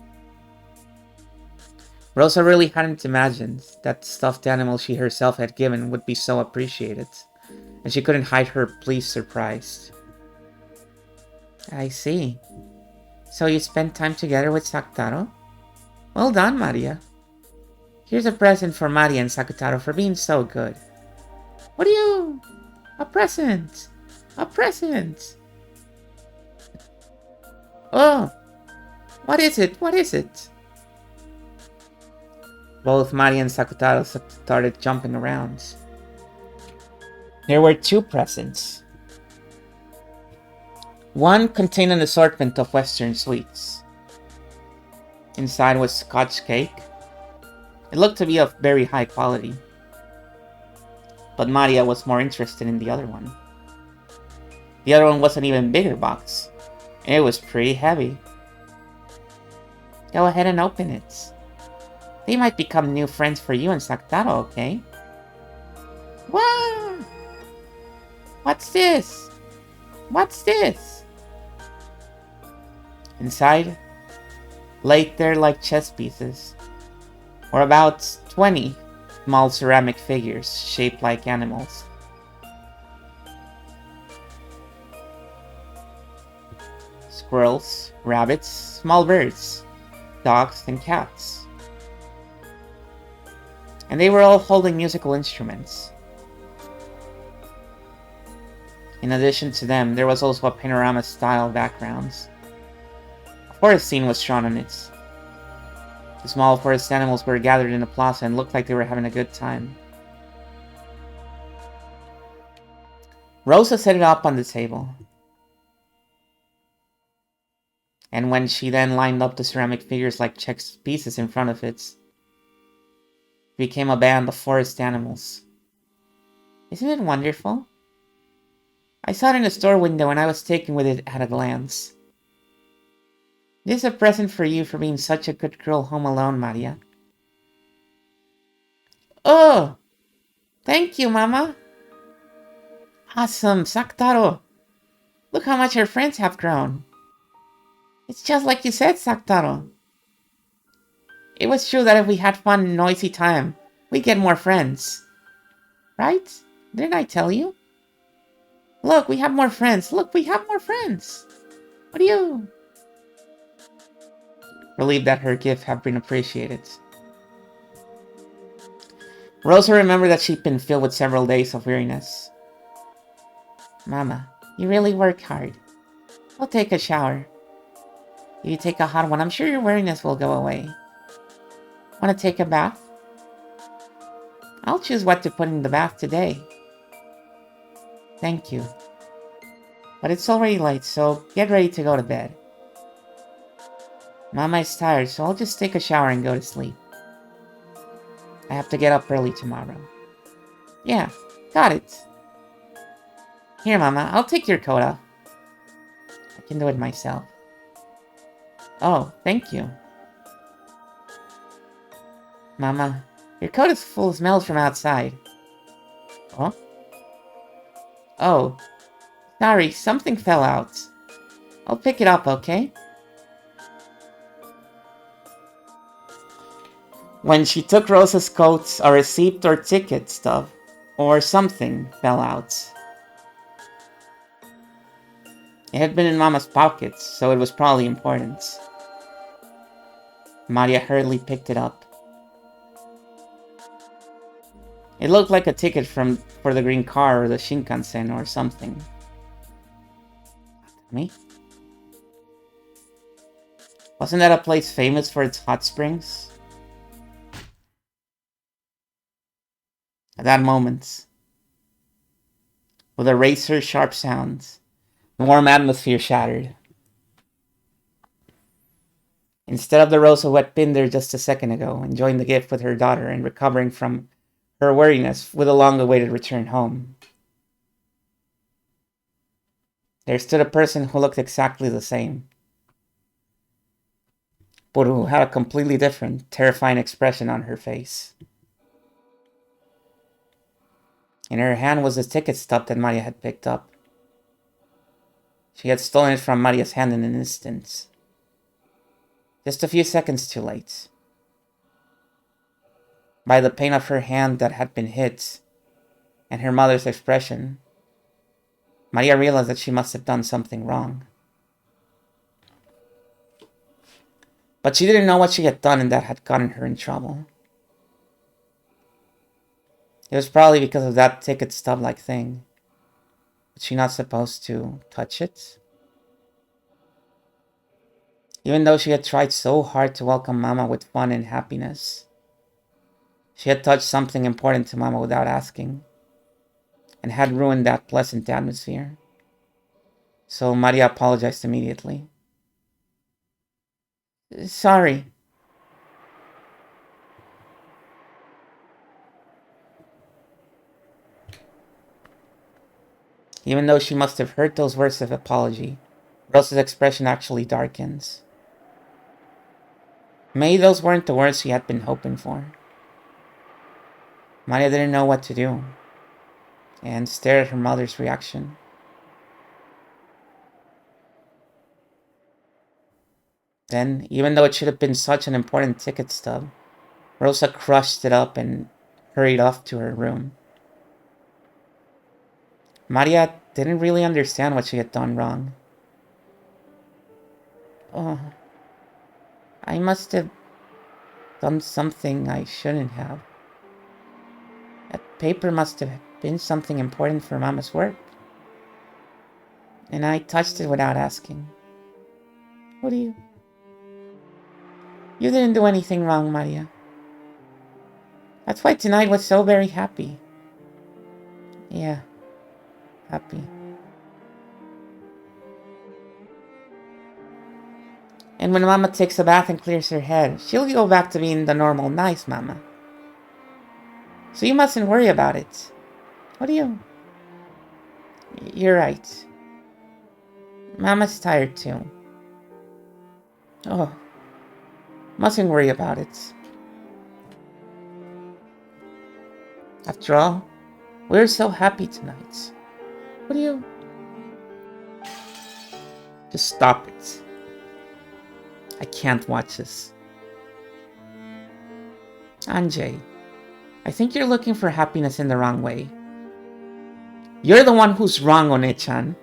Rosa really hadn't imagined that the stuffed animal she herself had given would be so appreciated, and she couldn't hide her pleased surprise. I see. So you spent time together with Sactaro? Well done, Maria. Here's a present for Maria and Sakutaro for being so good. What are you? A present! A present! Oh! What is it? What is it? Both Maria and Sakutaro started jumping around. There were two presents. One contained an assortment of Western sweets. Inside was Scotch cake. It looked to be of very high quality. But Maria was more interested in the other one. The other one was an even bigger box. And it was pretty heavy. Go ahead and open it. They might become new friends for you and Sakutaro, okay? Wow! What's this? What's this? Inside, laid there like chess pieces, were about 20 small ceramic figures shaped like animals. Squirrels, rabbits, small birds, dogs, and cats. And they were all holding musical instruments. In addition to them, there was also a panorama-style background. A forest scene was shown on it. The small forest animals were gathered in a plaza and looked like they were having a good time. Rosa set it up on the table. And when she then lined up the ceramic figures like chess pieces in front of it became a band of forest animals. Isn't it wonderful? I saw it in a store window and I was taken with it at a glance. This is a present for you for being such a good girl home alone, Maria. Oh! Thank you, Mama! Awesome, Sakutaro! Look how much our friends have grown. It's just like you said, Sakutaro. It was true that if we had fun and noisy time, we'd get more friends. Right? Didn't I tell you? Look, we have more friends. Look, we have more friends. What do you... Relieved that her gift had been appreciated. Rosa remembered that she'd been filled with several days of weariness. Mama, you really work hard. We'll take a shower. If you take a hot one, I'm sure your weariness will go away. Want to take a bath? I'll choose what to put in the bath today. Thank you. But it's already late, so get ready to go to bed. Mama is tired, so I'll just take a shower and go to sleep. I have to get up early tomorrow. Yeah, got it. Here, Mama, I'll take your coat off. I can do it myself. Oh, thank you. Mama, your coat is full of smells from outside. Huh? Oh, sorry, something fell out. I'll pick it up, okay? When she took Rosa's coat, a receipt or ticket stub, or something, fell out. It had been in Mama's pockets, so it was probably important. Maria hurriedly picked it up. It looked like a ticket for the green car or the Shinkansen or something. Me? Wasn't that a place famous for its hot springs? At that moment, with a razor-sharp sound, the warm atmosphere shattered. Instead of the Rosa who had been there just a second ago, enjoying the gift with her daughter and recovering from her weariness with a long-awaited return home, there stood a person who looked exactly the same, but who had a completely different, terrifying expression on her face. In her hand was the ticket stub that Maria had picked up. She had stolen it from Maria's hand in an instant. Just a few seconds too late. By the pain of her hand that had been hit, and her mother's expression, Maria realized that she must have done something wrong. But she didn't know what she had done and that had gotten her in trouble. It was probably because of that ticket stub-like thing. Was she not supposed to touch it? Even though she had tried so hard to welcome Mama with fun and happiness, she had touched something important to Mama without asking, and had ruined that pleasant atmosphere. So Maria apologized immediately. Sorry. Even though she must have heard those words of apology, Rosa's expression actually darkens. Maybe those weren't the words she had been hoping for. Maria didn't know what to do, and stared at her mother's reaction. Then, even though it should have been such an important ticket stub, Rosa crushed it up and hurried off to her room. Maria didn't really understand what she had done wrong. Oh, I must have done something I shouldn't have. That paper must have been something important for Mama's work. And I touched it without asking. What do you... You didn't do anything wrong, Maria. That's why tonight was so very happy. Yeah, happy. And when Mama takes a bath and clears her head, she'll go back to being the normal, nice Mama. So you mustn't worry about it. What do you... You're right. Mama's tired too. Oh, mustn't worry about it. After all, we're so happy tonight. What do you... Just stop it. I can't watch this. Anjay, I think you're looking for happiness in the wrong way. You're the one who's wrong, One-chan.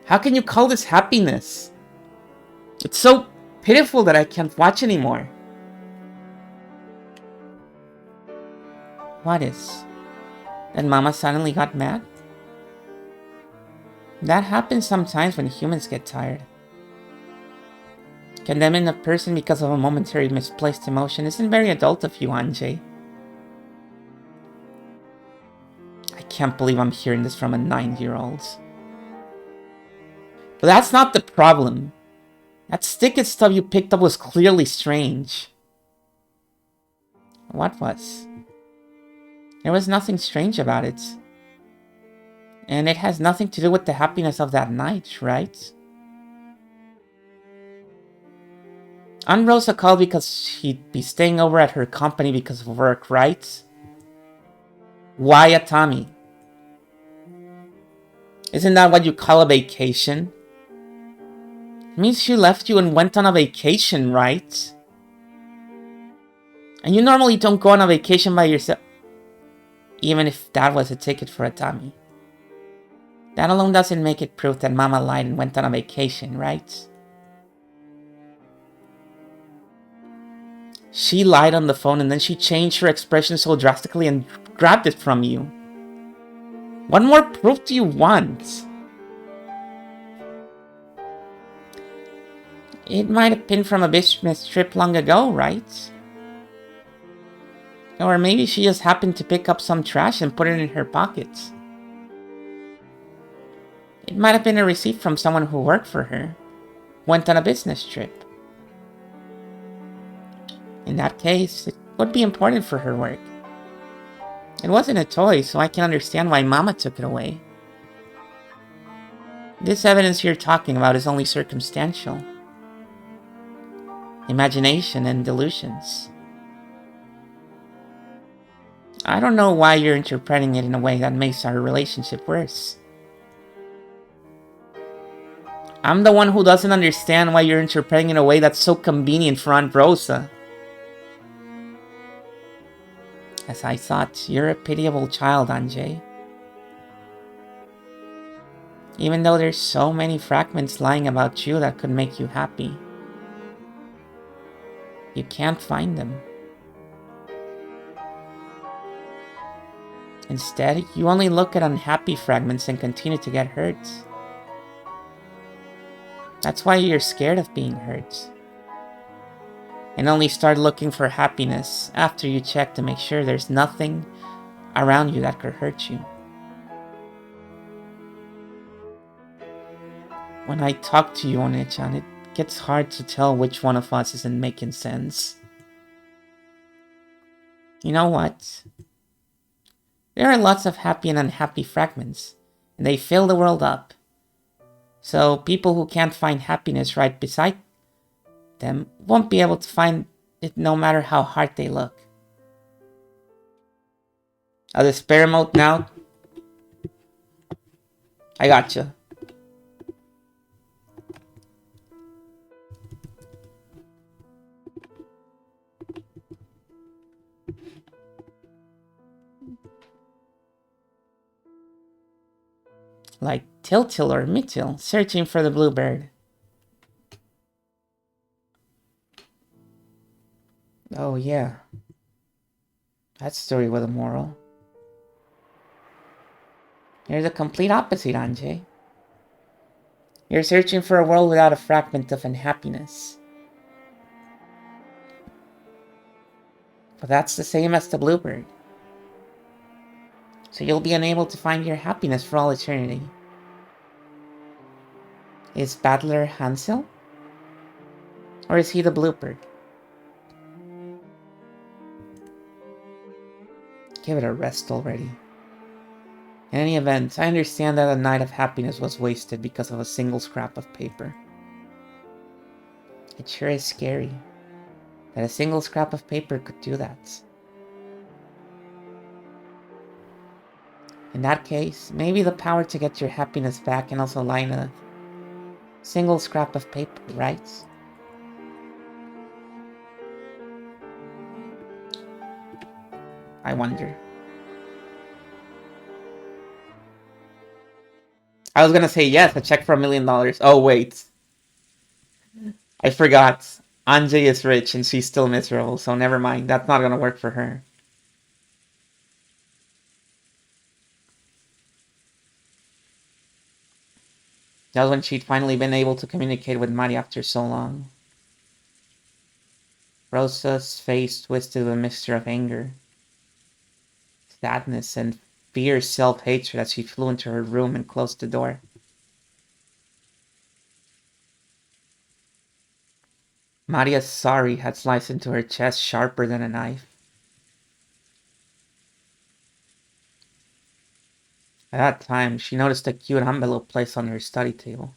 How can you call this happiness? It's so pitiful that I can't watch anymore. What is? That Mama suddenly got mad? That happens sometimes when humans get tired. Condemning a person because of a momentary misplaced emotion isn't very adult of you, Anjay. I can't believe I'm hearing this from a 9-year-old. But that's not the problem. That stick stuff you picked up was clearly strange. What was? There was nothing strange about it. And it has nothing to do with the happiness of that night, right? Aunt Rosa called because she'd be staying over at her company because of work, right? Why a Tommy? Isn't that what you call a vacation? It means she left you and went on a vacation, right? And you normally don't go on a vacation by yourself. Even if that was a ticket for a Tommy. That alone doesn't make it proof that Mama lied and went on a vacation, right? She lied on the phone and then she changed her expression so drastically and grabbed it from you. What more proof do you want? It might have been from a business trip long ago, right? Or maybe she just happened to pick up some trash and put it in her pocket. It might have been a receipt from someone who worked for her. Went on a business trip. In that case, it would be important for her work. It wasn't a toy, so I can understand why Mama took it away. This evidence you're talking about is only circumstantial. Imagination and delusions. I don't know why you're interpreting it in a way that makes our relationship worse. I'm the one who doesn't understand why you're interpreting it in a way that's so convenient for Aunt Rosa. As I thought, you're a pitiable child, Anjay. Even though there's so many fragments lying about you that could make you happy, you can't find them. Instead, you only look at unhappy fragments and continue to get hurt. That's why you're scared of being hurt. And only start looking for happiness after you check to make sure there's nothing around you that could hurt you. When I talk to you, One-chan, it gets hard to tell which one of us isn't making sense. You know what? There are lots of happy and unhappy fragments, and they fill the world up. So people who can't find happiness right beside them won't be able to find it no matter how hard they look. A despair mode now? I gotcha. Like Tiltil or Mittil, searching for the bluebird. Oh yeah. That story with a moral. You're the complete opposite, Anjay. You're searching for a world without a fragment of unhappiness. But that's the same as the bluebird. So you'll be unable to find your happiness for all eternity. Is Battler Hansel? Or is he the bluebird? Give it a rest already. In any event, I understand that a night of happiness was wasted because of a single scrap of paper. It sure is scary that a single scrap of paper could do that. In that case, maybe the power to get your happiness back can also lie in a single scrap of paper, right? I wonder. I was gonna say yes, a check for $1 million. Oh wait. I forgot. Anjay is rich and she's still miserable, so never mind. That's not gonna work for her. That was when she'd finally been able to communicate with Mari after so long. Rosa's face twisted with a mixture of anger, sadness, and fierce self-hatred as she flew into her room and closed the door. Maria's sorry had sliced into her chest sharper than a knife. At that time, she noticed a cute envelope placed on her study table.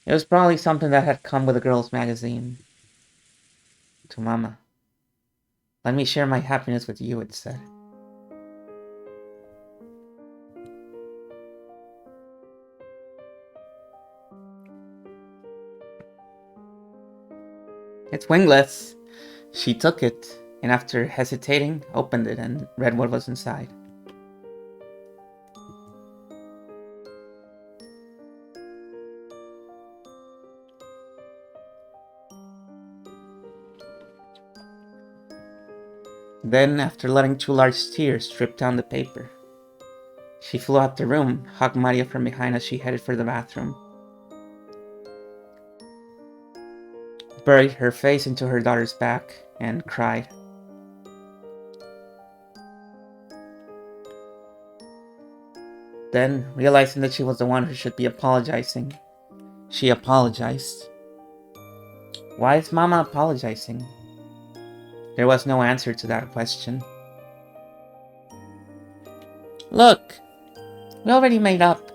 It was probably something that had come with a girl's magazine. To Mama. Let me share my happiness with you, it said. It's wingless. She took it, and after hesitating, opened it and read what was inside. Then, after letting two large tears drip down the paper, she flew out the room, hugged Maria from behind as she headed for the bathroom, buried her face into her daughter's back, and cried. Then, realizing that she was the one who should be apologizing, she apologized. Why is Mama apologizing? There was no answer to that question. Look, we already made up.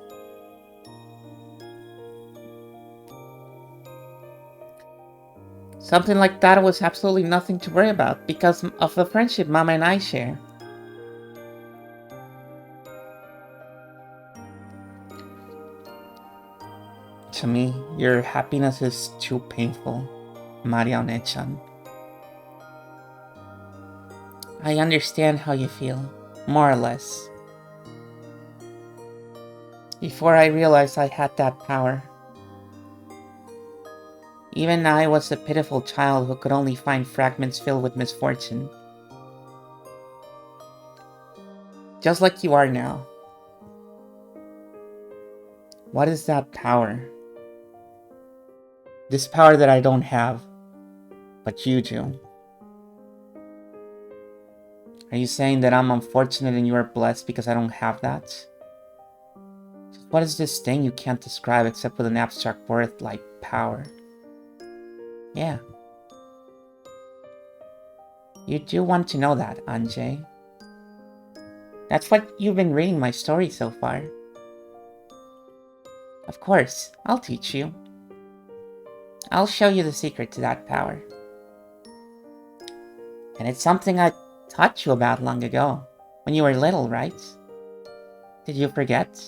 Something like that was absolutely nothing to worry about because of the friendship Mama and I share. To me, your happiness is too painful, Maria Onechan. I understand how you feel, more or less. Before I realized I had that power, even I was a pitiful child who could only find fragments filled with misfortune. Just like you are now. What is that power? This power that I don't have, but you do. Are you saying that I'm unfortunate and you are blessed because I don't have that? What is this thing you can't describe except with an abstract word like power? Yeah. You do want to know that, Anjay. That's what you've been reading my story so far. Of course, I'll teach you. I'll show you the secret to that power. And it's something I taught you about long ago, when you were little, right? Did you forget?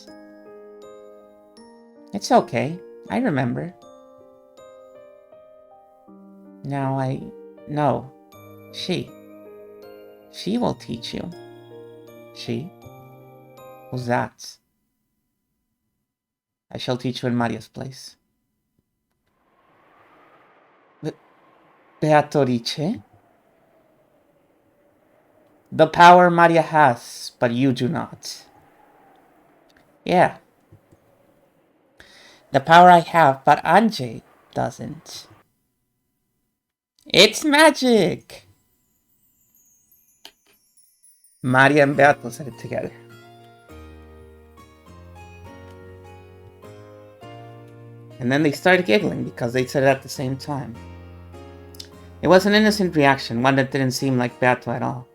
It's okay, I remember. Now I know. She will teach you. She? Who's that? I shall teach you in Maria's place. Beatrice? The power Maria has, but you do not. Yeah. The power I have, but Anjay doesn't. It's magic! Maria and Beato said it together. And then they started giggling because they said it at the same time. It was an innocent reaction, one that didn't seem like Beato at all.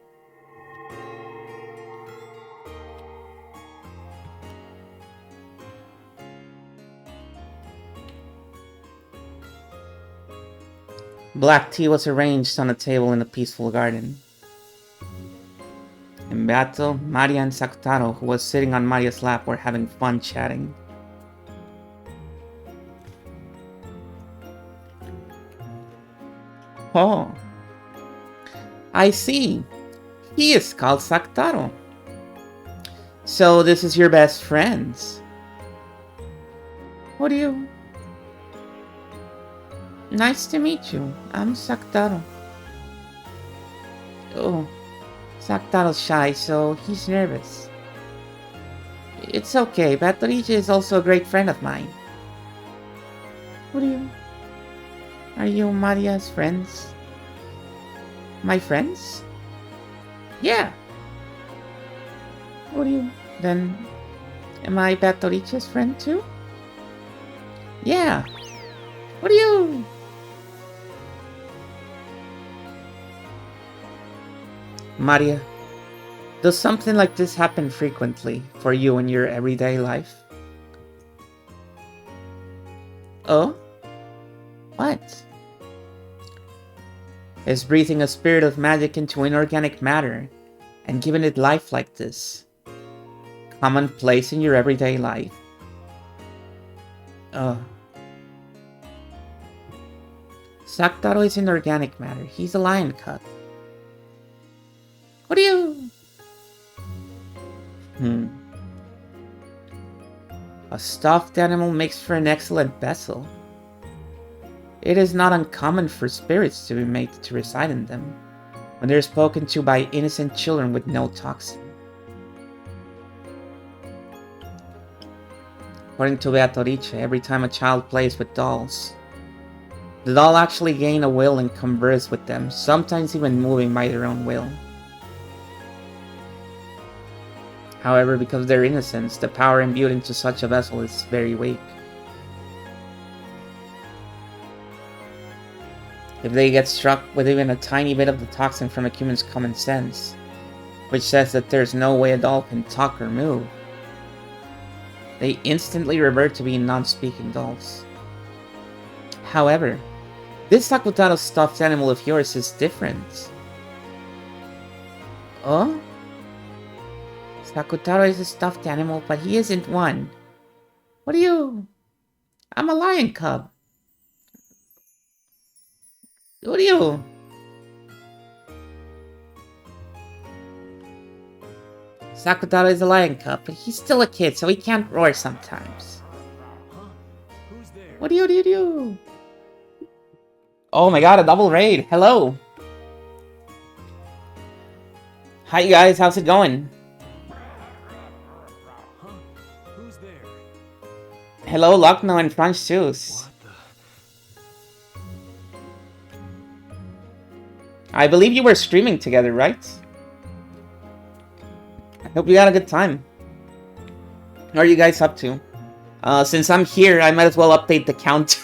Black tea was arranged on a table in a peaceful garden. And Beato, Maria, and Sakutaro, who was sitting on Maria's lap, were having fun chatting. Oh, I see. He is called Sakutaro. So this is your best friend. What do you... Nice to meet you. I'm Sakutaro. Oh, Sakutaro's shy, so he's nervous. It's okay, Beatrice is also a great friend of mine. What do you... Are you Maria's friends? My friends? Yeah. What do you... Then... Am I Beatrice's friend too? Yeah. What are you? Maria, does something like this happen frequently for you in your everyday life? Oh? What? Is breathing a spirit of magic into inorganic matter and giving it life like this commonplace in your everyday life? Oh. Saktaro is inorganic matter. He's a lion cub. What are you? A stuffed animal makes for an excellent vessel. It is not uncommon for spirits to be made to reside in them, when they are spoken to by innocent children with no toxin. According to Beatrice, every time a child plays with dolls, the doll actually gain a will and converse with them, sometimes even moving by their own will. However, because of their innocence, the power imbued into such a vessel is very weak. If they get struck with even a tiny bit of the toxin from a human's common sense, which says that there's no way a doll can talk or move, they instantly revert to being non-speaking dolls. However, this Sakutaro stuffed animal of yours is different. Oh? Sakutaro is a stuffed animal, but he isn't one. What are you? I'm a lion cub. What are you? Sakutaro is a lion cub, but he's still a kid, so he can't roar sometimes. Huh? Who's there? What do you? Oh my god, a double raid. Hello. Hi guys, how's it going? Huh? Who's there? Hello, Lucknow and French Juice. What the? I believe you were streaming together, right? I hope you had a good time. What are you guys up to? Since I'm here, I might as well update the count.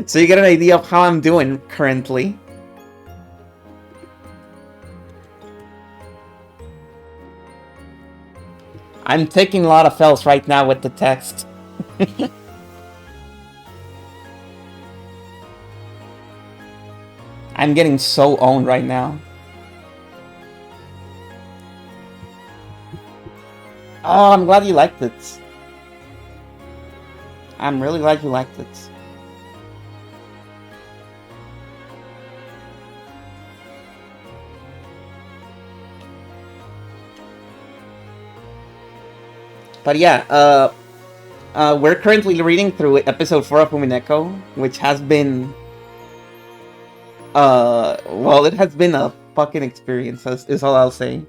So you get an idea of how I'm doing currently. I'm taking a lot of L's right now with the text. I'm getting so owned right now. Oh, I'm glad you liked it. I'm really glad you liked it. But yeah, we're currently reading through episode 4 of Umineko, which has been, well, it has been a fucking experience, is all I'll say.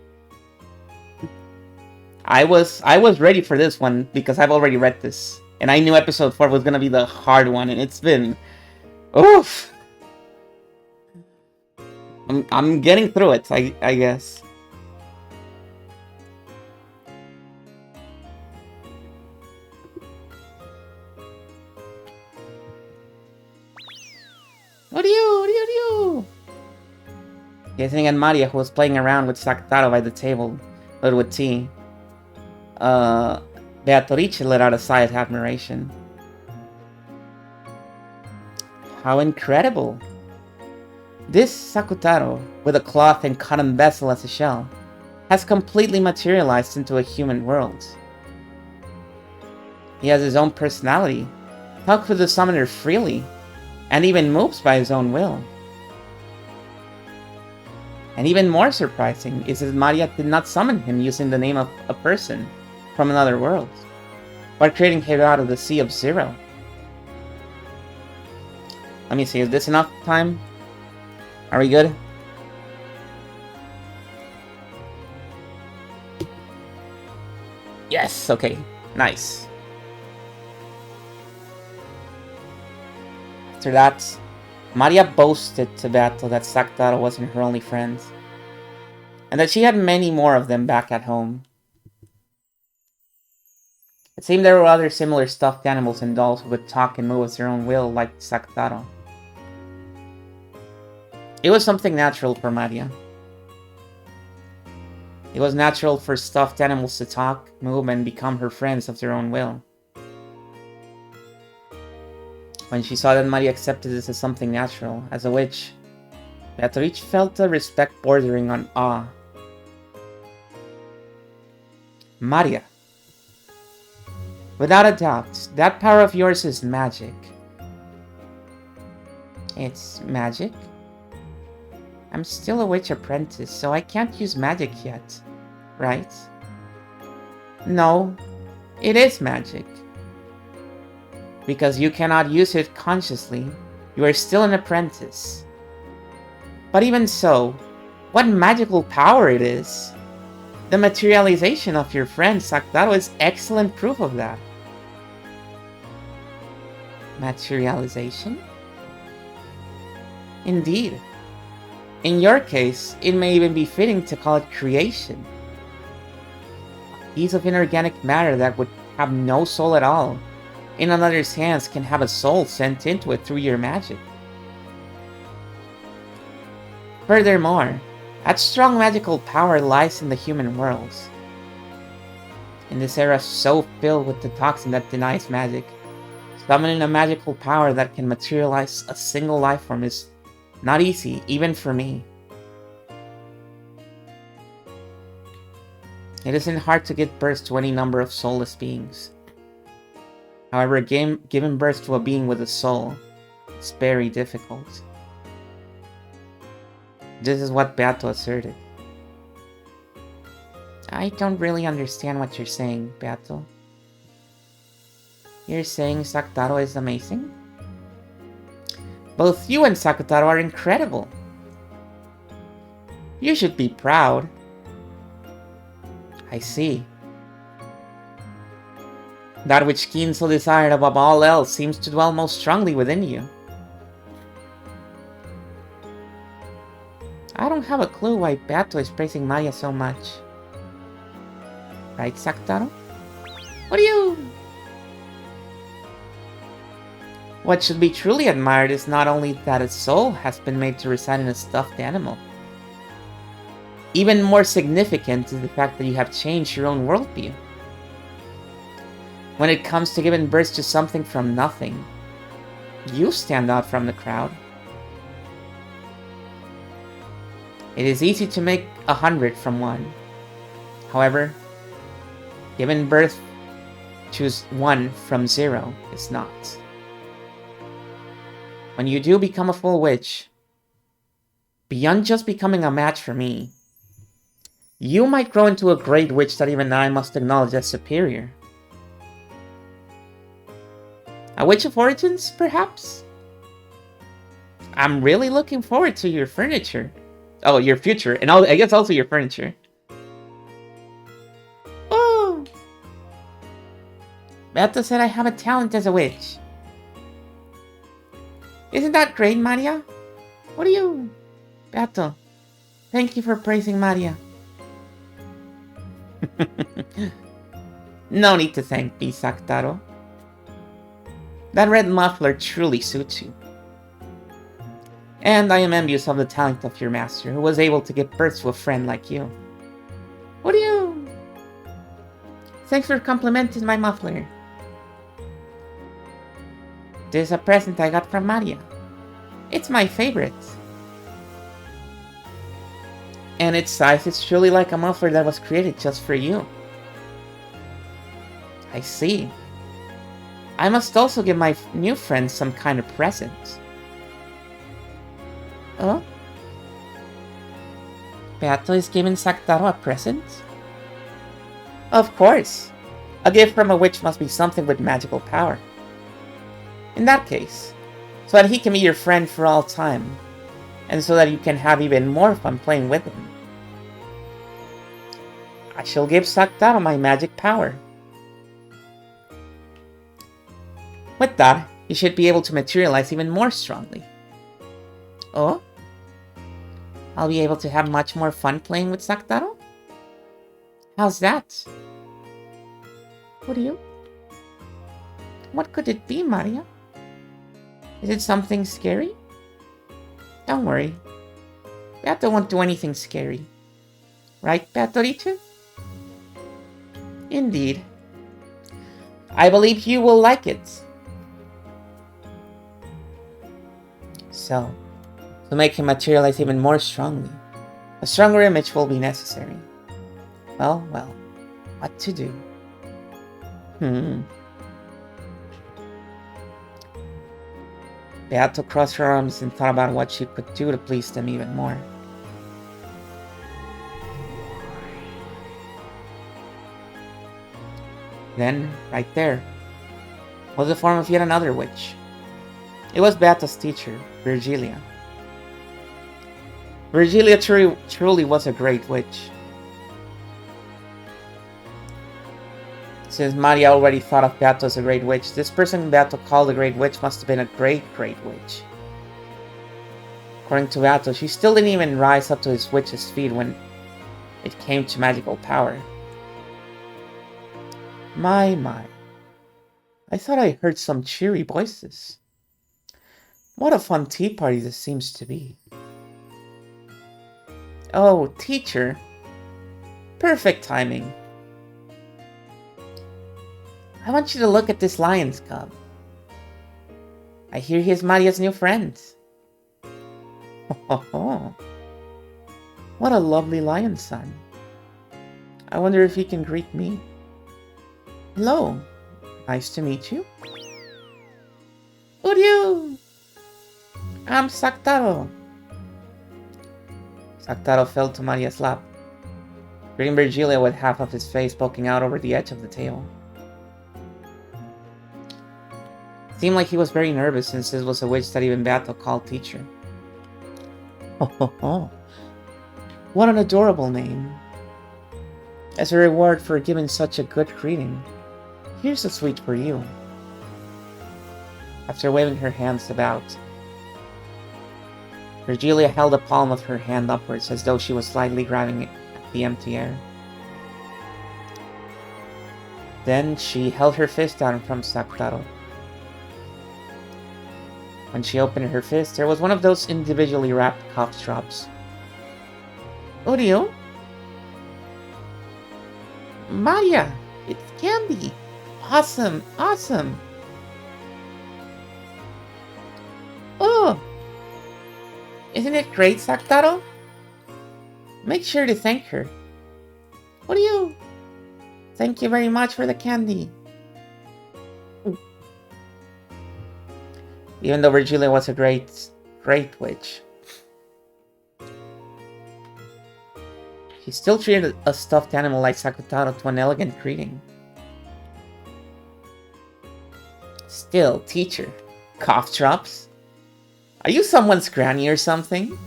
I was ready for this one because I've already read this, and I knew episode 4 was gonna be the hard one, and it's been, oof. I'm getting through it, I guess. What do you? Gazing at Maria, who was playing around with Sakutaro by the table, loaded with tea. Beatrice let out a sigh of admiration. How incredible! This Sakutaro, with a cloth and cotton vessel as a shell, has completely materialized into a human world. He has his own personality, talks with the summoner freely, and even moves by his own will. And even more surprising is that Maria did not summon him using the name of a person from another world, but creating him out of the Sea of Zero. Let me see, is this enough time? Are we good? Yes, okay, nice. After that, Maria boasted to Beato that Sakutaro wasn't her only friend, and that she had many more of them back at home. It seemed there were other similar stuffed animals and dolls who could talk and move of their own will, like Sakutaro. It was something natural for Maria. It was natural for stuffed animals to talk, move, and become her friends of their own will. When she saw that Maria accepted this as something natural, as a witch, Beatrice felt a respect bordering on awe. Maria. Without a doubt, that power of yours is magic. It's magic? I'm still a witch apprentice, so I can't use magic yet, right? No, it is magic. Because you cannot use it consciously, you are still an apprentice. But even so, what magical power it is! The materialization of your friend Sakutaro is excellent proof of that. Materialization? Indeed. In your case, it may even be fitting to call it creation. A piece of inorganic matter that would have no soul at all, in another's hands can have a soul sent into it through your magic. Furthermore, that strong magical power lies in the human world. In this era so filled with the toxin that denies magic, summoning a magical power that can materialize a single life form is not easy, even for me. It isn't hard to give birth to any number of soulless beings. However, giving birth to a being with a soul is very difficult. This is what Beato asserted. I don't really understand what you're saying, Beato. You're saying Sakutaro is amazing? Both you and Sakutaro are incredible. You should be proud. I see. That which Keen so desired above all else seems to dwell most strongly within you. I don't have a clue why Beato is praising Maya so much. Right, Sakutaro? What do you... What should be truly admired is not only that a soul has been made to reside in a stuffed animal. Even more significant is the fact that you have changed your own worldview. When it comes to giving birth to something from nothing, you stand out from the crowd. It is easy to make 100 from one. However, giving birth to one from 0 is not. When you do become a full witch, beyond just becoming a match for me, you might grow into a great witch that even I must acknowledge as superior. A witch of origins, perhaps? I'm really looking forward to your furniture. Oh, your future, and I guess also your furniture. Oh! Beato said I have a talent as a witch. Isn't that great, Maria? What do you... Beato, thank you for praising Maria. No need to thank me, Sakutaro. That red muffler truly suits you. And I am envious of the talent of your master, who was able to give birth to a friend like you. What do you... Thanks for complimenting my muffler. This is a present I got from Maria. It's my favorite. And its size is truly like a muffler that was created just for you. I see. I must also give my new friend some kind of present. Oh? Beato is giving Sakutaro a present? Of course. A gift from a witch must be something with magical power. In that case, so that he can be your friend for all time, and so that you can have even more fun playing with him, I shall give Sakutaro my magic power. With that, you should be able to materialize even more strongly. Oh? I'll be able to have much more fun playing with Sakutaro? How's that? What do you... What could it be, Maria? Is it something scary? Don't worry. Beato won't do anything scary. Right, Beatorito? Indeed. I believe you will like it. So, to make him materialize even more strongly, a stronger image will be necessary. Well, what to do? Beato crossed her arms and thought about what she could do to please them even more. Then, right there, was the form of yet another witch. It was Beato's teacher, Virgilia. Virgilia truly was a great witch. Since Maria already thought of Beato as a great witch, this person Beato called a great witch must have been a great witch. According to Beato, she still didn't even rise up to his witch's feet when it came to magical power. My. I thought I heard some cheery voices. What a fun tea party this seems to be. Oh, teacher. Perfect timing. I want you to look at this lion's cub. I hear he is Maria's new friend. Oh, what a lovely lion son. I wonder if he can greet me. Hello. Nice to meet you. Uryu! I'm Saktaro. Saktaro fell to Maria's lap, greeting Virgilia with half of his face poking out over the edge of the tail. It seemed like he was very nervous since this was a witch that even Beato called teacher. Oh, what an adorable name. As a reward for giving such a good greeting, here's a sweet for you. After waving her hands about, Virgilia held the palm of her hand upwards as though she was slightly grabbing at the empty air. Then she held her fist down from Saktaro. When she opened her fist, there was one of those individually wrapped cough drops. Uryu? Maria! It's candy! Awesome! Oh! Isn't it great, Saktaro? Make sure to thank her. Uryu! Thank you very much for the candy. Even though Virgilia was a great witch, she still treated a stuffed animal like Saktaro to an elegant greeting. Still, teacher, cough drops? Are you someone's granny or something?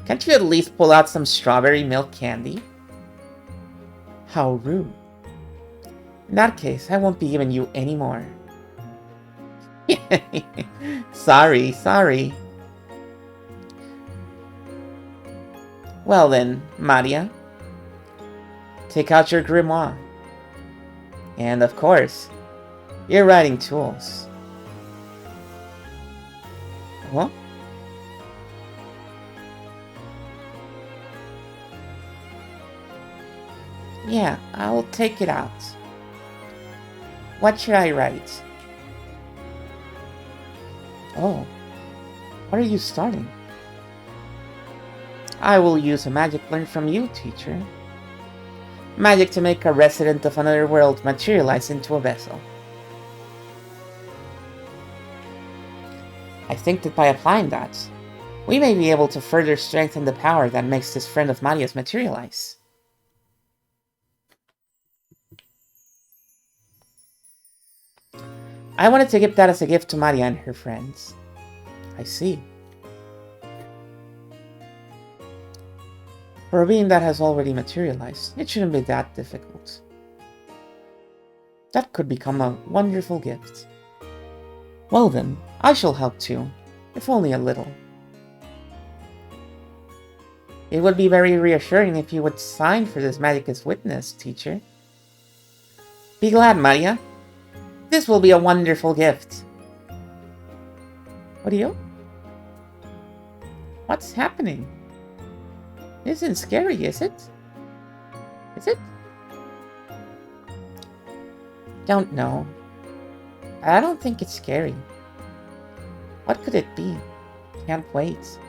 Can't you at least pull out some strawberry milk candy? How rude. In that case, I won't be giving you any more. Sorry. Well then, Maria, take out your grimoire. And of course, your writing tools. Huh? Yeah, I'll take it out. What should I write? Oh, what are you starting? I will use a magic learned from you, teacher. Magic to make a resident of another world materialize into a vessel. I think that by applying that, we may be able to further strengthen the power that makes this friend of Maria's materialize. I wanted to give that as a gift to Maria and her friends. I see. For a being that has already materialized, it shouldn't be that difficult. That could become a wonderful gift. Well then, I shall help too, if only a little. It would be very reassuring if you would sign for this magic as witness, teacher. Be glad, Maria. This will be a wonderful gift. What are you? What's happening? Isn't scary, is it? Is it? Don't know. I don't think it's scary. What could it be? Can't wait.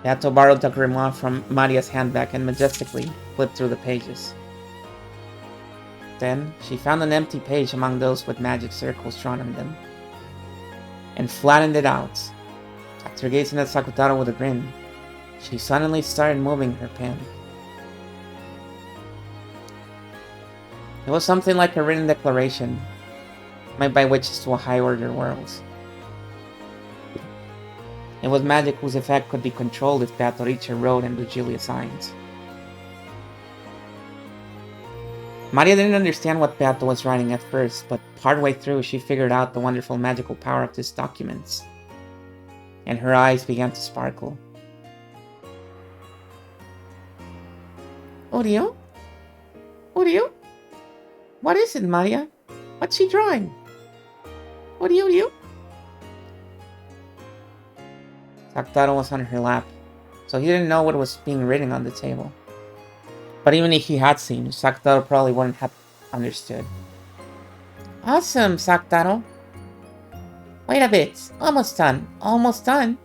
Beato borrowed the grimoire from Maria's handbag and majestically flipped through the pages. Then, she found an empty page among those with magic circles drawn on them, and flattened it out. After gazing at Sakutaro with a grin, she suddenly started moving her pen. It was something like a written declaration, made by witches to a high-order world. It was magic whose effect could be controlled if Beatrice wrote and Virgilia signed. Maria didn't understand what Beato was writing at first, but partway through she figured out the wonderful magical power of these documents, and her eyes began to sparkle. Urio? Urio? What is it, Maria? What's she drawing? Urio? Sakutaro was on her lap, so he didn't know what was being written on the table. But even if he had seen, Sakutaro probably wouldn't have understood. Awesome, Sakutaro. Wait a bit. Almost done. Almost done.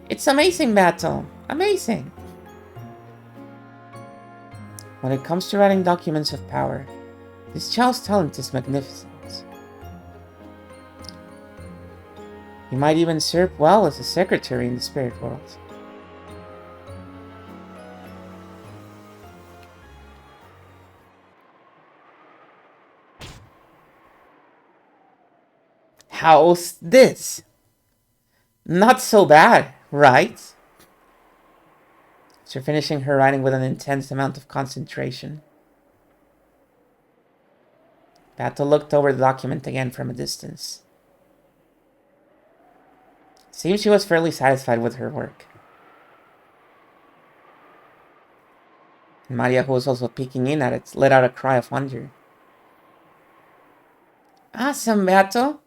It's amazing, Battle. Amazing. When it comes to writing documents of power, this child's talent is magnificent. He might even serve well as a secretary in the spirit world. How's this? Not so bad, right? After finishing her writing with an intense amount of concentration, Beato looked over the document again from a distance. It seemed she was fairly satisfied with her work. Maria, who was also peeking in at it, let out a cry of wonder. Awesome, Beato!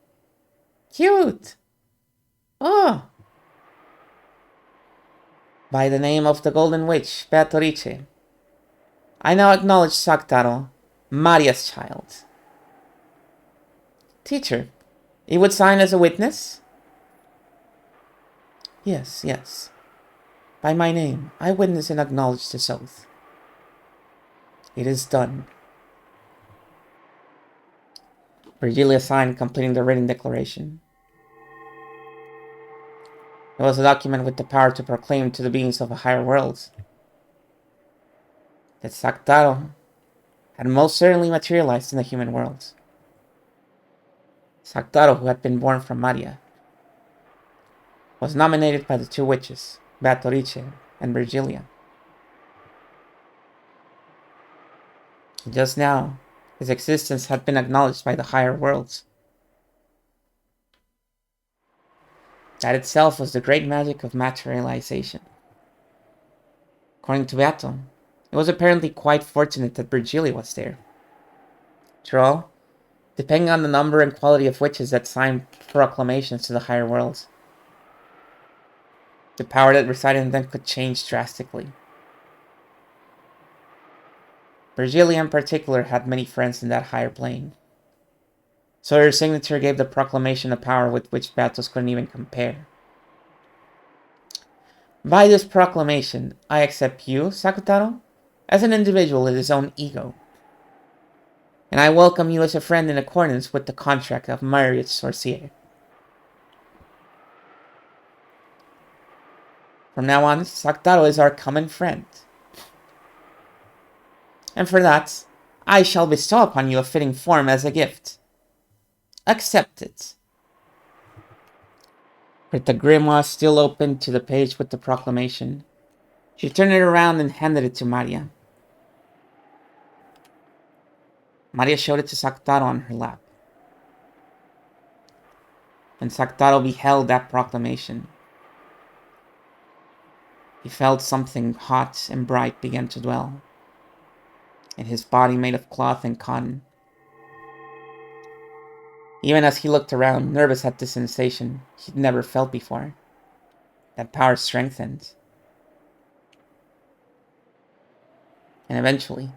Cute! Oh! By the name of the Golden Witch, Beatrice, I now acknowledge Sakutaro, Maria's child. Teacher, you would sign as a witness? Yes, yes. By my name, I witness and acknowledge this oath. It is done. Virgilia signed, completing the written declaration. It was a document with the power to proclaim to the beings of a higher world that Sakutaro had most certainly materialized in the human world. Sakutaro, who had been born from Maria, was nominated by the two witches, Beatrice and Virgilia. Just now, his existence had been acknowledged by the higher worlds. That itself was the great magic of materialization. According to Beato, it was apparently quite fortunate that Virgilia was there. After all, depending on the number and quality of witches that signed proclamations to the higher worlds, the power that resided in them could change drastically. Virgilia in particular had many friends in that higher plane, so her signature gave the proclamation a power with which Beatos couldn't even compare. By this proclamation, I accept you, Sakutaro, as an individual with his own ego, and I welcome you as a friend in accordance with the contract of marriage sorcier. From now on, Sakutaro is our common friend. And for that, I shall bestow upon you a fitting form as a gift. Accept it. With the grimoire still open to the page with the proclamation, she turned it around and handed it to Maria. Maria showed it to Sakutaro on her lap. When Sakutaro beheld that proclamation, he felt something hot and bright begin to dwell. and his body made of cloth and cotton. Even as he looked around, nervous at this sensation he'd never felt before. That power strengthened. And eventually,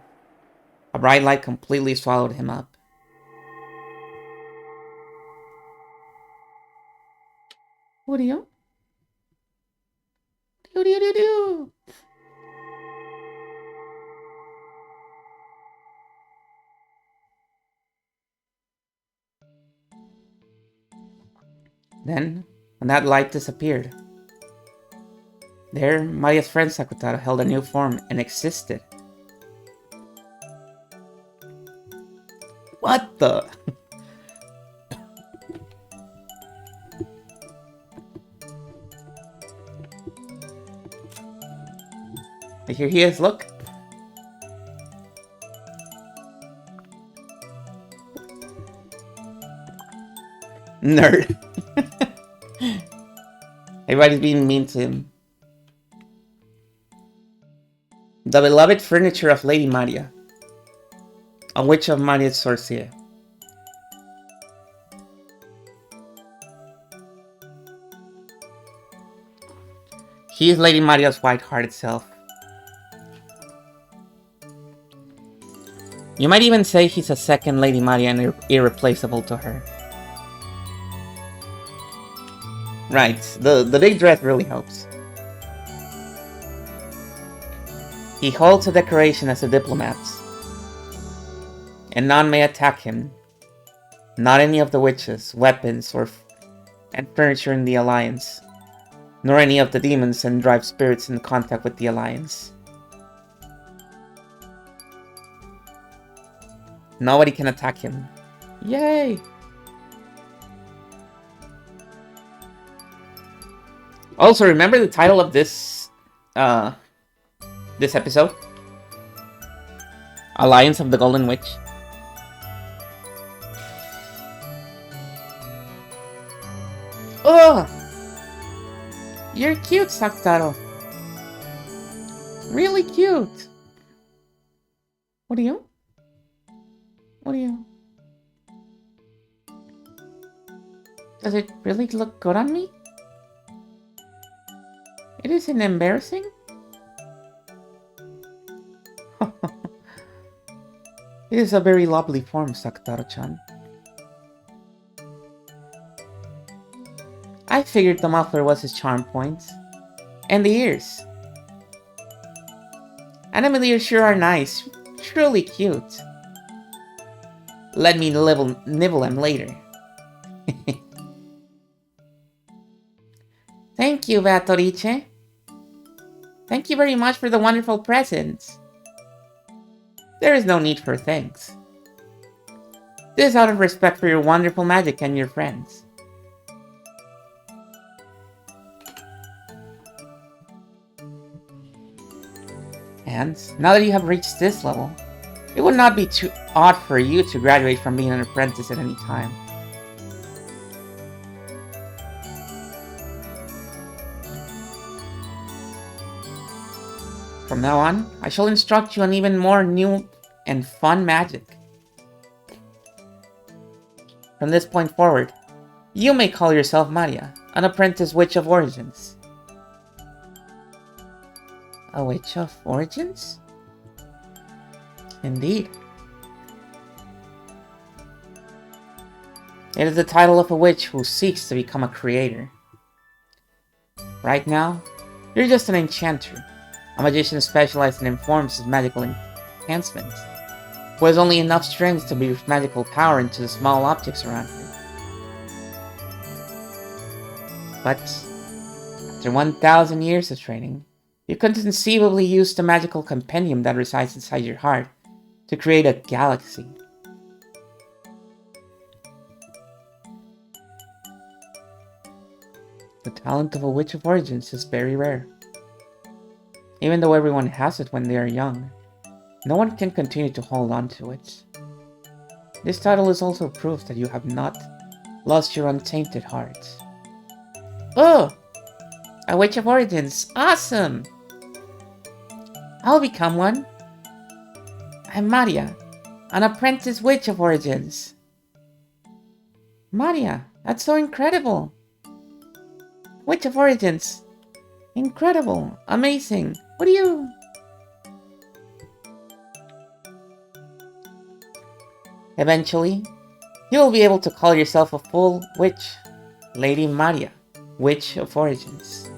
a bright light completely swallowed him up. What do you? Do. Then, when that light disappeared, there, Maria's friend Sakutaro held a new form and existed. What the? Here he is, look. Nerd. Everybody's being mean to him. The beloved furniture of Lady Maria. A witch of Maria's sorcier. He is Lady Maria's white-hearted self. You might even say he's a second Lady Maria and irreplaceable to her. Right, the big dress really helps. He holds a decoration as a diplomat, and none may attack him. Not any of the witches, weapons, and furniture in the Alliance, nor any of the demons and drive spirits in contact with the Alliance. Nobody can attack him. Yay! Also, remember the title of this episode? Alliance of the Golden Witch. Ugh! You're cute, Sakutaro. Really cute. What are you? What are you? Does it really look good on me? It isn't embarrassing? It is a very lovely form, Sakutaro-chan. I figured the muffler was his charm point. And the ears. Animal ears sure are nice. Truly cute. Let me nibble them later. Thank you, Vatorice. Thank you very much for the wonderful presents. There is no need for thanks. This is out of respect for your wonderful magic and your friends. And now that you have reached this level, it would not be too odd for you to graduate from being an apprentice at any time. From now on, I shall instruct you on even more new and fun magic. From this point forward, you may call yourself Maria, an apprentice witch of origins. A witch of origins? Indeed. It is the title of a witch who seeks to become a creator. Right now, you're just an enchanter, a magician specialized in forms of magical enhancements, who has only enough strength to breathe magical power into the small objects around him. But, after 1,000 years of training, you could conceivably use the magical compendium that resides inside your heart to create a galaxy. The talent of a witch of origins is very rare. Even though everyone has it when they are young, no one can continue to hold on to it. This title is also proof that you have not lost your untainted heart. Oh! A witch of origins! Awesome! I'll become one. I'm Maria, an apprentice witch of origins. Maria, that's so incredible. Witch of origins. Incredible. Amazing. What do you... Eventually, you will be able to call yourself a full witch. Lady Maria, Witch of Origins.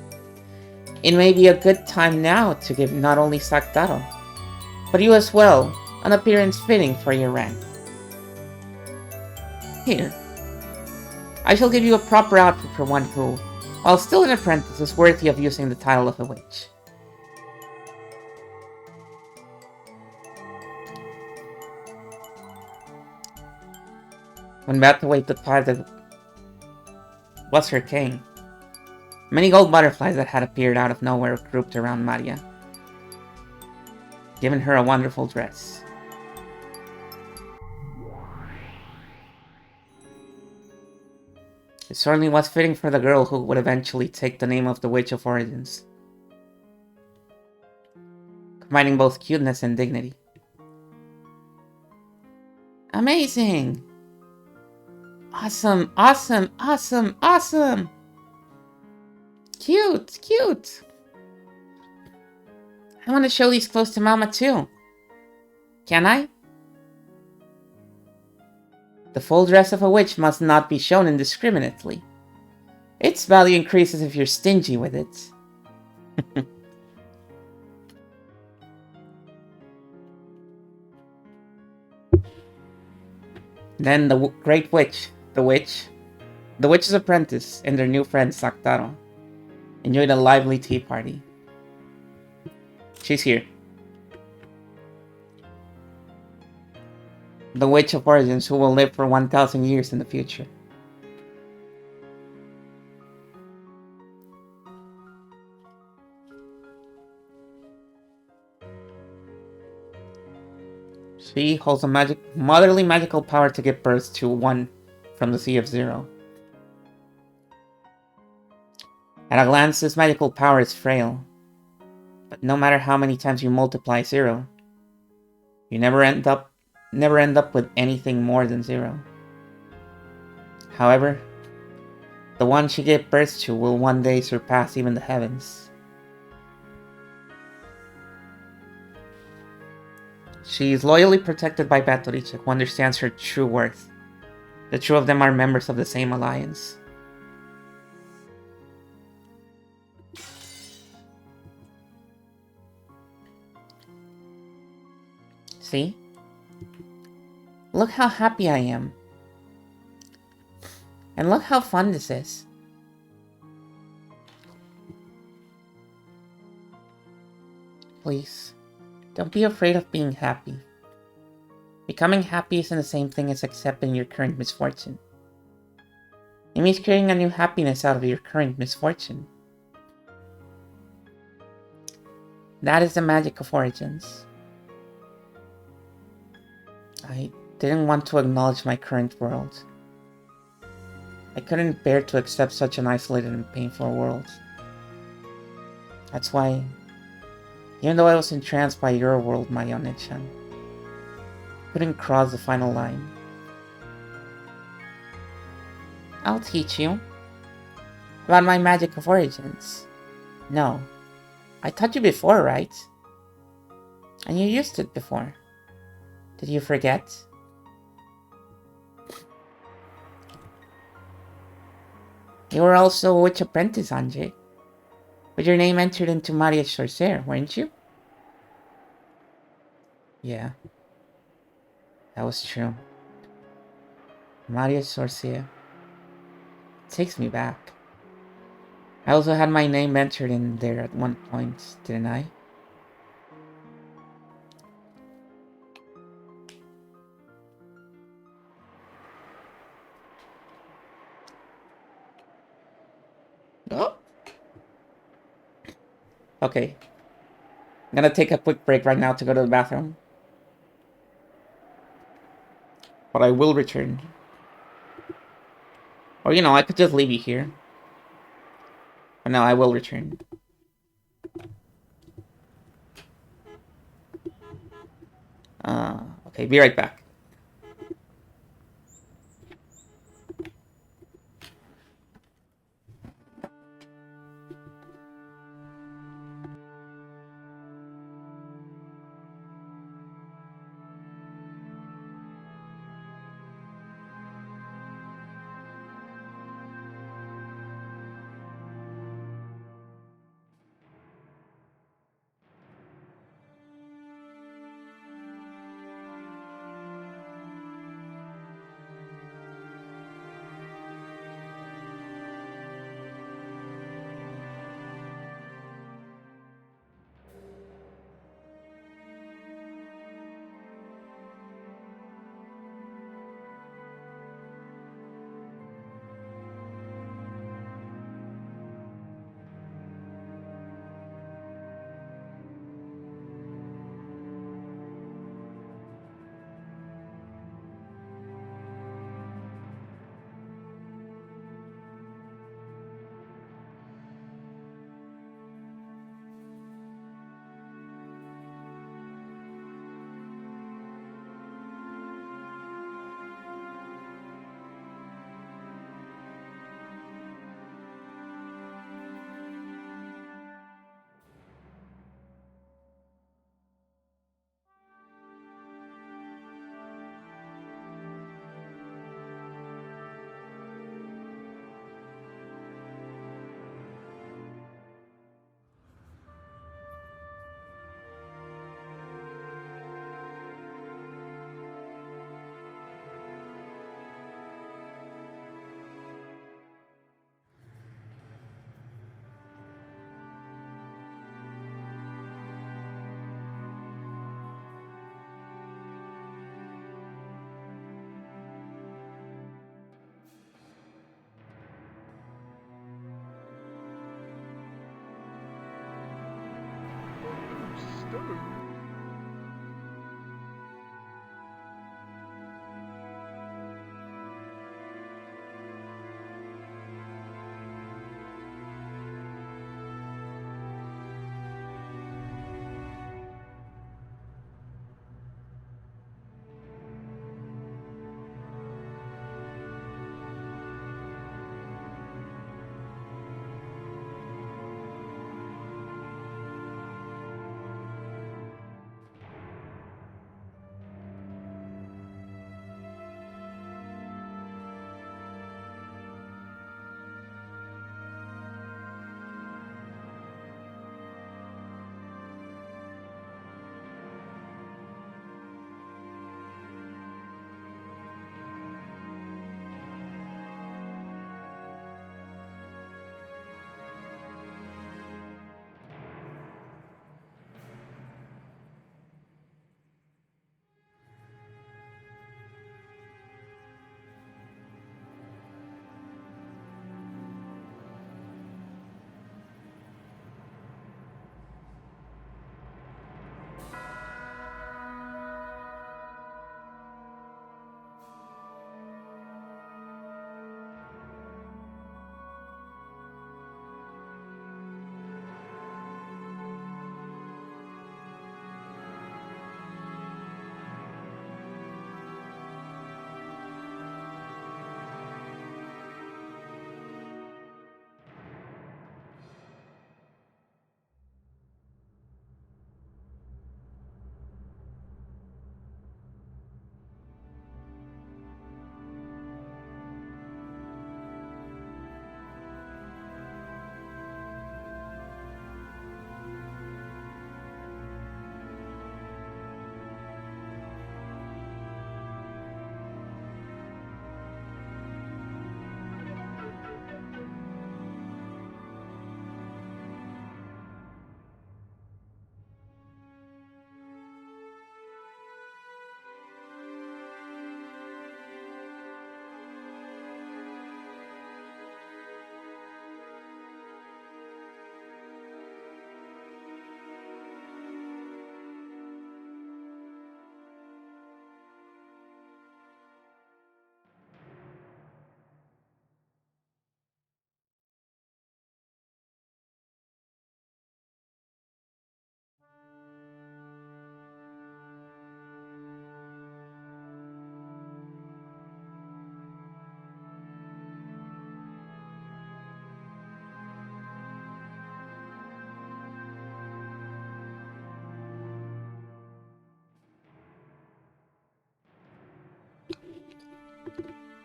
It may be a good time now to give not only Saktaro, but you as well, an appearance fitting for your rank. Here, I shall give you a proper outfit for one who, while still an apprentice, is worthy of using the title of a witch. When Bataway departed was her king, many gold butterflies that had appeared out of nowhere grouped around Maria, giving her a wonderful dress. It certainly was fitting for the girl who would eventually take the name of the Witch of Origins, combining both cuteness and dignity. Amazing! Awesome, awesome, awesome, awesome! Cute, cute! I want to show these clothes to Mama too. Can I? The full dress of a witch must not be shown indiscriminately. Its value increases if you're stingy with it. Then the Great Witch, the Witch's Apprentice, and their new friend Saktaro enjoyed a lively tea party. She's here. The Witch of Origins who will live for 1,000 years in the future. She holds a motherly magical power to give birth to one from the Sea of Zero. At a glance, this magical power is frail, but no matter how many times you multiply zero, you never end up with anything more than zero. However, the one she gave birth to will one day surpass even the heavens. She is loyally protected by Batorice, who understands her true worth. The two of them are members of the same alliance. See? Look how happy I am. And look how fun this is. Please, don't be afraid of being happy. Becoming happy isn't the same thing as accepting your current misfortune. It means creating a new happiness out of your current misfortune. That is the magic of Origins. I didn't want to acknowledge my current world. I couldn't bear to accept such an isolated and painful world. That's why, even though I was entranced by your world, Mayone-chan, couldn't cross the final line. I'll teach you about my magic of origins. No, I taught you before, right? And you used it before. Did you forget? You were also a witch apprentice, Anjay. With your name entered into Maria's Sorcerer, weren't you? Yeah, that was true. Maria's Sorcerer. Takes me back. I also had my name entered in there at one point, didn't I? Oh. Okay. I'm gonna take a quick break right now to go to the bathroom. But I will return. Or, I could just leave you here. But no, I will return. Okay, be right back.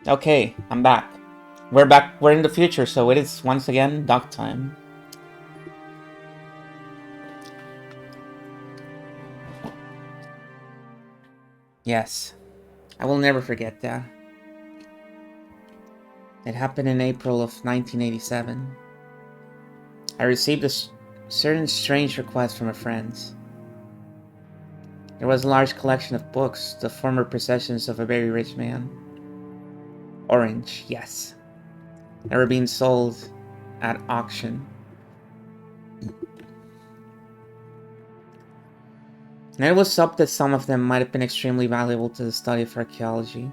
Okay, I'm back. We're back. We're in the future, so it is once again dock time. Yes, I will never forget that. It happened in April of 1987. I received a certain strange request from a friend. There was a large collection of books, the former possessions of a very rich man. Orange, yes. They were being sold at auction. And it was up that some of them might have been extremely valuable to the study of archaeology,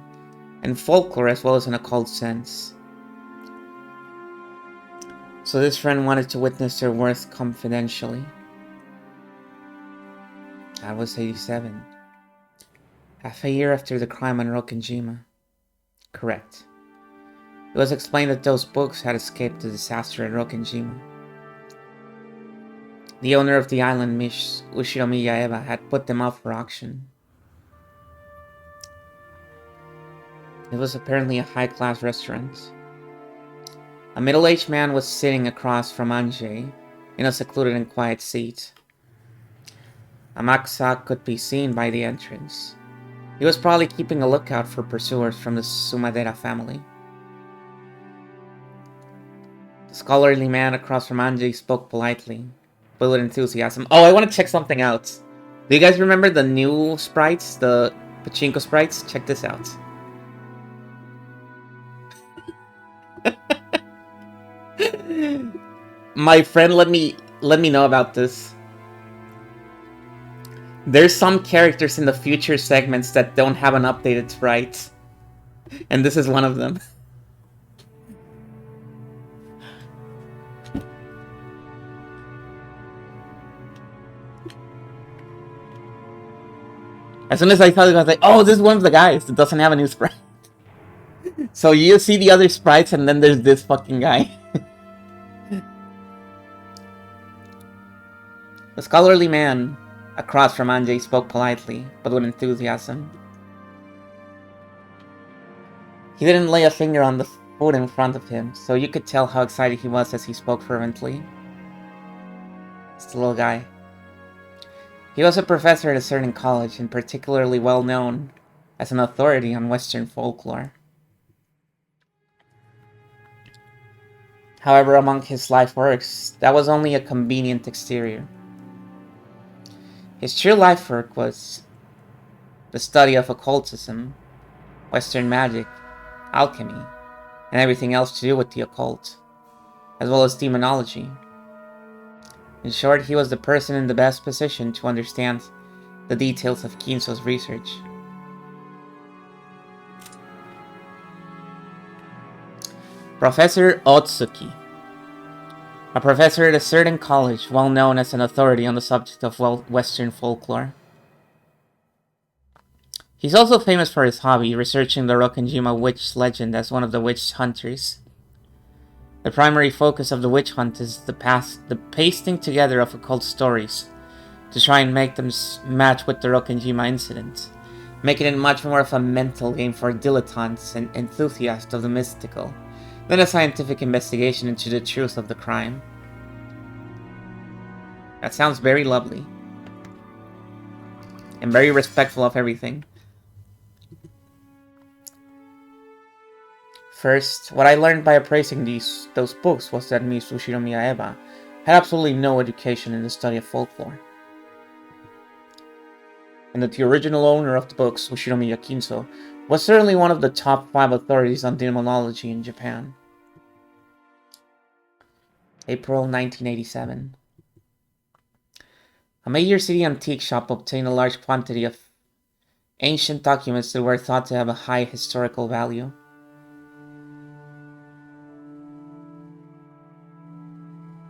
and folklore as well as in a occult sense. So this friend wanted to witness their worth confidentially. That was 87. Half a year after the crime on Rokkenjima. Correct. It was explained that those books had escaped the disaster at Rokkenjima. The owner of the island, Miss Ushiromiya Eva, had put them up for auction. It was apparently a high-class restaurant. A middle-aged man was sitting across from Anjay, in a secluded and quiet seat. Amaksa could be seen by the entrance. He was probably keeping a lookout for pursuers from the Sumadera family. The scholarly man across from Anjay spoke politely, but with enthusiasm. Oh, I want to check something out. Do you guys remember the new sprites? The pachinko sprites? Check this out. My friend let me know about this. There's some characters in the future segments that don't have an updated sprite. And this is one of them. As soon as I saw it, I was like, oh, this is one of the guys that doesn't have a new sprite. So you see the other sprites, and then there's this fucking guy. The scholarly man across from Anjay spoke politely, but with enthusiasm. He didn't lay a finger on the food in front of him, so you could tell how excited he was as he spoke fervently. It's the little guy. He was a professor at a certain college, and particularly well known as an authority on Western folklore. However, among his life works, that was only a convenient exterior. His true life work was the study of occultism, Western magic, alchemy, and everything else to do with the occult, as well as demonology. In short, he was the person in the best position to understand the details of Kinso's research. Professor Otsuki. A professor at a certain college, well known as an authority on the subject of Western folklore. He's also famous for his hobby, researching the Rokkenjima witch legend as one of the witch hunters. The primary focus of the witch hunt is the pasting together of occult stories to try and make them match with the Rokkenjima incident, making it much more of a mental game for dilettantes and enthusiasts of the mystical than a scientific investigation into the truth of the crime. That sounds very lovely. And very respectful of everything. First, what I learned by appraising those books was that Miss Ushiromiya Eva had absolutely no education in the study of folklore. And that the original owner of the books, Ushiromiya Kinso, was certainly one of the top 5 authorities on demonology in Japan. April 1987. A major city antique shop obtained a large quantity of ancient documents that were thought to have a high historical value.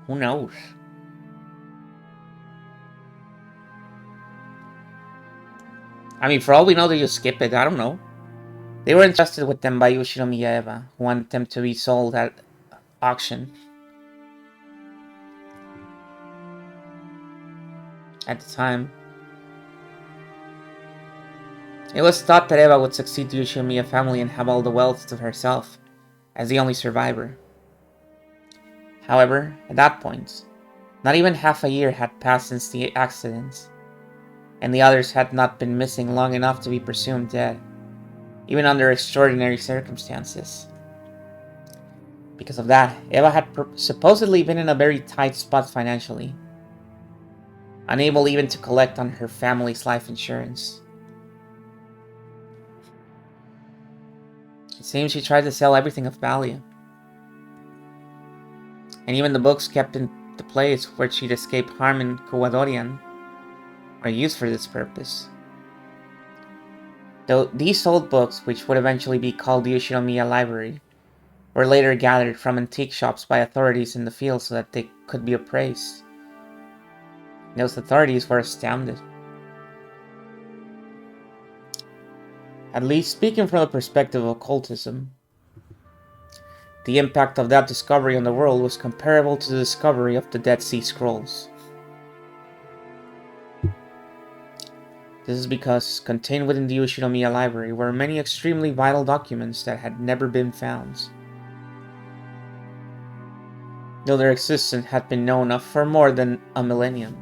Who knows? I mean, for all we know, they just skip it. I don't know. They were entrusted with them by Ushiromiya Eva, who wanted them to be sold at auction. At the time, It was thought that Eva would succeed the Yoshimiya family and have all the wealth to herself, as the only survivor. However, at that point, not even half a year had passed since the accident, and the others had not been missing long enough to be presumed dead, even under extraordinary circumstances. Because of that, Eva had supposedly been in a very tight spot financially, unable even to collect on her family's life insurance. It seems she tried to sell everything of value, and even the books kept in the place where she'd escaped harm in Kuwadorian are used for this purpose. Though these old books, which would eventually be called the Ushinomiya Library, were later gathered from antique shops by authorities in the field so that they could be appraised. Those authorities were astounded. At least speaking from the perspective of occultism, the impact of that discovery on the world was comparable to the discovery of the Dead Sea Scrolls. This is because contained within the Ushinomiya Library were many extremely vital documents that had never been found, though their existence had been known of for more than a millennium.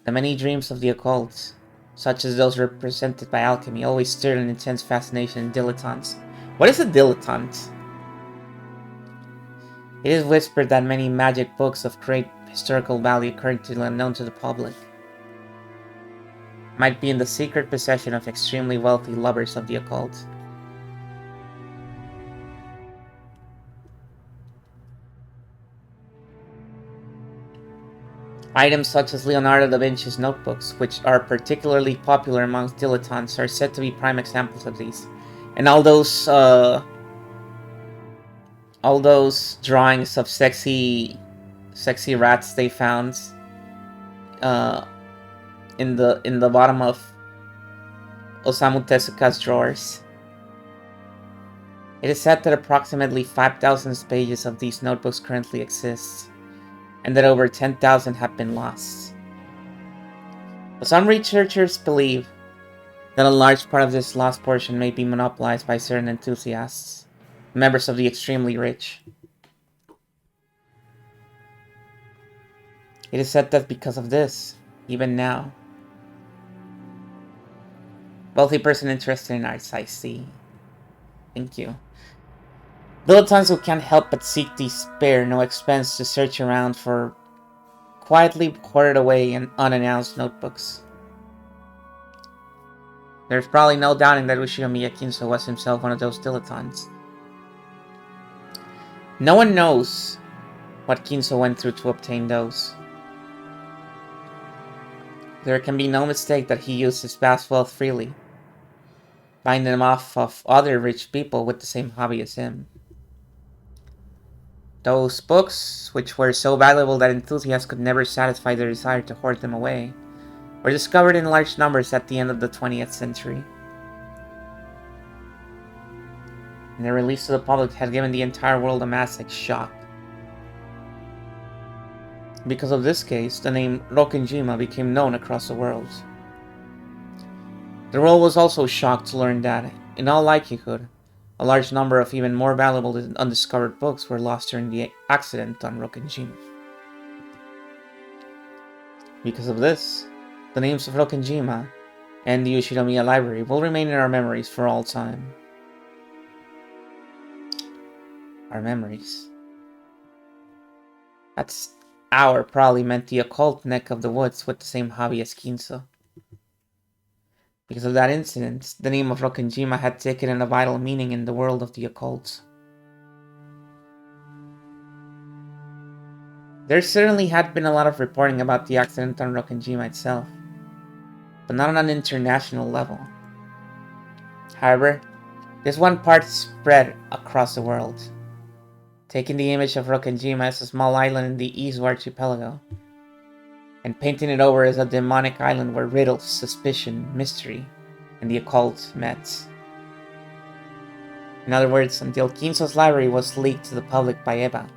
The many dreams of the occult, such as those represented by alchemy, always stirred an intense fascination in dilettantes. What is a dilettante? It is whispered that many magic books of great historical value currently unknown to the public might be in the secret possession of extremely wealthy lovers of the occult. Items such as Leonardo da Vinci's notebooks, which are particularly popular amongst dilettantes, are said to be prime examples of these. And all those drawings of sexy rats they found uh, in the bottom of Osamu Tezuka's drawers. It is said that approximately 5,000 pages of these notebooks currently exist, and that over 10,000 have been lost. But some researchers believe that a large part of this lost portion may be monopolized by certain enthusiasts, members of the extremely rich. It is said that because of this, even now, wealthy person interested in arts, I see. Thank you. Dilettantes who can't help but seek these spare no expense to search around for quietly hoarded away in unannounced notebooks. There's probably no doubting that Ushinomiya Kinso was himself one of those dilettantes. No one knows what Kinso went through to obtain those. There can be no mistake that he used his vast wealth freely, buying them off of other rich people with the same hobby as him. Those books, which were so valuable that enthusiasts could never satisfy their desire to hoard them away, were discovered in large numbers at the end of the 20th century. And their release to the public had given the entire world a massive shock. Because of this case, the name Rokkenjima became known across the world. The world was also shocked to learn that, in all likelihood, a large number of even more valuable and undiscovered books were lost during the accident on Rokkenjima. Because of this, the names of Rokkenjima and the Ushinomiya Library will remain in our memories for all time. Our memories. That's our probably meant the occult neck of the woods with the same hobby as Kinso. Because of that incident, the name of Rokkenjima had taken on a vital meaning in the world of the occult. There certainly had been a lot of reporting about the accident on Rokkenjima itself, but not on an international level. However, this one part spread across the world, taking the image of Rokkenjima as a small island in the Izu archipelago, and painting it over as a demonic island where riddles, suspicion, mystery, and the occult met. In other words, until Kinso's library was leaked to the public by Eba,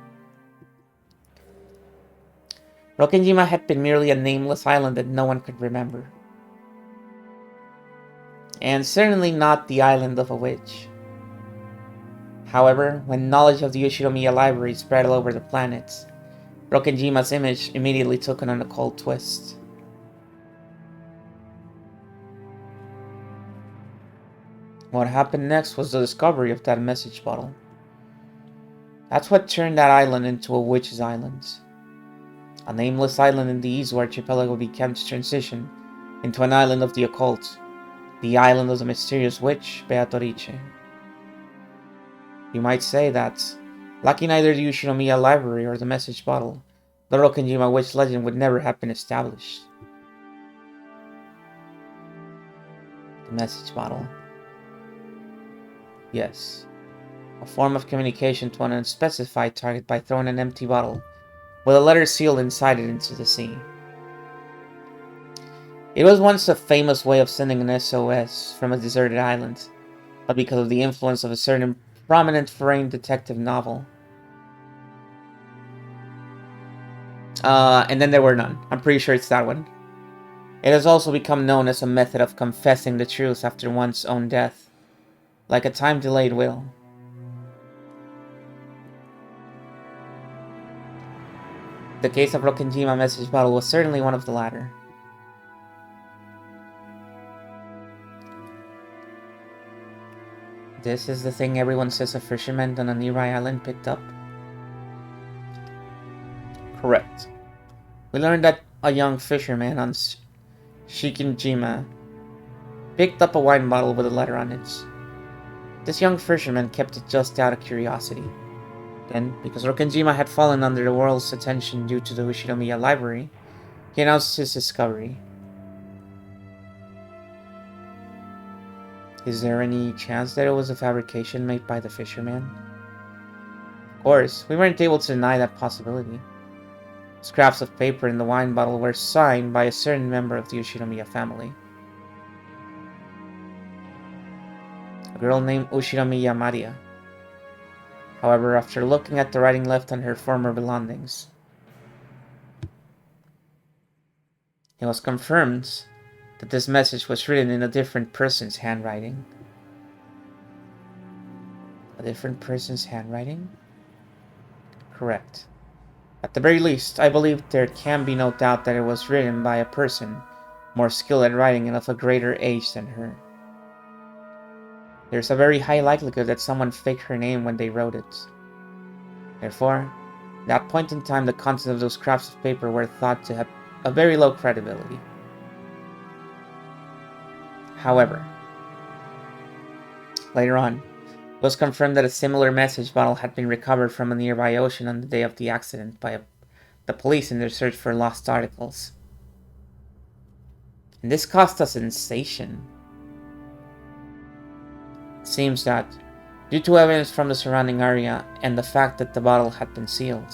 Rokkenjima had been merely a nameless island that no one could remember. and certainly not the island of a witch. However, when knowledge of the Ushinomiya library spread all over the planet, Rokenjima's image immediately took on a cold twist. What happened next was the discovery of that message bottle. That's what turned that island into a witch's island. A nameless island in the Izu archipelago began to transition into an island of the occult, the island of the mysterious witch Beatrice. You might say that, lacking either the Ushinomiya library or the message bottle, the Rokenjima witch legend would never have been established. The message bottle. Yes, a form of communication to an unspecified target by throwing an empty bottle with a letter sealed inside it into the sea. It was once a famous way of sending an SOS from a deserted island, but because of the influence of a certain prominent foreign detective novel. And then there were none. I'm pretty sure it's that one. It has also become known as a method of confessing the truth after one's own death, like a time-delayed will. The case of Rokenjima message bottle was certainly one of the latter. This is the thing everyone says a fisherman on a nearby island picked up? Correct. We learned that a young fisherman on Shikinjima picked up a wine bottle with a letter on it. This young fisherman kept it just out of curiosity. Then, because Rokenjima had fallen under the world's attention due to the Ushinomiya library, he announced his discovery. Is there any chance that it was a fabrication made by the fisherman? Of course, we weren't able to deny that possibility. Scraps of paper in the wine bottle were signed by a certain member of the Ushinomiya family. A girl named Ushinomiya Maria. However, after looking at the writing left on her former belongings, it was confirmed that this message was written in a different person's handwriting. A different person's handwriting? Correct. At the very least, I believe there can be no doubt that it was written by a person more skilled at writing and of a greater age than her. There's a very high likelihood that someone faked her name when they wrote it. Therefore, at that point in time, the contents of those scraps of paper were thought to have a very low credibility. However, later on, it was confirmed that a similar message bottle had been recovered from a nearby ocean on the day of the accident by the police in their search for lost articles. And this caused a sensation. It seems that, due to evidence from the surrounding area and the fact that the bottle had been sealed,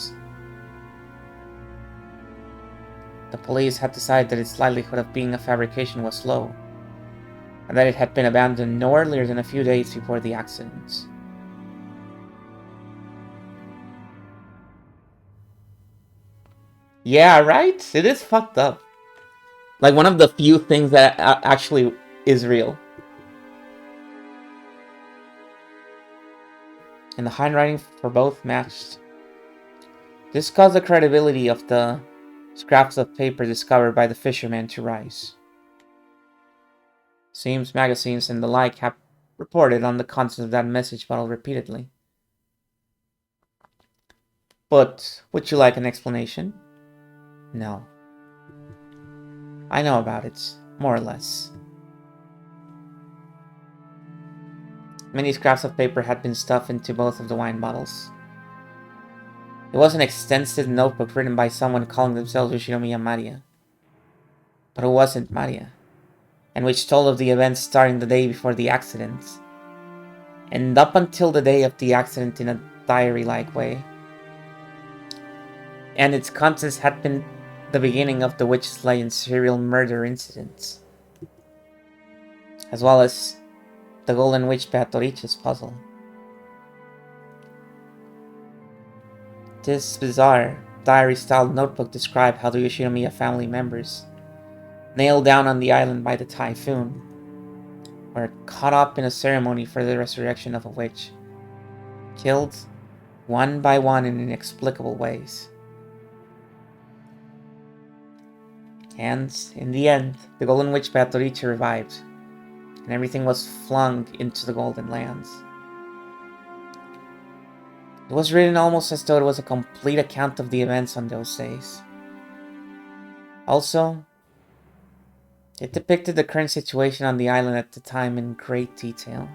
the police had decided that its likelihood of being a fabrication was low, and that it had been abandoned no earlier than a few days before the accident. Yeah, right? It is fucked up. Like one of the few things that actually is real. And the handwriting for both matched. This caused the credibility of the scraps of paper discovered by the fisherman to rise. Seems magazines and the like have reported on the contents of that message bottle repeatedly. But would you like an explanation? No. I know about it, more or less. Many scraps of paper had been stuffed into both of the wine bottles. It was an extensive notebook written by someone calling themselves Ushinomiya Maria. But it wasn't Maria, and which told of the events starting the day before the accident, and up until the day of the accident in a diary-like way. And its contents had been the beginning of the Witch's Legend serial murder incidents, as well as the Golden Witch Beatrice's puzzle. This bizarre, diary-style notebook described how the Ushinomiya family members, nailed down on the island by the typhoon, were caught up in a ceremony for the resurrection of a witch, killed one by one in inexplicable ways. And in the end, the Golden Witch Beatrice revived, and everything was flung into the Golden Lands. It was written almost as though it was a complete account of the events on those days. Also, it depicted the current situation on the island at the time in great detail.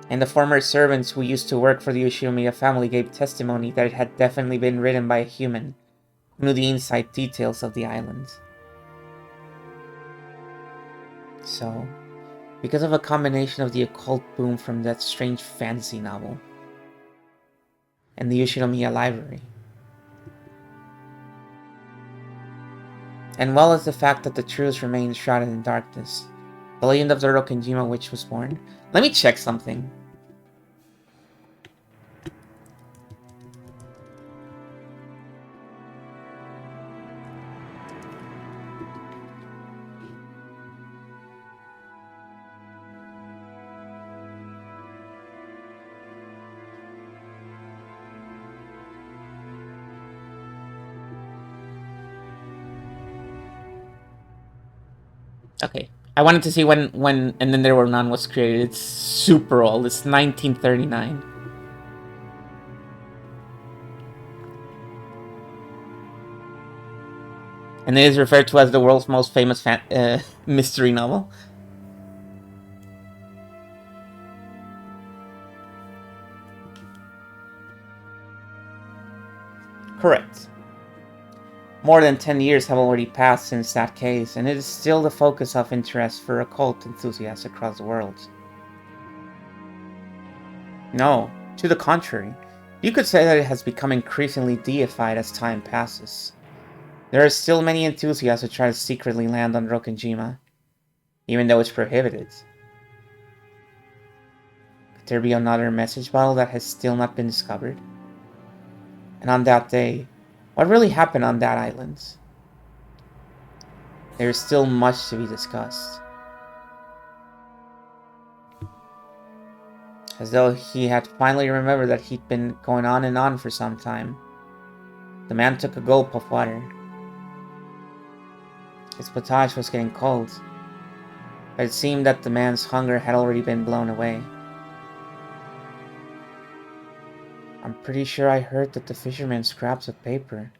And the former servants who used to work for the Ushinomiya family gave testimony that it had definitely been written by a human who knew the inside details of the island. So, because of a combination of the occult boom from that strange fantasy novel and the Ushinomiya library, and well as the fact that the truth remains shrouded in darkness, the legend of the Rokkenjima witch was born. Let me check something. Okay, I wanted to see when And Then There Were None was created. It's super old. It's 1939. And it is referred to as the world's most famous mystery novel. Correct. More than 10 years have already passed since that case, and it is still the focus of interest for occult enthusiasts across the world. No, to the contrary. You could say that it has become increasingly deified as time passes. There are still many enthusiasts who try to secretly land on Rokkenjima, even though it's prohibited. Could there be another message bottle that has still not been discovered? And on that day, what really happened on that island? There is still much to be discussed. As though he had finally remembered that he'd been going on and on for some time, the man took a gulp of water. His potage was getting cold, but it seemed that the man's hunger had already been blown away. I'm pretty sure I heard that the fisherman's scraps of paper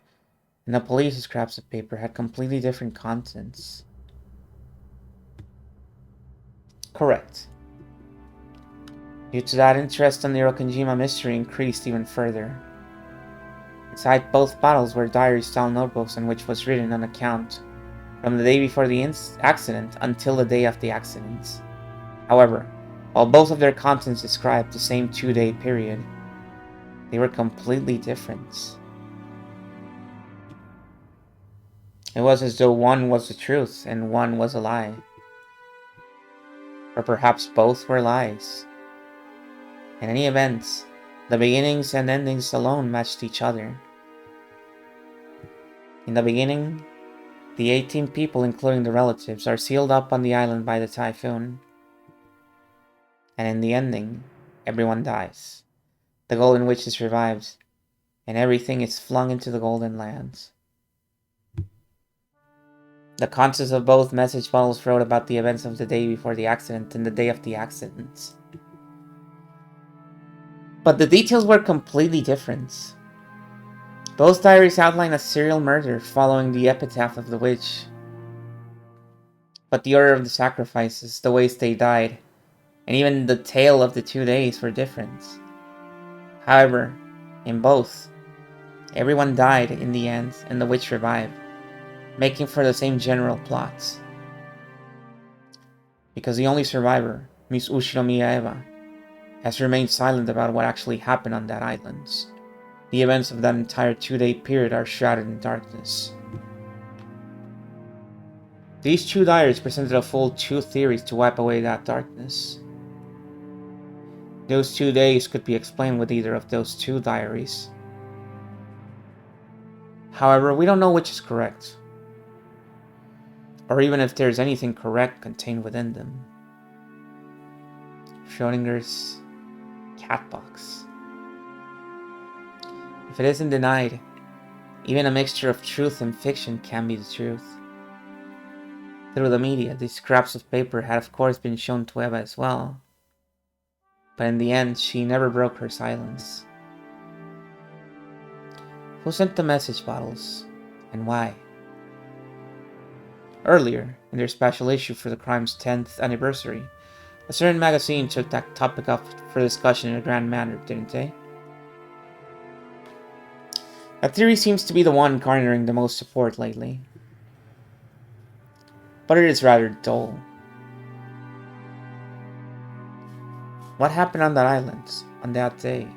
and the police's scraps of paper had completely different contents. Correct. Due to that, interest in the Rokkenjima mystery increased even further. Inside both bottles were diary-style notebooks in which was written an account from the day before the accident until the day of the accident. However, while both of their contents described the same 2-day period, they were completely different. It was as though one was the truth and one was a lie. Or perhaps both were lies. In any event, the beginnings and endings alone matched each other. In the beginning, the 18 people, including the relatives, are sealed up on the island by the typhoon. And in the ending, everyone dies. The Golden Witch is revived, and everything is flung into the Golden Lands. The contents of both message bottles wrote about the events of the day before the accident and the day of the accident. But the details were completely different. Both diaries outline a serial murder following the epitaph of the witch. But the order of the sacrifices, the ways they died, and even the tale of the 2 days were different. However, in both, everyone died in the end and the witch revived, making for the same general plot. Because the only survivor, Miss Ushinomiya Eva, has remained silent about what actually happened on that island. The events of that entire 2-day period are shrouded in darkness. These 2 diaries presented a full 2 theories to wipe away that darkness. Those 2 days could be explained with either of those 2 diaries. However, we don't know which is correct. or even if there's anything correct contained within them. Schrodinger's cat box. If it isn't denied, even a mixture of truth and fiction can be the truth. Through the media, these scraps of paper had of course been shown to Eva as well. But in the end, she never broke her silence. Who sent the message bottles, and why? Earlier, in their special issue for the crime's 10th anniversary, a certain magazine took that topic up for discussion in a grand manner, didn't they? That theory seems to be the one garnering the most support lately. But it is rather dull. What happened on that island, on that day?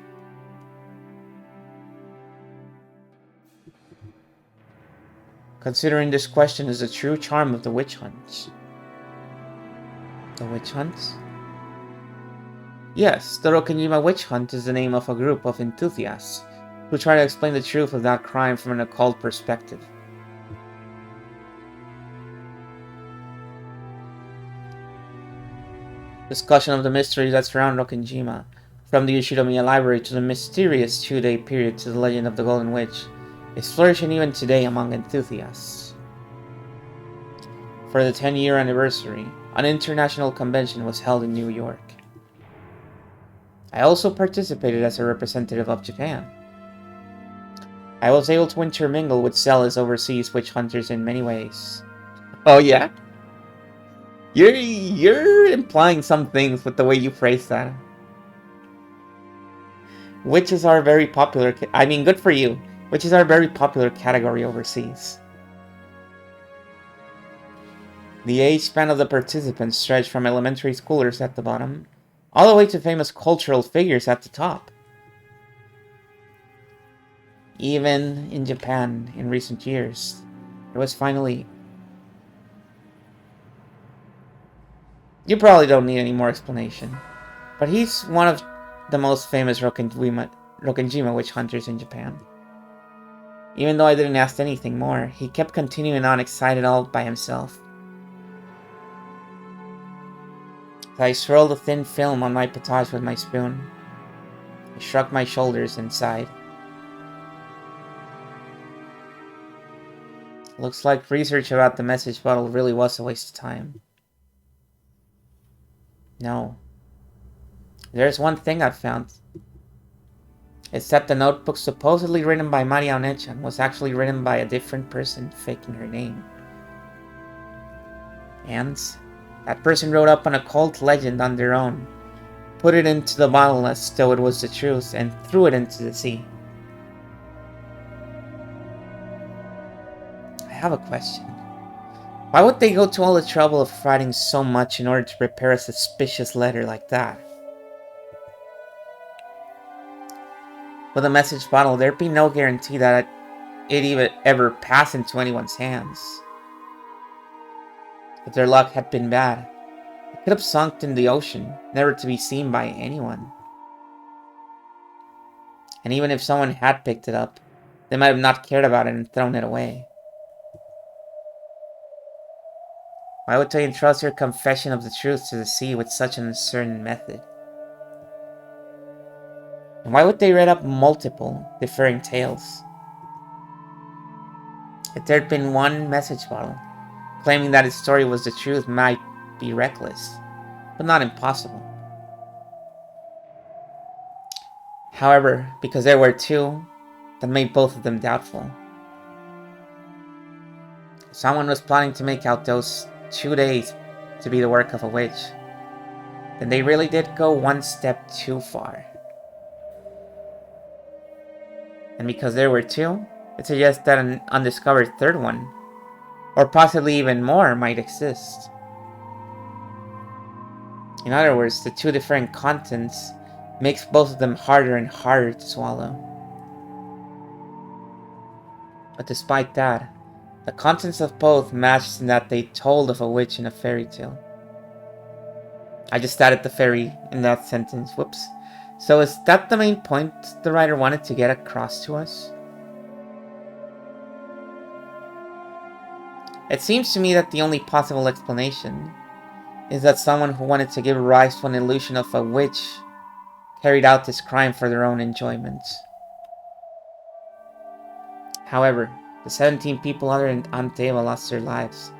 Considering this question is the true charm of the witch hunts. The witch hunts? Yes, the Rokenjima witch hunt is the name of a group of enthusiasts who try to explain the truth of that crime from an occult perspective. Discussion of the mysteries that surround Rokenjima, from the Yoshinomiya Library to the mysterious 2-day period to the legend of the Golden Witch, is flourishing even today among enthusiasts. For the 10-year anniversary, an international convention was held in New York. I also participated as a representative of Japan. I was able to intermingle with zealous overseas witch hunters in many ways. Oh yeah? You're implying some things with the way you phrase that. Witches are very popular. I mean, good for you. Witches are a very popular category overseas. The age span of the participants stretched from elementary schoolers at the bottom, all the way to famous cultural figures at the top. Even in Japan, in recent years, there was finally... You probably don't need any more explanation, but he's one of the most famous Rokenjima witch hunters in Japan. Even though I didn't ask anything more, he kept continuing on excited all by himself. As I swirled the thin film on my potage with my spoon, I shrugged my shoulders and sighed. Looks like research about the message bottle really was a waste of time. No. There's one thing I've found. It's that the notebook supposedly written by Maria Onechan was actually written by a different person faking her name. And that person wrote up an occult legend on their own, put it into the bottle as though it was the truth, and threw it into the sea. I have a question. Why would they go to all the trouble of writing so much in order to prepare a suspicious letter like that? With a message bottle, there'd be no guarantee that it even ever passed into anyone's hands. If their luck had been bad, it could have sunk in the ocean, never to be seen by anyone. And even if someone had picked it up, they might have not cared about it and thrown it away. Why would they entrust their confession of the truth to the sea with such an uncertain method? And why would they write up multiple differing tales? If there'd been one message bottle, claiming that its story was the truth might be reckless, but not impossible. However, because there were two, that made both of them doubtful. If someone was planning to make out those 2 days to be the work of a witch, then they really did go one step too far. And because there were two, it suggests that an undiscovered third one, or possibly even more, might exist. In other words, the two different contents makes both of them harder and harder to swallow. But despite that, the contents of both matched in that they told of a witch in a fairy tale. I just added the fairy in that sentence, whoops. So is that the main point the writer wanted to get across to us? It seems to me that the only possible explanation is that someone who wanted to give rise to an illusion of a witch carried out this crime for their own enjoyment. However, the 17 people other than Anteva lost their lives,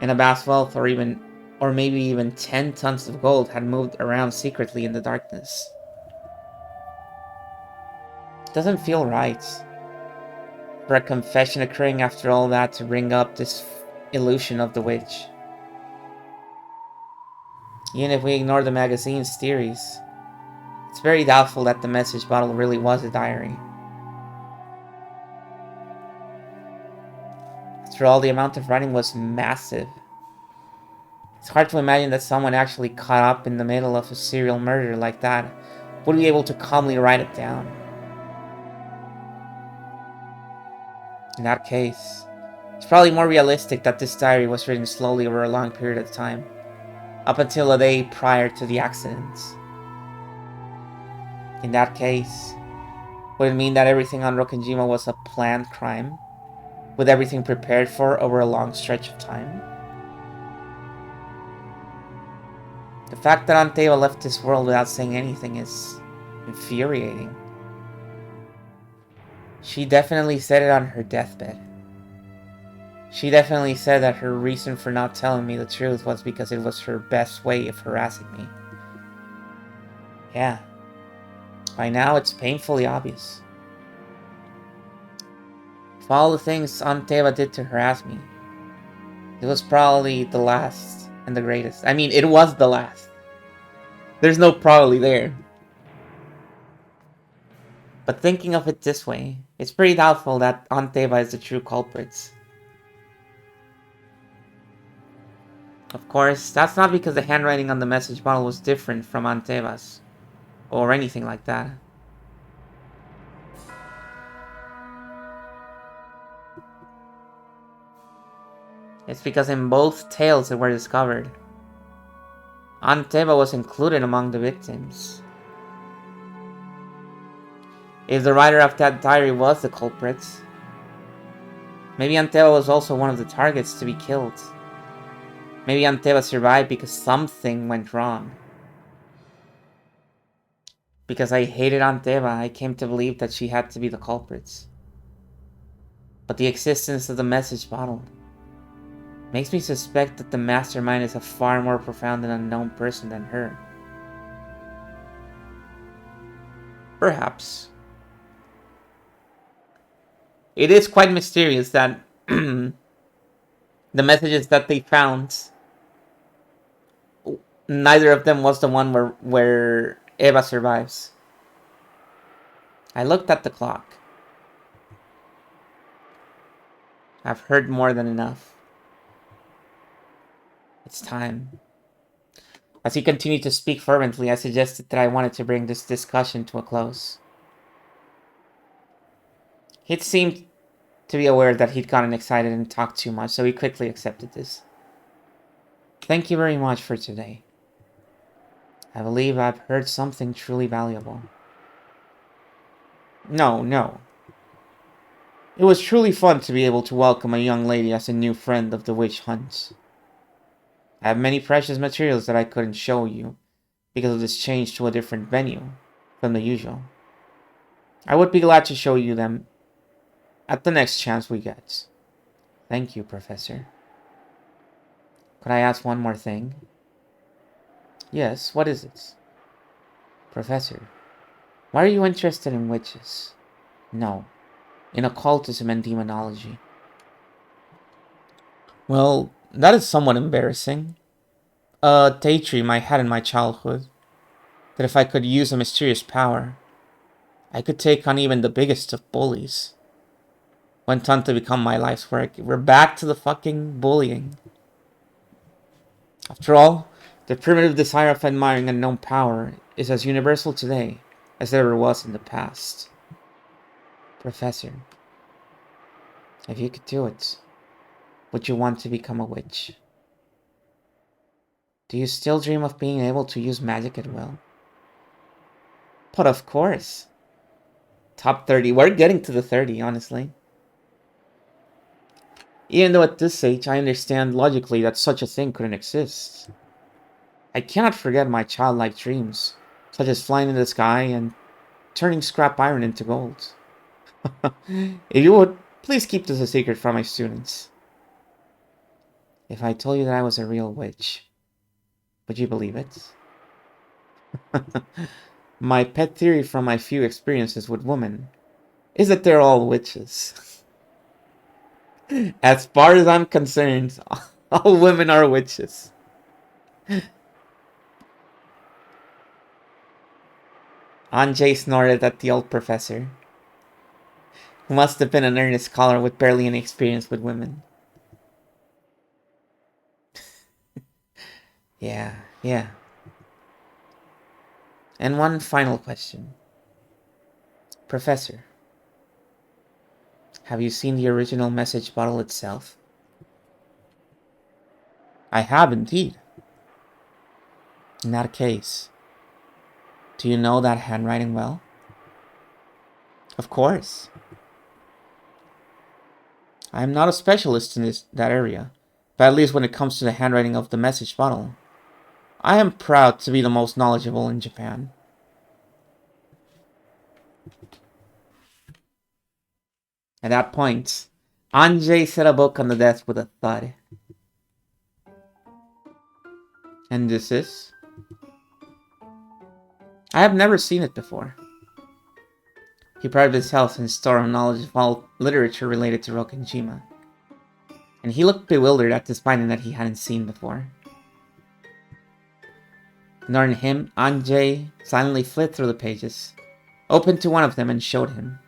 and a vast wealth or maybe even 10 tons of gold had moved around secretly in the darkness. It doesn't feel right for a confession occurring after all that to bring up this illusion of the witch. Even if we ignore the magazine's theories, it's very doubtful that the message bottle really was a diary. After all, the amount of writing was massive. It's hard to imagine that someone actually caught up in the middle of a serial murder like that would be able to calmly write it down. In that case, it's probably more realistic that this diary was written slowly over a long period of time, up until a day prior to the accidents. In that case, would it mean that everything on Rokkenjima was a planned crime, with everything prepared for over a long stretch of time? The fact that Anteva left this world without saying anything is infuriating. She definitely said it on her deathbed. She definitely said that her reason for not telling me the truth was because it was her best way of harassing me. Yeah. By now, it's painfully obvious. Of all the things Anteva did to harass me, it was probably the last and the greatest. I mean, it was the last. There's no probably there. But thinking of it this way, it's pretty doubtful that Anteva is the true culprit. Of course, that's not because the handwriting on the message bottle was different from Anteva's, or anything like that. It's because in both tales that were discovered, Anteva was included among the victims. If the writer of that diary was the culprit, maybe Anteva was also one of the targets to be killed. Maybe Anteva survived because something went wrong. Because I hated Anteva, I came to believe that she had to be the culprit. But the existence of the message bottle makes me suspect that the mastermind is a far more profound and unknown person than her. Perhaps. It is quite mysterious that the messages that they found, neither of them was the one where Eva survives. I looked at the clock. I've heard more than enough. It's time. As he continued to speak fervently, I suggested that I wanted to bring this discussion to a close. He seemed to be aware that he'd gotten excited and talked too much, so he quickly accepted this. Thank you very much for today. I believe I've heard something truly valuable. No. It was truly fun to be able to welcome a young lady as a new friend of the witch hunt. I have many precious materials that I couldn't show you because of this change to a different venue from the usual. I would be glad to show you them at the next chance we get. Thank you, Professor. Could I ask one more thing? Yes, what is it? Professor, why are you interested in witches? No, in occultism and demonology. Well, that is somewhat embarrassing. A daydream I had in my childhood, that if I could use a mysterious power, I could take on even the biggest of bullies. Went on to become my life's work. We're back to the fucking bullying. After all, the primitive desire of admiring unknown power is as universal today as it ever was in the past. Professor, if you could do it, would you want to become a witch? Do you still dream of being able to use magic at will? But of course. Top 30. We're getting to the 30, honestly. Even though at this age I understand logically that such a thing couldn't exist. I cannot forget my childlike dreams, such as flying in the sky and turning scrap iron into gold. If you would, please keep this a secret from my students. If I told you that I was a real witch, would you believe it? My pet theory from my few experiences with women is that they're all witches. As far as I'm concerned, all women are witches. Anjay snorted at the old professor, who must have been an earnest scholar with barely any experience with women. Yeah. And one final question. Professor, have you seen the original message bottle itself? I have indeed. In that case, do you know that handwriting well? Of course. I am not a specialist in that area, but at least when it comes to the handwriting of the message bottle, I am proud to be the most knowledgeable in Japan. At that point, Anjay set a book on the desk with a thud. And this is? I have never seen it before. He prided himself in store of knowledge of all literature related to Rokenjima, and he looked bewildered at this finding that he hadn't seen before. Ignoring him, Anjay silently flipped through the pages, opened to one of them, and showed him.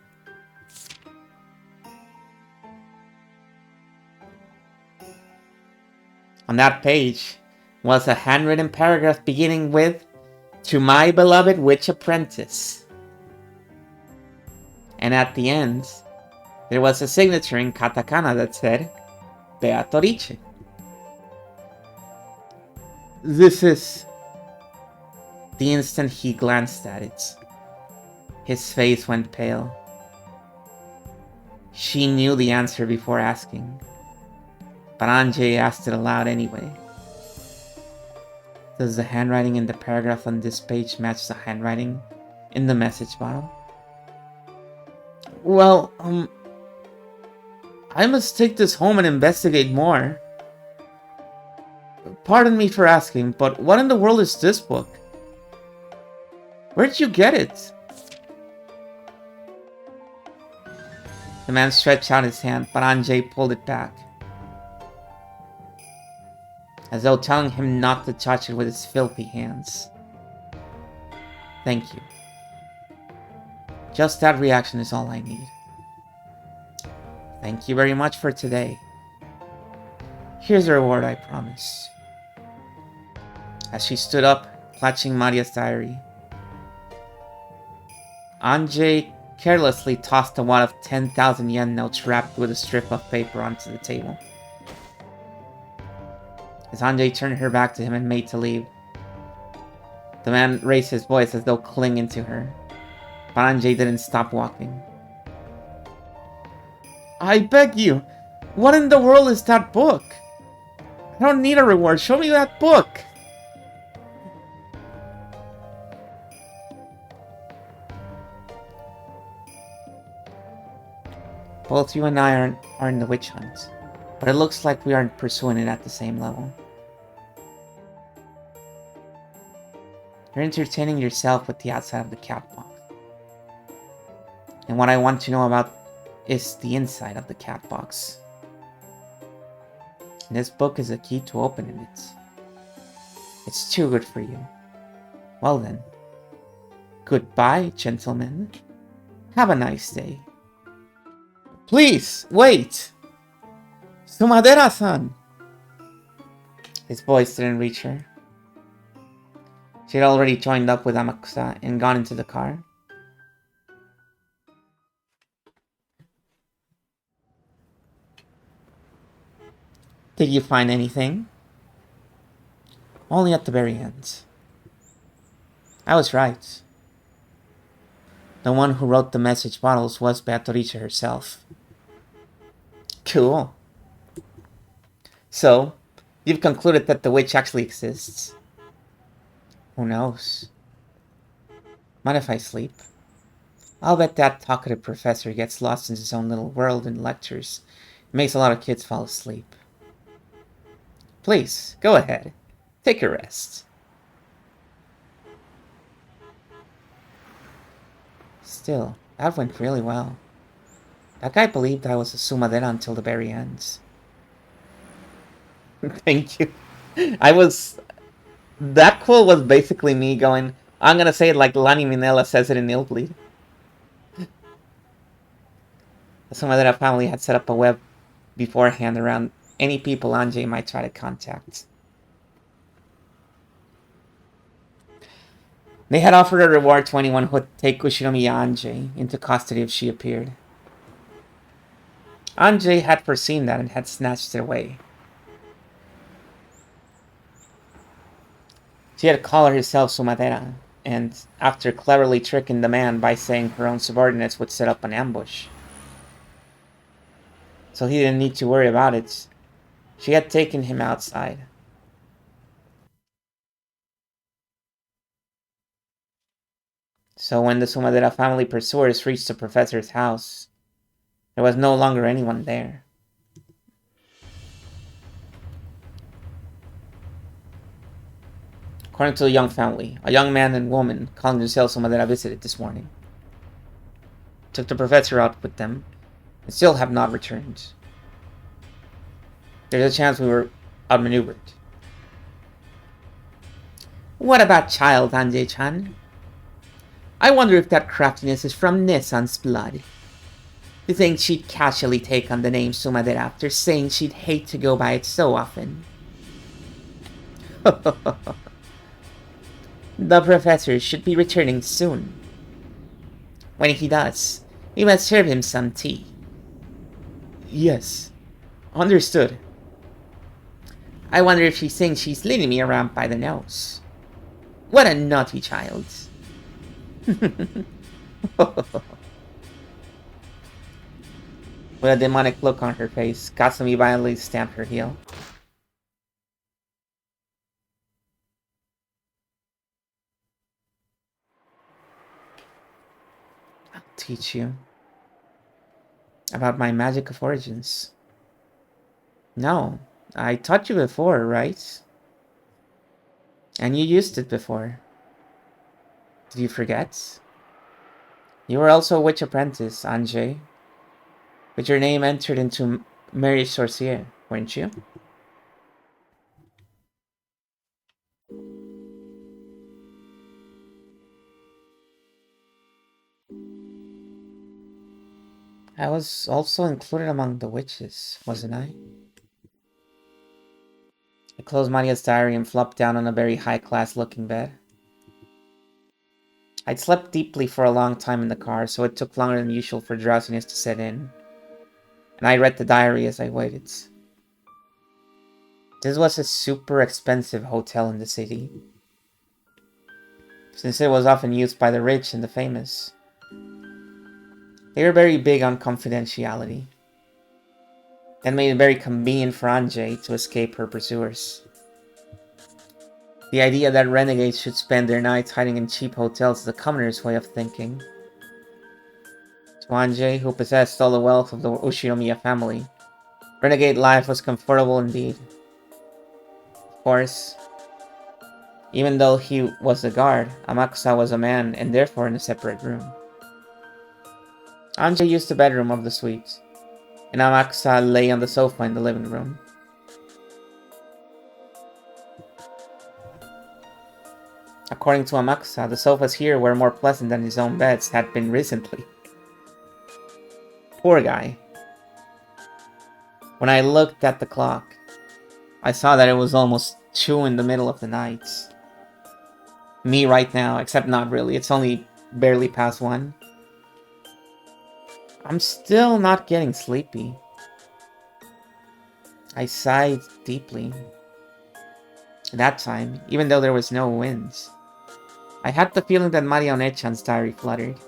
On that page was a handwritten paragraph beginning with, "To my beloved witch apprentice." And at the end, there was a signature in katakana that said, Beatrice. This is... The instant he glanced at it, his face went pale. She knew the answer before asking, but Anjay asked it aloud anyway. Does the handwriting in the paragraph on this page match the handwriting in the message bottle? Well, I must take this home and investigate more. Pardon me for asking, but what in the world is this book? Where'd you get it? The man stretched out his hand, but Anjay pulled it back, as though telling him not to touch it with his filthy hands. Thank you. Just that reaction is all I need. Thank you very much for today. Here's the reward I promised. As she stood up, clutching Maria's diary, Anjay carelessly tossed a wad of 10,000 yen notes wrapped with a strip of paper onto the table. As Anjay turned her back to him and made to leave, the man raised his voice as though clinging to her, but Anjay didn't stop walking. I beg you, what in the world is that book? I don't need a reward, show me that book! Both you and I are in the witch hunt, but it looks like we aren't pursuing it at the same level. You're entertaining yourself with the outside of the cat box. And what I want to know about is the inside of the cat box. And this book is a key to opening it. It's too good for you. Well then, goodbye, gentlemen. Have a nice day. Please, wait! Sumadera-san! His voice didn't reach her. She had already joined up with Amakusa and gone into the car. Did you find anything? Only at the very end. I was right. The one who wrote the message bottles was Beatrice herself. Cool. So, you've concluded that the witch actually exists. Who knows? Mind if I sleep? I'll bet that talkative professor gets lost in his own little world in lectures. It makes a lot of kids fall asleep. Please, go ahead. Take a rest. Still, that went really well. That guy believed I was a sumadera until the very end. Thank you. I was... That quote was basically me going, I'm gonna say it like Lani Minella says it in Illbleed. The Sumadera family had set up a web beforehand around any people Anjay might try to contact. They had offered a reward to anyone who would take Ushinomiya Anjay into custody if she appeared. Anjay had foreseen that and had snatched it away. She had called herself Sumadera, and after cleverly tricking the man by saying her own subordinates would set up an ambush, so he didn't need to worry about it, she had taken him outside. So when the Sumadera family pursuers reached the professor's house, there was no longer anyone there. According to the young family, a young man and woman calling themselves Sumadera visited this morning. Took the professor out with them, and still have not returned. There's a chance we were outmaneuvered. What about child, Anjay-chan? I wonder if that craftiness is from Nissan's blood. You think she'd casually take on the name Sumadera after saying she'd hate to go by it so often? The professor should be returning soon. When he does, we must serve him some tea. Yes, understood. I wonder if she thinks she's leading me around by the nose. What a naughty child. With a demonic look on her face, Kasumi violently stamped her heel. I'll teach you about my magic of origins. No, I taught you before, right? And you used it before. Did you forget? You were also a witch apprentice, Anjay. With your name entered into Mary Sorcier, weren't you? I was also included among the witches, wasn't I? I closed Maria's diary and flopped down on a very high-class looking bed. I'd slept deeply for a long time in the car, so it took longer than usual for drowsiness to set in. And I read the diary as I waited. This was a super expensive hotel in the city, since it was often used by the rich and the famous. They were very big on confidentiality, and made it very convenient for Anjay to escape her pursuers. The idea that renegades should spend their nights hiding in cheap hotels is the commoner's way of thinking. To Anjay, who possessed all the wealth of the Ushinomiya family, renegade life was comfortable indeed. Of course, even though he was the guard, Amakusa was a man and therefore in a separate room. Anjay used the bedroom of the suite, and Amakusa lay on the sofa in the living room. According to Amakusa, the sofas here were more pleasant than his own beds had been recently. Poor guy. When I looked at the clock, I saw that it was almost 2 in the middle of the night. Me right now, except not really, it's only barely past 1. I'm still not getting sleepy. I sighed deeply. That time, even though there was no wind, I had the feeling that Maria Onechan's diary fluttered.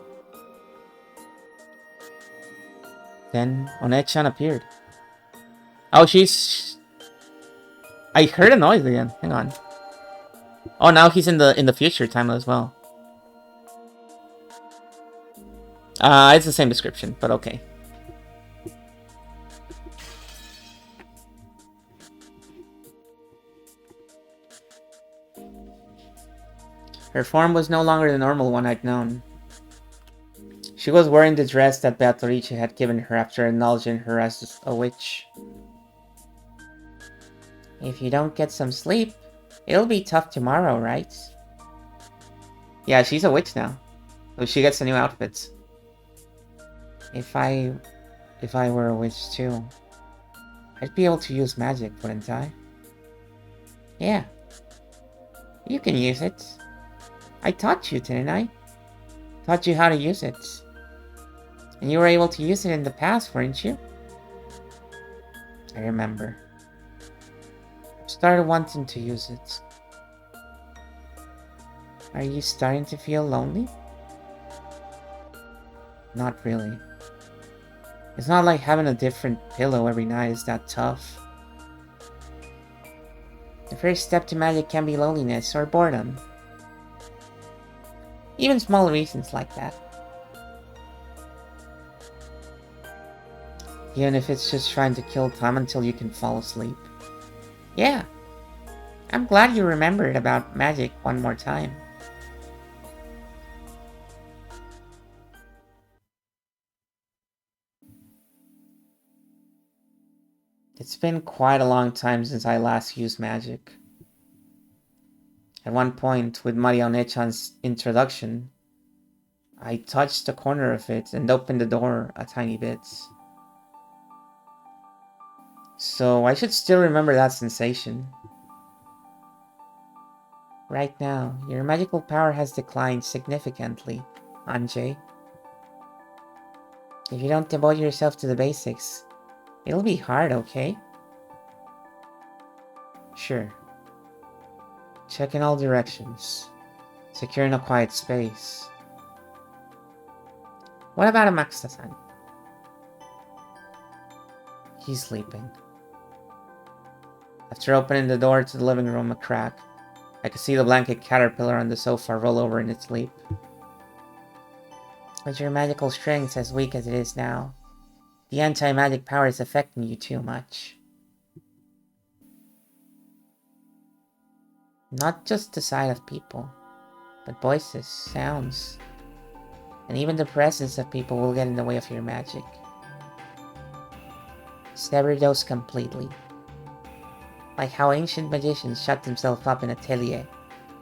Then Onechan appeared. Oh, she's I heard a noise again. Hang on. Oh, now he's in the future time as well. It's the same description, but okay. Her form was no longer the normal one I'd known. She was wearing the dress that Beatrice had given her after acknowledging her as a witch. If you don't get some sleep, it'll be tough tomorrow, right? Yeah, she's a witch now. So she gets a new outfit. If I were a witch too, I'd be able to use magic, wouldn't I? Yeah. You can use it. I taught you, didn't I? Taught you how to use it. And you were able to use it in the past, weren't you? I remember. I started wanting to use it. Are you starting to feel lonely? Not really. It's not like having a different pillow every night is that tough. The first step to magic can be loneliness or boredom. Even small reasons like that. Even if it's just trying to kill time until you can fall asleep. Yeah. I'm glad you remembered about magic one more time. It's been quite a long time since I last used magic. At one point, with Maria-Onechan's introduction, I touched the corner of it and opened the door a tiny bit. So I should still remember that sensation. Right now, your magical power has declined significantly, Anjay. If you don't devote yourself to the basics, it'll be hard, okay? Sure. Check in all directions. Secure in a quiet space. What about Amakusa-san? He's sleeping. After opening the door to the living room a crack, I could see the blanket caterpillar on the sofa roll over in its sleep. With your magical strength as weak as it is now, the anti-magic power is affecting you too much. Not just the sight of people, but voices, sounds, and even the presence of people will get in the way of your magic. Sever those completely. Like how ancient magicians shut themselves up in atelier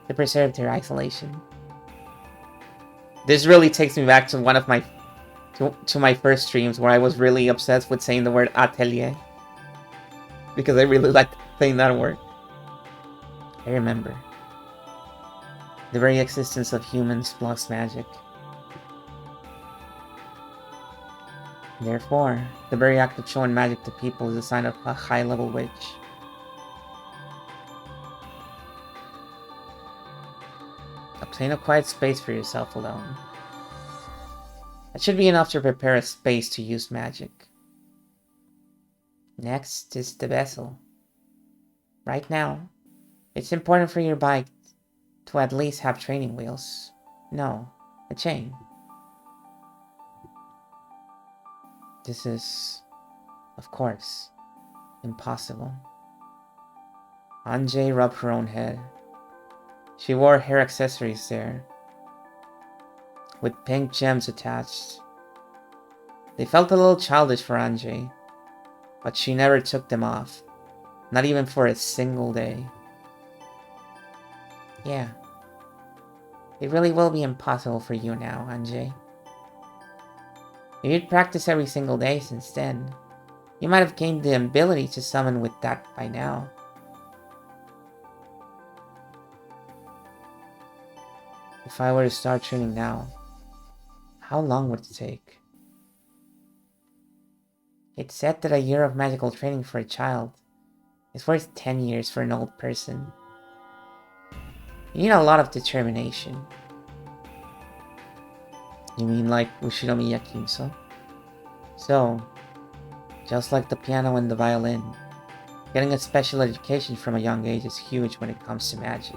to preserve their isolation. This really takes me back to one of my to my first streams where I was really obsessed with saying the word atelier. Because I really liked saying that word. I remember. The very existence of humans blocks magic. Therefore, the very act of showing magic to people is a sign of a high-level witch. Obtain a quiet space for yourself alone. That should be enough to prepare a space to use magic. Next is the bezel. Right now, it's important for your bike to at least have training wheels. No, a chain. This is, of course, impossible. Anjay rubbed her own head. She wore hair accessories there, with pink gems attached. They felt a little childish for Anjay, but she never took them off, not even for a single day. Yeah, it really will be impossible for you now, Anjay. If you'd practice every single day since then, you might have gained the ability to summon with that by now. If I were to start training now, how long would it take? It's said that a year of magical training for a child is worth 10 years for an old person. You need a lot of determination. You mean like Ushiromi Yakinso? So, just like the piano and the violin, Getting a special education from a young age is huge when it comes to magic.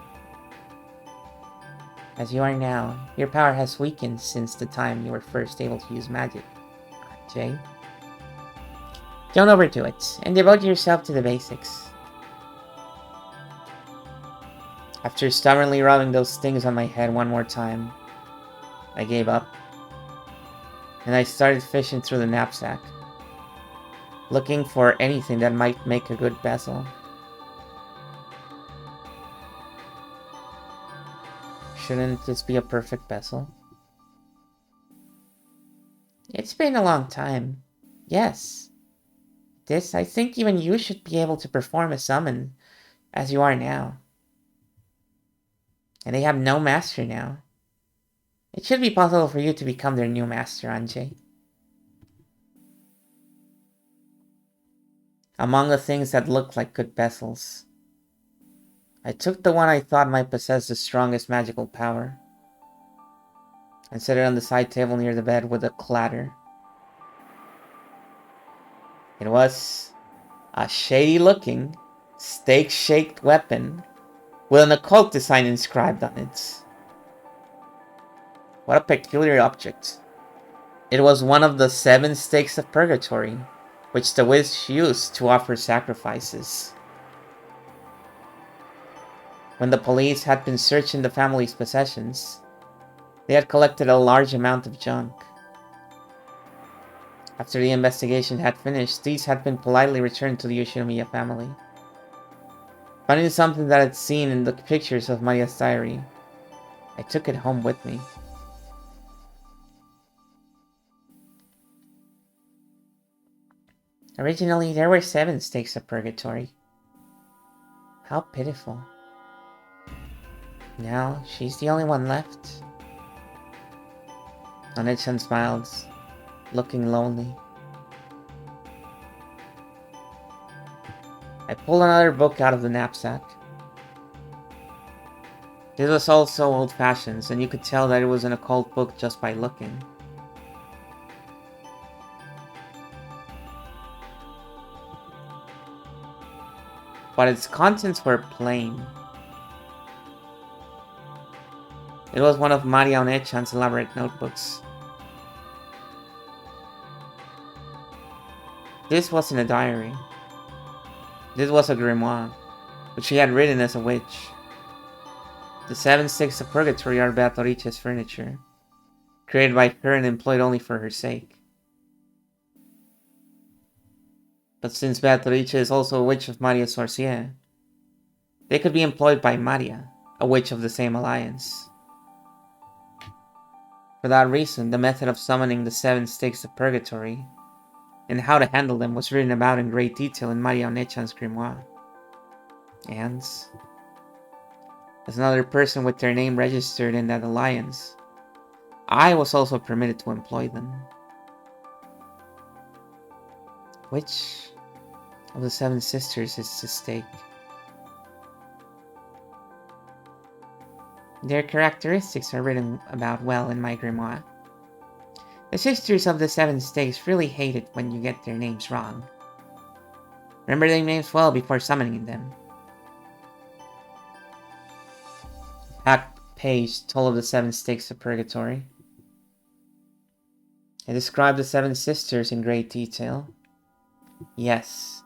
As you are now, your power has weakened since the time you were first able to use magic. Jay? Don't overdo it, and devote yourself to the basics. After stubbornly rubbing those things on my head one more time, I gave up, and I started fishing through the knapsack, looking for anything that might make a good bezel. Shouldn't this be a perfect bezel? It's been a long time. Yes. I think even you should be able to perform a summon, as you are now. And they have no master now. It should be possible for you to become their new master, Anjay. Among the things that looked like good bezels, I took the one I thought might possess the strongest magical power, and set it on the side table near the bed with a clatter. It was a shady-looking, stake-shaped weapon with an occult design inscribed on it. What a peculiar object. It was one of the 7 stakes of purgatory, which the witch used to offer sacrifices. When the police had been searching the family's possessions, they had collected a large amount of junk. After the investigation had finished, these had been politely returned to the Yoshinomiya family. Finding something that I'd seen in the pictures of Maria's diary, I took it home with me. Originally, there were 7 stakes of purgatory. How pitiful. Now, she's the only one left. Onechan smiled, looking lonely. I pulled another book out of the knapsack. This was also old-fashioned, and you could tell that it was an occult book just by looking. But its contents were plain. It was one of Maria Onechan's elaborate notebooks. This wasn't a diary. This was a grimoire, which she had written as a witch. The 7 sticks of purgatory are Beatrice's furniture, created by her and employed only for her sake. But since Beatrice is also a witch of Maria Sorcier, they could be employed by Maria, a witch of the same alliance. For that reason, the method of summoning the 7 sticks of purgatory and how to handle them was written about in great detail in Maria Onechan's grimoire. And as another person with their name registered in that alliance, I was also permitted to employ them. Which of the 7 sisters is the stake? Their characteristics are written about well in my grimoire. The sisters of the 7 stakes really hate it when you get their names wrong. Remember their names well before summoning them. A packed page told of the 7 stakes of purgatory. I described the 7 sisters in great detail. Yes,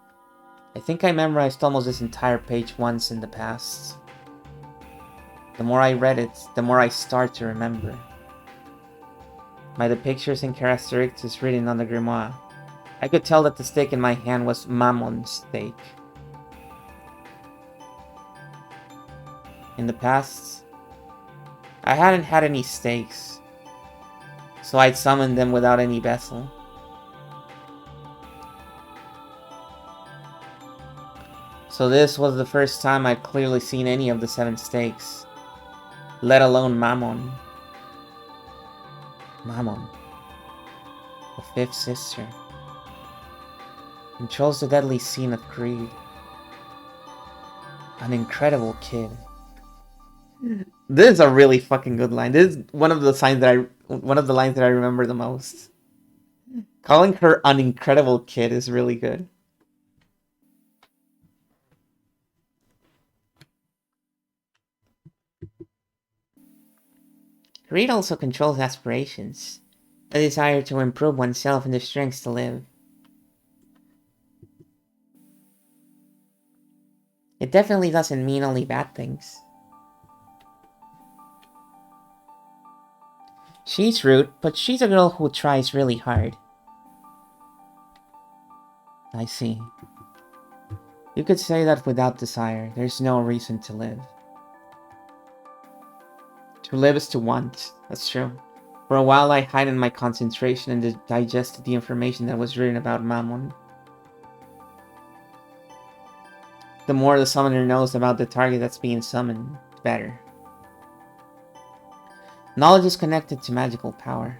I think I memorized almost this entire page once in the past. The more I read it, the more I start to remember. By the pictures and characteristics written on the grimoire, I could tell that the stake in my hand was Mammon's stake. In the past, I hadn't had any stakes, so I'd summoned them without any bezel. So this was the first time I'd clearly seen any of the 7 stakes, let alone Mammon. Mammon, the 5th sister, controls the deadly scene of greed. An incredible kid. This is a really fucking good line. This is one of the lines that I remember the most. Calling her an incredible kid is really good. Greed also controls aspirations, a desire to improve oneself and the strength to live. It definitely doesn't mean only bad things. She's rude, but she's a girl who tries really hard. I see. You could say that without desire, there's no reason to live. To live is to want, that's true. For a while I heightened my concentration and digested the information that was written about Mammon. The more the summoner knows about the target that's being summoned, the better. Knowledge is connected to magical power.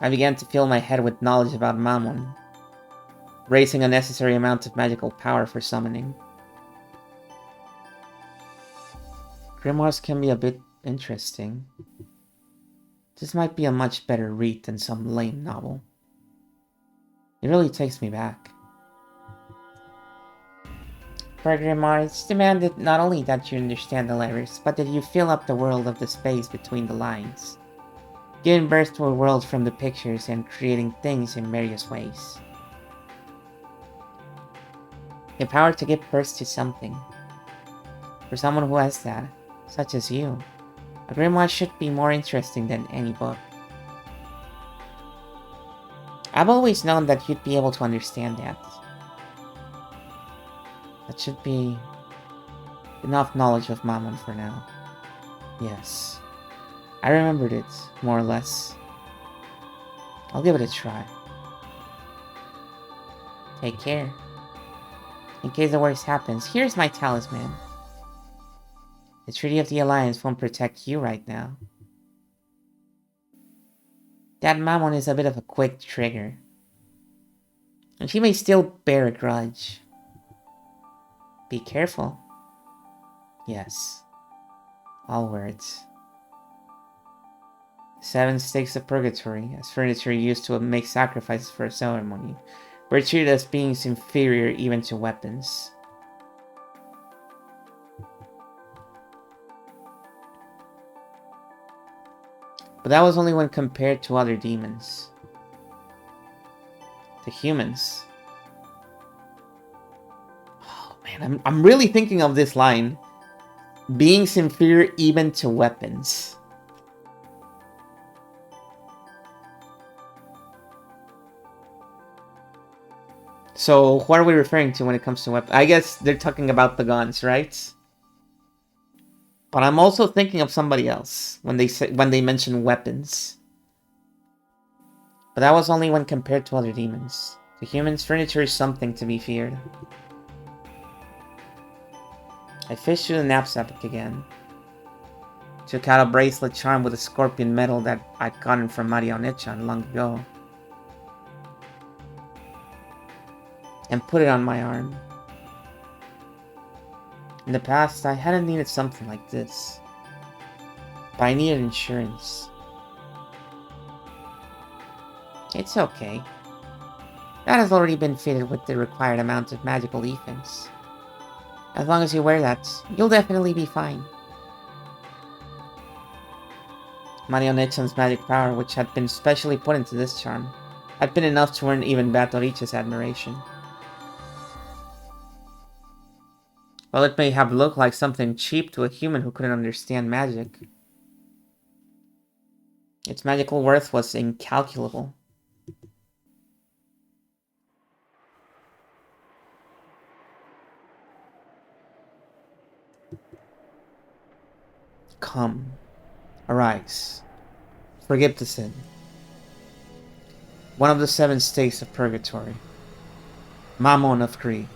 I began to fill my head with knowledge about Mammon, raising a necessary amount of magical power for summoning. Grimoires can be a bit interesting. This might be a much better read than some lame novel. It really takes me back. For grimoires, demanded not only that you understand the letters, but that you fill up the world of the space between the lines, giving birth to a world from the pictures and creating things in various ways. The power to give birth to something. For someone who has that, such as you, a grimoire should be more interesting than any book. I've always known that you'd be able to understand that. That should be enough knowledge of Mammon for now. Yes. I remembered it, more or less. I'll give it a try. Take care. In case the worst happens, here's my talisman. The Treaty of the Alliance won't protect you right now. That Mammon is a bit of a quick trigger. And she may still bear a grudge. Be careful. Yes. All words. 7 stakes of purgatory, as furniture used to make sacrifices for a ceremony, were treated as beings inferior even to weapons. But that was only when compared to other demons. The humans. Oh man, I'm really thinking of this line. Beings inferior even to weapons. So, what are we referring to when it comes to weapons? I guess they're talking about the guns, right? But I'm also thinking of somebody else when they mention weapons. But that was only when compared to other demons. The humans' furniture is something to be feared. I fished through the knapsack again. Took out a bracelet charm with a scorpion metal that I'd gotten from Marionette-chan long ago. And put it on my arm. In the past, I hadn't needed something like this. But I needed insurance. It's okay. That has already been fitted with the required amount of magical defense. As long as you wear that, you'll definitely be fine. Marionette-chan's magic power, which had been specially put into this charm, had been enough to earn even Batorich's admiration. While it may have looked like something cheap to a human who couldn't understand magic, its magical worth was incalculable. Come, arise, forgive the sin. One of the 7 stakes of purgatory. Mammon of greed.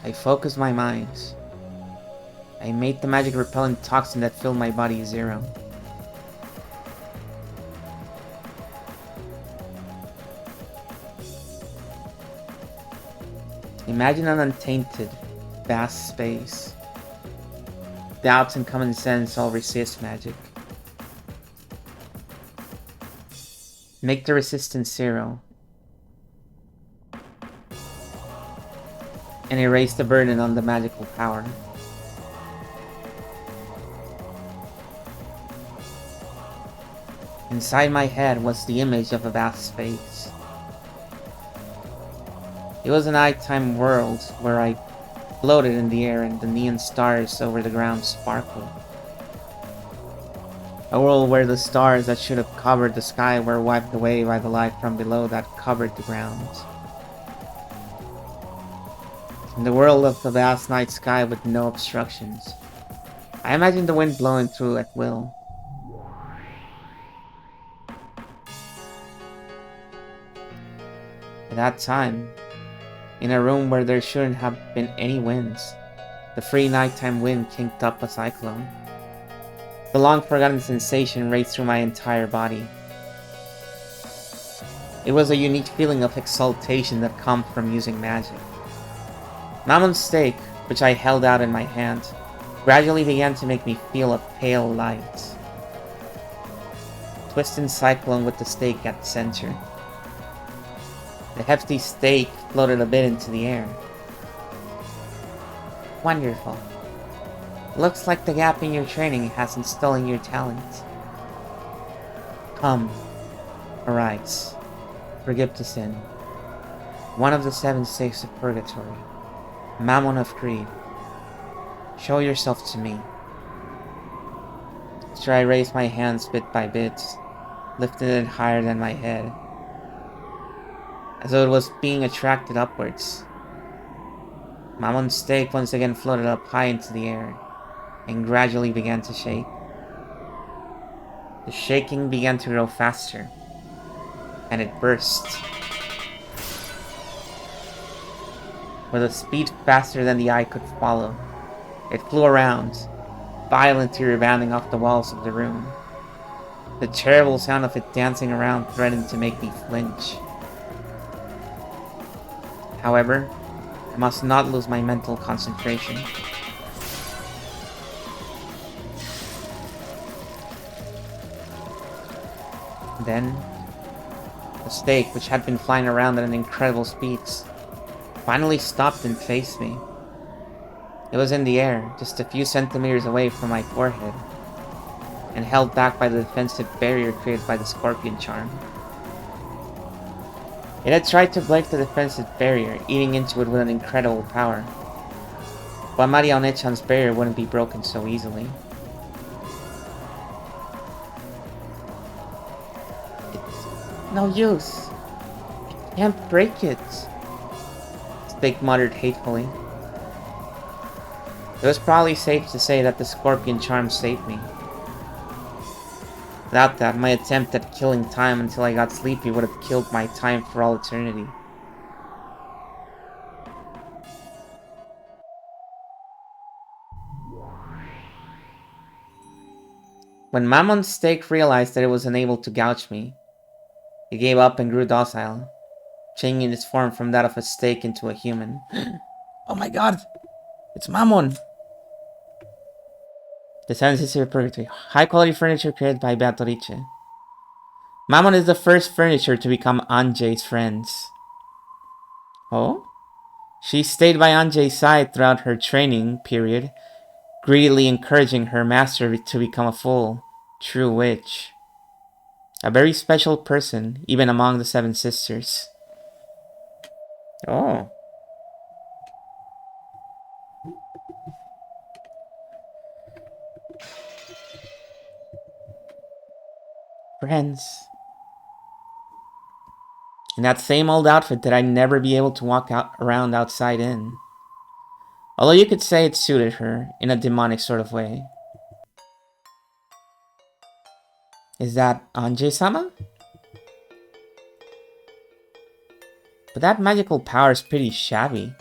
I focused my mind. I made the magic repellent toxin that filled my body 0. Imagine an untainted, vast space. Doubts and common sense all resist magic. Make the resistance 0. and erase the burden on the magical power. Inside my head was the image of a vast space. It was a nighttime world where I floated in the air and the neon stars over the ground sparkled. A world where the stars that should have covered the sky were wiped away by the light from below that covered the ground. In the world of the vast night sky with no obstructions, I imagined the wind blowing through at will. At that time, in a room where there shouldn't have been any winds, the free nighttime wind kicked up a cyclone. The long-forgotten sensation raced through my entire body. It was a unique feeling of exaltation that comes from using magic. Mammon's stake, which I held out in my hand, gradually began to make me feel a pale light. Twisting cyclone with the stake at the center. The hefty stake floated a bit into the air. Wonderful. Looks like the gap in your training has instilling your talent. Come, arise, forgive the sin. One of the 7 stakes of purgatory, Mammon of Greed. Show yourself to me. So I raised my hands bit by bit, lifted it higher than my head, as though it was being attracted upwards. Mammon's stake once again floated up high into the air, and gradually began to shake. The shaking began to grow faster, and it burst. With a speed faster than the eye could follow, it flew around, violently rebounding off the walls of the room. The terrible sound of it dancing around threatened to make me flinch. However, I must not lose my mental concentration. Then, the stake, which had been flying around at an incredible speed, finally stopped and faced me. It was in the air, just a few centimeters away from my forehead, and held back by the defensive barrier created by the scorpion charm. It had tried to break the defensive barrier, eating into it with an incredible power. But Maria Onechan's barrier wouldn't be broken so easily. It's no use. I can't break it, Stake muttered hatefully. It was probably safe to say that the scorpion charm saved me. Without that, my attempt at killing time until I got sleepy would have killed my time for all eternity. When Mammon's stake realized that it was unable to gouge me, it gave up and grew docile, changing its form from that of a stake into a human. Oh my god! It's Mammon! The Seven Sisters of Purgatory. High quality furniture created by Beatrice. Mammon is the first furniture to become Anjay's friends. Oh? She stayed by Anjay's side throughout her training period, greedily encouraging her master to become a full, true witch. A very special person, even among the Seven Sisters. Oh. Friends. In that same old outfit that I'd never be able to walk around outside in. Although you could say it suited her, in a demonic sort of way. Is that Anjay-sama? But that magical power is pretty shabby.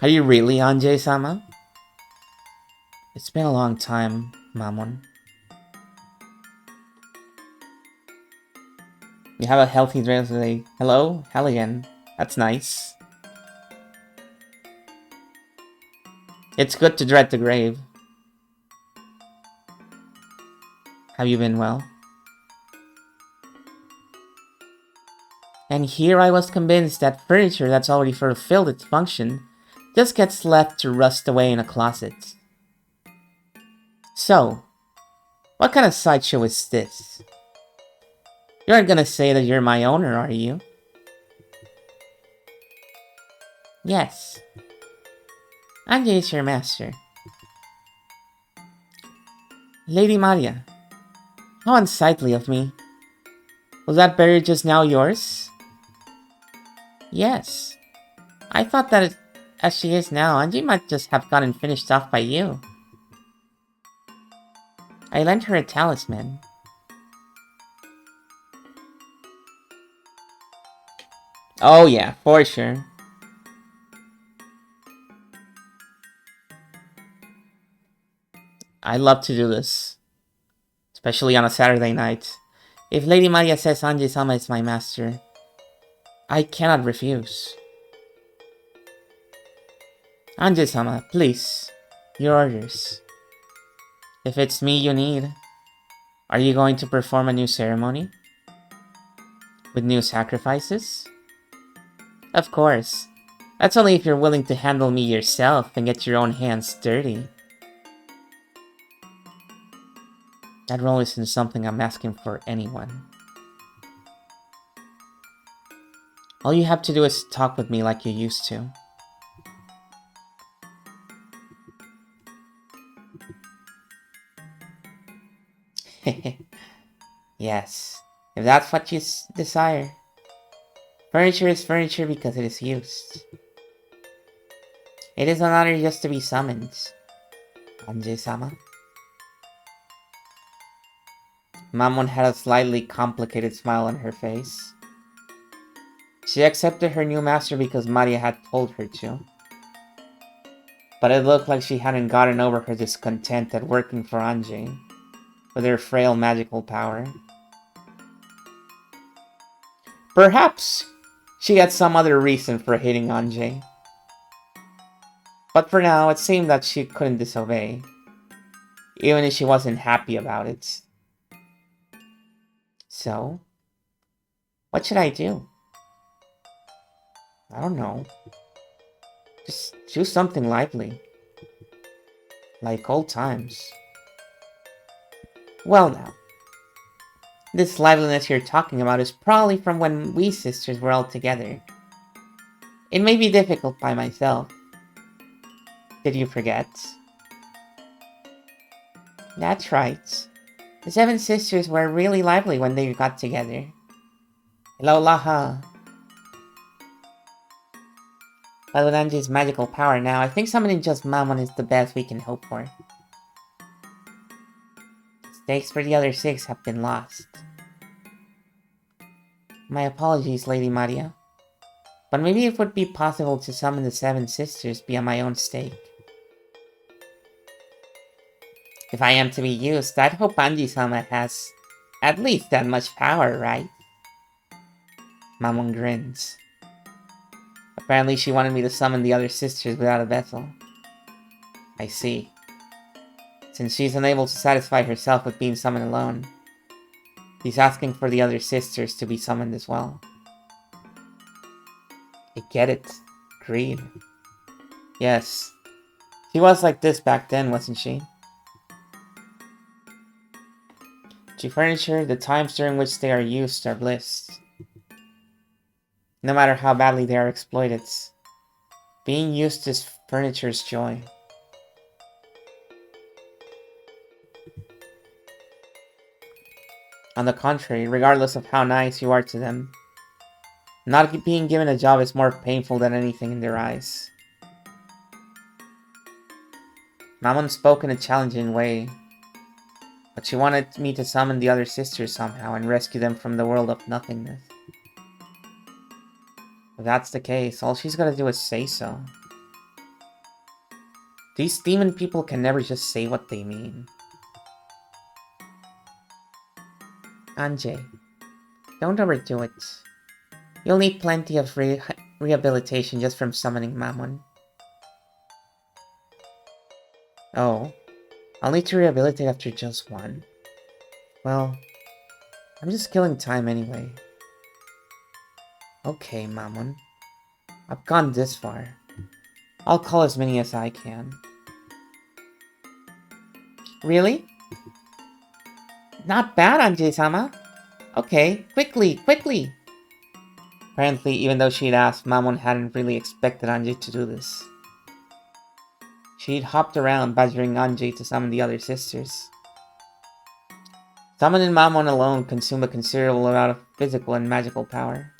Are you really Anjay-sama? It's been a long time, Mammon. You have a healthy dress today. Hello? Halligan. That's nice. It's good to dread the grave. Have you been well? And here I was convinced that furniture that's already fulfilled its function just gets left to rust away in a closet. So, what kind of sideshow is this? You aren't gonna say that you're my owner, are you? Yes. Angie is your master. Lady Maria, how unsightly of me. Was that berry just now yours? Yes. I thought that as she is now, Angie might just have gotten finished off by you. I lent her a talisman. Oh yeah, for sure. I love to do this. Especially on a Saturday night. If Lady Maria says Anji-sama is my master, I cannot refuse. Anji-sama, please. Your orders. If it's me you need, are you going to perform a new ceremony? With new sacrifices? Of course. That's only if you're willing to handle me yourself and get your own hands dirty. That role isn't something I'm asking for anyone. All you have to do is talk with me like you used to. Yes, if that's what you desire. Furniture is furniture because it is used. It is an honor just to be summoned. Anji-sama. Mammon had a slightly complicated smile on her face. She accepted her new master because Maria had told her to. But it looked like she hadn't gotten over her discontent at working for Anji, with her frail magical power. Perhaps she had some other reason for hating Anji. But for now, it seemed that she couldn't disobey, even if she wasn't happy about it. So, what should I do? I don't know. Just do something lively. Like old times. Well now, this liveliness you're talking about is probably from when we sisters were all together. It may be difficult by myself. Did you forget? That's right. The seven sisters were really lively when they got together. Hello, Laha. But with Anji's magical power now, I think summoning just Mammon is the best we can hope for. Stakes for the other six have been lost. My apologies, Lady Maria. But maybe it would be possible to summon the seven sisters via my own stake. If I am to be used, I'd hope Anji-sama has at least that much power, right? Mammon grins. Apparently she wanted me to summon the other sisters without a vessel. I see. Since she's unable to satisfy herself with being summoned alone, she's asking for the other sisters to be summoned as well. I get it. Greed. Yes. She was like this back then, wasn't she? To furniture, the times during which they are used are bliss. No matter how badly they are exploited, being used is furniture's joy. On the contrary, regardless of how nice you are to them, not being given a job is more painful than anything in their eyes. Mammon spoke in a challenging way, but she wanted me to summon the other sisters somehow and rescue them from the world of nothingness. If that's the case, all she's gotta do is say so. These demon people can never just say what they mean. Anji, don't overdo it. You'll need plenty of rehabilitation just from summoning Mammon. Oh, I'll need to rehabilitate after just one. Well, I'm just killing time anyway. Okay, Mammon. I've gone this far. I'll call as many as I can. Really? Not bad, Anjay-sama. Okay, quickly, quickly! Apparently, even though she'd asked, Mammon hadn't really expected Anjay to do this. She'd hopped around, badgering Anjay to summon the other sisters. Summoning Mammon alone consumed a considerable amount of physical and magical power.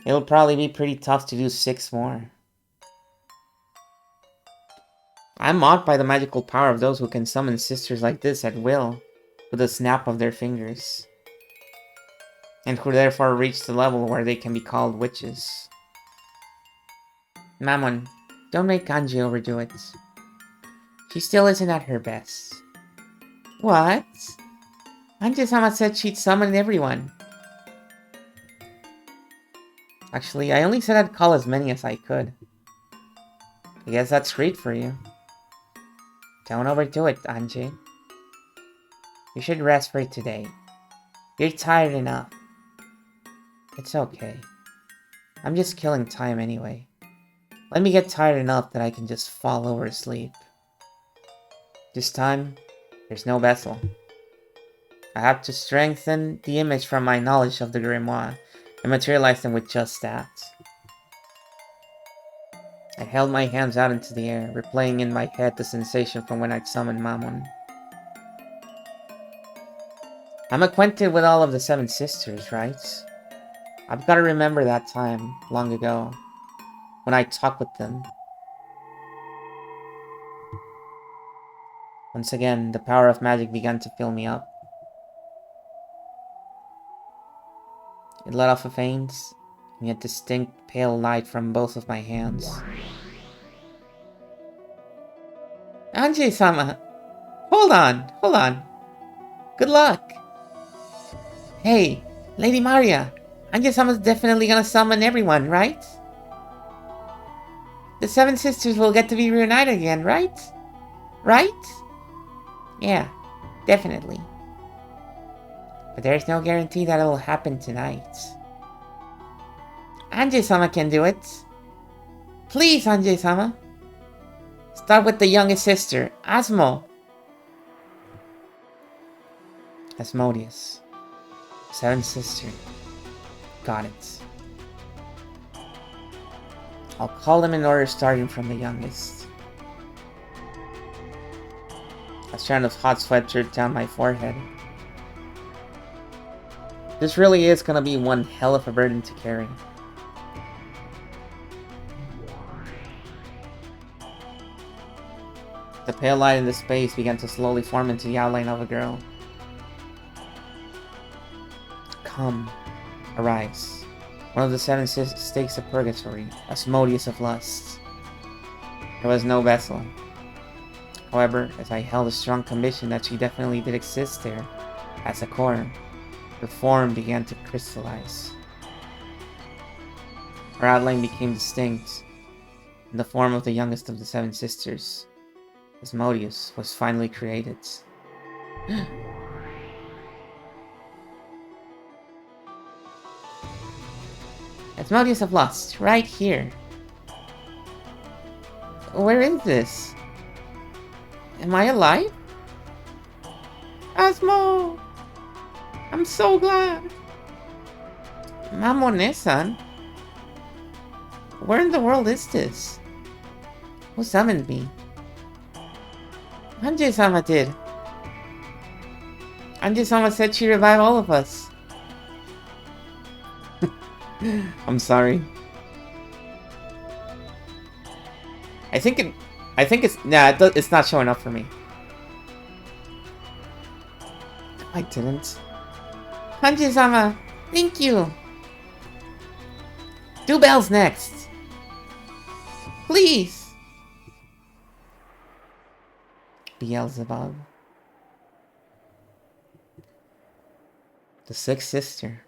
It'll probably be pretty tough to do 6 more. I'm awed by the magical power of those who can summon sisters like this at will, with a snap of their fingers, and who therefore reach the level where they can be called witches. Mammon, don't make Kanji overdo it. She still isn't at her best. What? Anji-sama said she'd summon everyone. Actually, I only said I'd call as many as I could. I guess that's great for you. Don't overdo it, Anji. You should rest for today. You're tired enough. It's okay. I'm just killing time anyway. Let me get tired enough that I can just fall over asleep. This time, there's no vessel. I have to strengthen the image from my knowledge of the grimoire and materialize them with just that. I held my hands out into the air, replaying in my head the sensation from when I'd summoned Mammon. I'm acquainted with all of the 7 sisters, right? I've got to remember that time, long ago, when I talked with them. Once again, the power of magic began to fill me up. It let off a faint, and yet distinct pale light from both of my hands. Anji-sama! Hold on! Good luck! Hey, Lady Maria! Anji-sama's definitely gonna summon everyone, right? The 7 sisters will get to be reunited again, right? Right? Yeah, definitely. But there's no guarantee that it'll happen tonight. Anji-sama can do it. Please, Anji-sama. Start with the youngest sister, Asmo. Asmodeus. 7th sister. Got it. I'll call them in order starting from the youngest. A strand of hot sweat dripped down my forehead. This really is gonna be one hell of a burden to carry. The pale light in the space began to slowly form into the outline of a girl. Come, arise. One of the 7 stakes of purgatory, Asmodeus of lust. There was no vessel. However, as I held a strong conviction that she definitely did exist there, as a core, her form began to crystallize. Her outline became distinct, in the form of the youngest of the 7 sisters. Asmodeus was finally created. Asmodeus of Lust, right here. Where is this? Am I alive? Asmo! I'm so glad! Mamone-san? Where in the world is this? Who summoned me? Anji-sama did. Anji-sama said she'd revive all of us. I'm sorry. I think it's... Nah, it's not showing up for me. I didn't. Anji-sama, thank you. Do bells next. Please. Beelzebub. The 6th sister.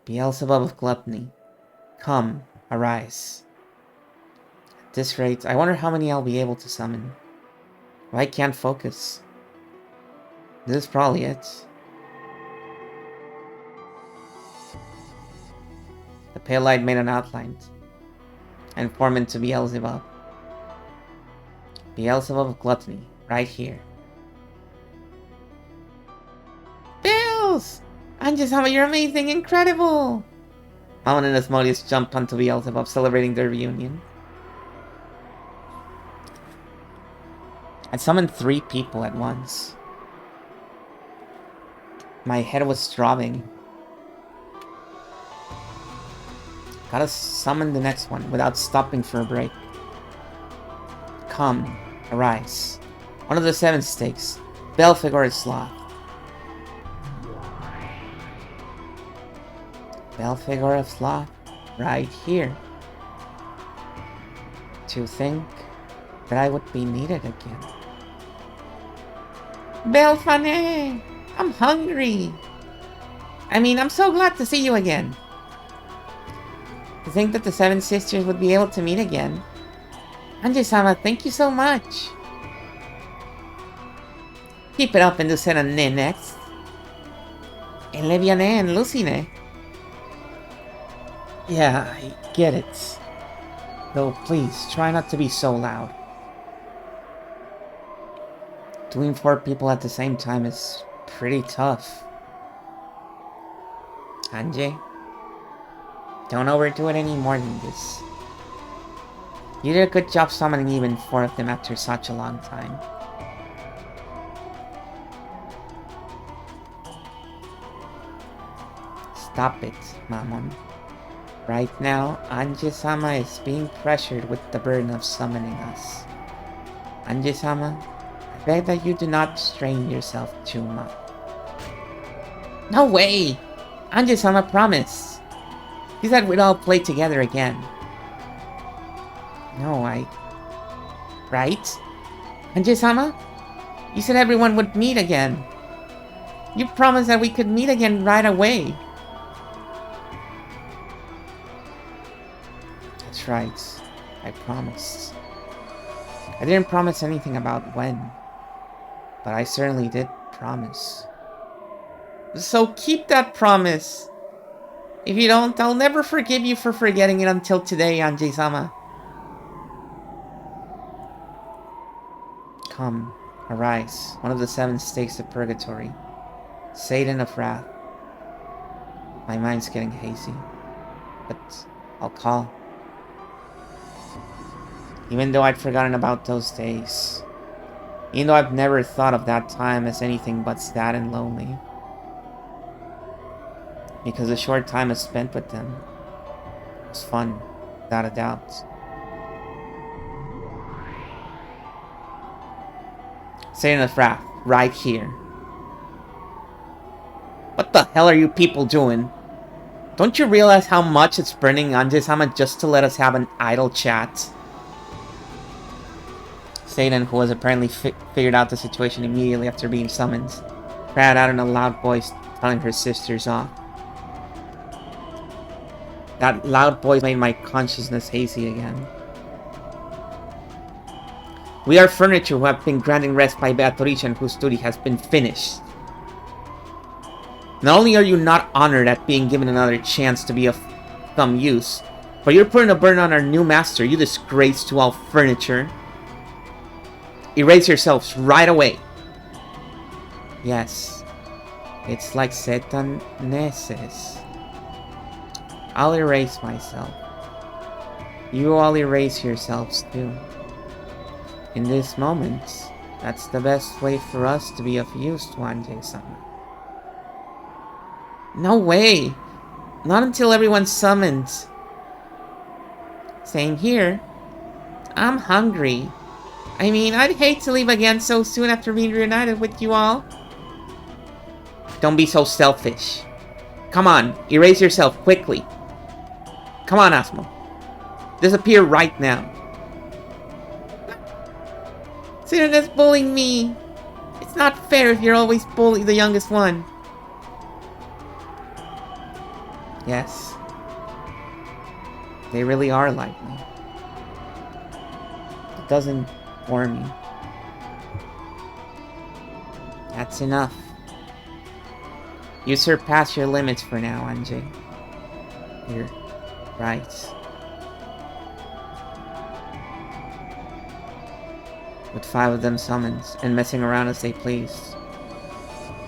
Beelzebub of gluttony. Come, arise. At this rate, I wonder how many I'll be able to summon. I can't focus. This is probably it. pale light made an outline and formed into Beelzebub. Beelzebub of Gluttony, right here. Bells! Anjasama, you're amazing, incredible! Mammon and Asmodeus jumped onto Beelzebub, celebrating their reunion. I summoned 3 people at once. My head was throbbing. Gotta summon the next one without stopping for a break. Come, arise. One of the 7 stakes. Belphegor Sloth. Belphegor of Sloth, right here. To think that I would be needed again. Belfane! I'm hungry! I'm so glad to see you again. To think that the 7 sisters would be able to meet again. Anji-sama, thank you so much. Keep it up and do send a next. And Leviane and Lucine. Yeah, I get it. Though please, try not to be so loud. Doing 4 people at the same time is pretty tough. Anji, don't overdo it any more than this. You did a good job summoning even 4 of them after such a long time. Stop it, Mammon. Right now, Anji-sama is being pressured with the burden of summoning us. Anji-sama, I beg that you do not strain yourself too much. No way! Anji-sama, promise! You said we'd all play together again. No, Right? Anji-sama? You said everyone would meet again. You promised that we could meet again right away. That's right. I promised. I didn't promise anything about when, but I certainly did promise. So keep that promise. If you don't, I'll never forgive you for forgetting it until today, Anji-sama. Come, arise, one of the 7 stakes of purgatory. Satan of Wrath. My mind's getting hazy, but I'll call. Even though I'd forgotten about those days. Even though I've never thought of that time as anything but sad and lonely. Because the short time I spent with them was fun, without a doubt. Satan of Wrath, right here. What the hell are you people doing? Don't you realize how much it's burning Anji-sama just to let us have an idle chat? Satan, who has apparently figured out the situation immediately after being summoned, cried out in a loud voice, telling her sisters off. That loud voice made my consciousness hazy again. We are furniture who have been granted rest by Beatrice and whose duty has been finished. Not only are you not honored at being given another chance to be of some use, but you're putting a burden on our new master, you disgrace to all furniture. Erase yourselves right away. Yes, it's like Satan says. I'll erase myself. You all erase yourselves too. In this moment, that's the best way for us to be of use to Anji-sama. No way! Not until everyone's summoned. Same here. I'm hungry. I'd hate to leave again so soon after being reunited with you all. Don't be so selfish. Come on, erase yourself quickly. Come on, Asmo. Disappear right now. Satan is bullying me. It's not fair if you're always bullying the youngest one. Yes. They really are like me. It doesn't bore me. That's enough. You surpass your limits for now, Anji. Here. Right. With 5 of them summoned and messing around as they pleased,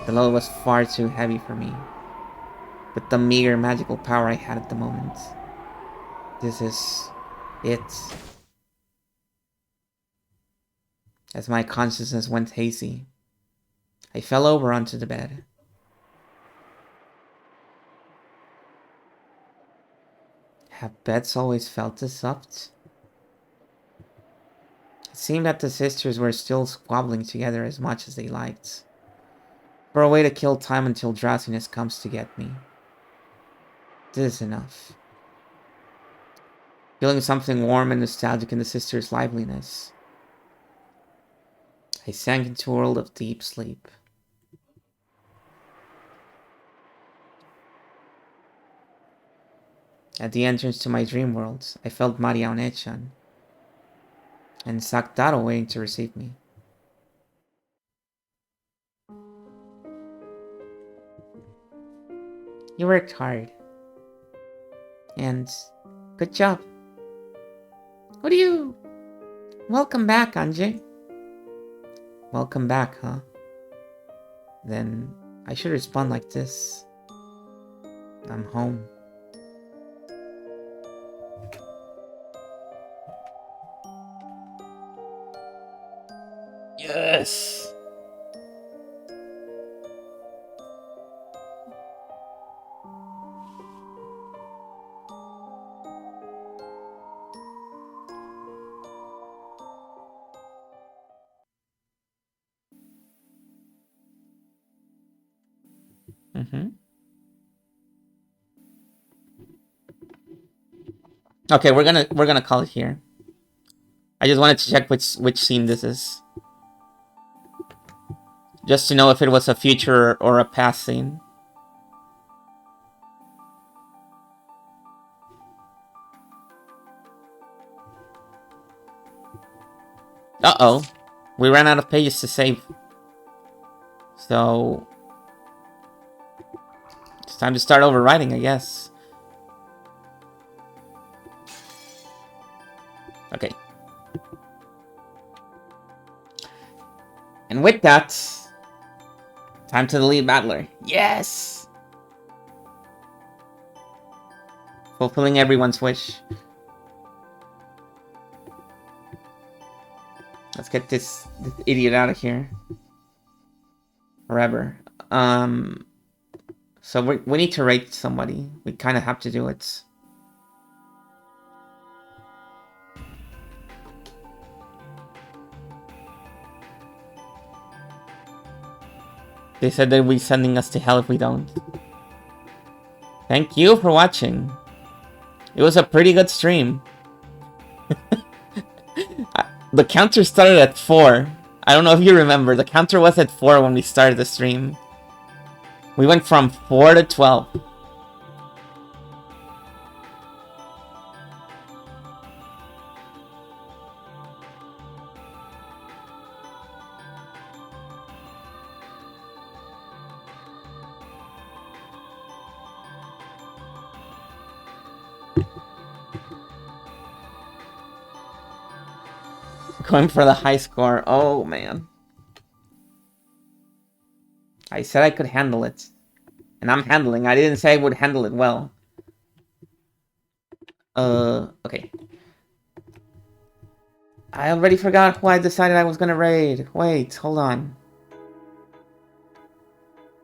the load was far too heavy for me. With the meager magical power I had at the moment. This is it. As my consciousness went hazy, I fell over onto the bed. Have beds always felt this soft? It seemed that the sisters were still squabbling together as much as they liked. For a way to kill time until drowsiness comes to get me. This is enough. Feeling something warm and nostalgic in the sisters' liveliness, I sank into a world of deep sleep. At the entrance to my dream world, I felt Maria Onechan and Saktaro waiting to receive me. You worked hard. And good job. What do you... Welcome back, Anjay. Welcome back, huh? Then I should respond like this. I'm home. Yes! Okay, we're gonna call it here. I just wanted to check which scene this is. Just to know if it was a future or a past scene. Uh-oh. We ran out of pages to save. So... it's time to start overwriting, I guess. Okay. And with that... time to the lead battler. Yes! Fulfilling everyone's wish. Let's get this idiot out of here. Forever. So we need to rate somebody. We kind of have to do it. They said they'd be sending us to hell if we don't. Thank you for watching. It was a pretty good stream. The counter started at 4. I don't know if you remember. The counter was at 4 when we started the stream. We went from 4 to 12. Going for the high score. Oh, man. I said I could handle it. And I'm handling. I didn't say I would handle it well. Okay. I already forgot who I decided I was gonna raid. Wait, hold on.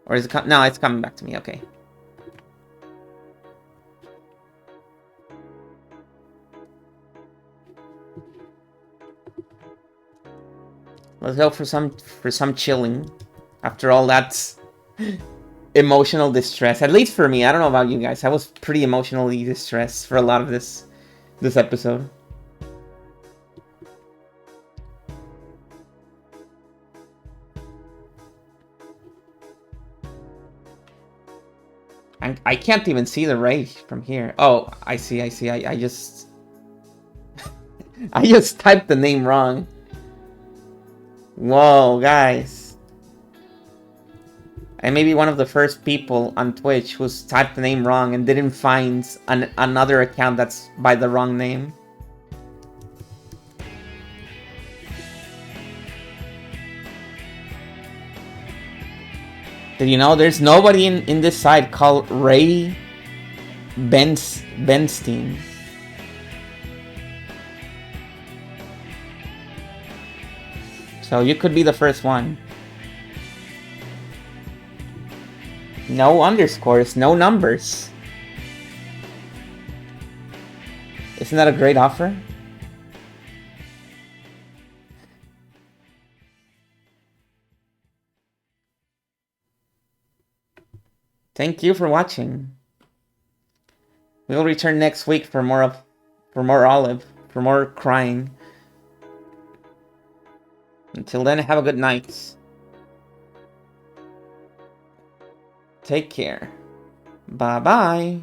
Or is it no, it's coming back to me. Okay. Let's go for some chilling. After all that emotional distress. At least for me. I don't know about you guys. I was pretty emotionally distressed for a lot of this episode. I can't even see the raid from here. Oh, I see. I just... I just typed the name wrong. Whoa, guys. I may be one of the first people on Twitch who's typed the name wrong and didn't find another account that's by the wrong name. Did you know there's nobody in this site called Ray Benstein? So you could be the first one. No underscores, no numbers. Isn't that a great offer? Thank you for watching. We'll return next week for more Olive, for more crying. Until then, have a good night. Take care. Bye-bye.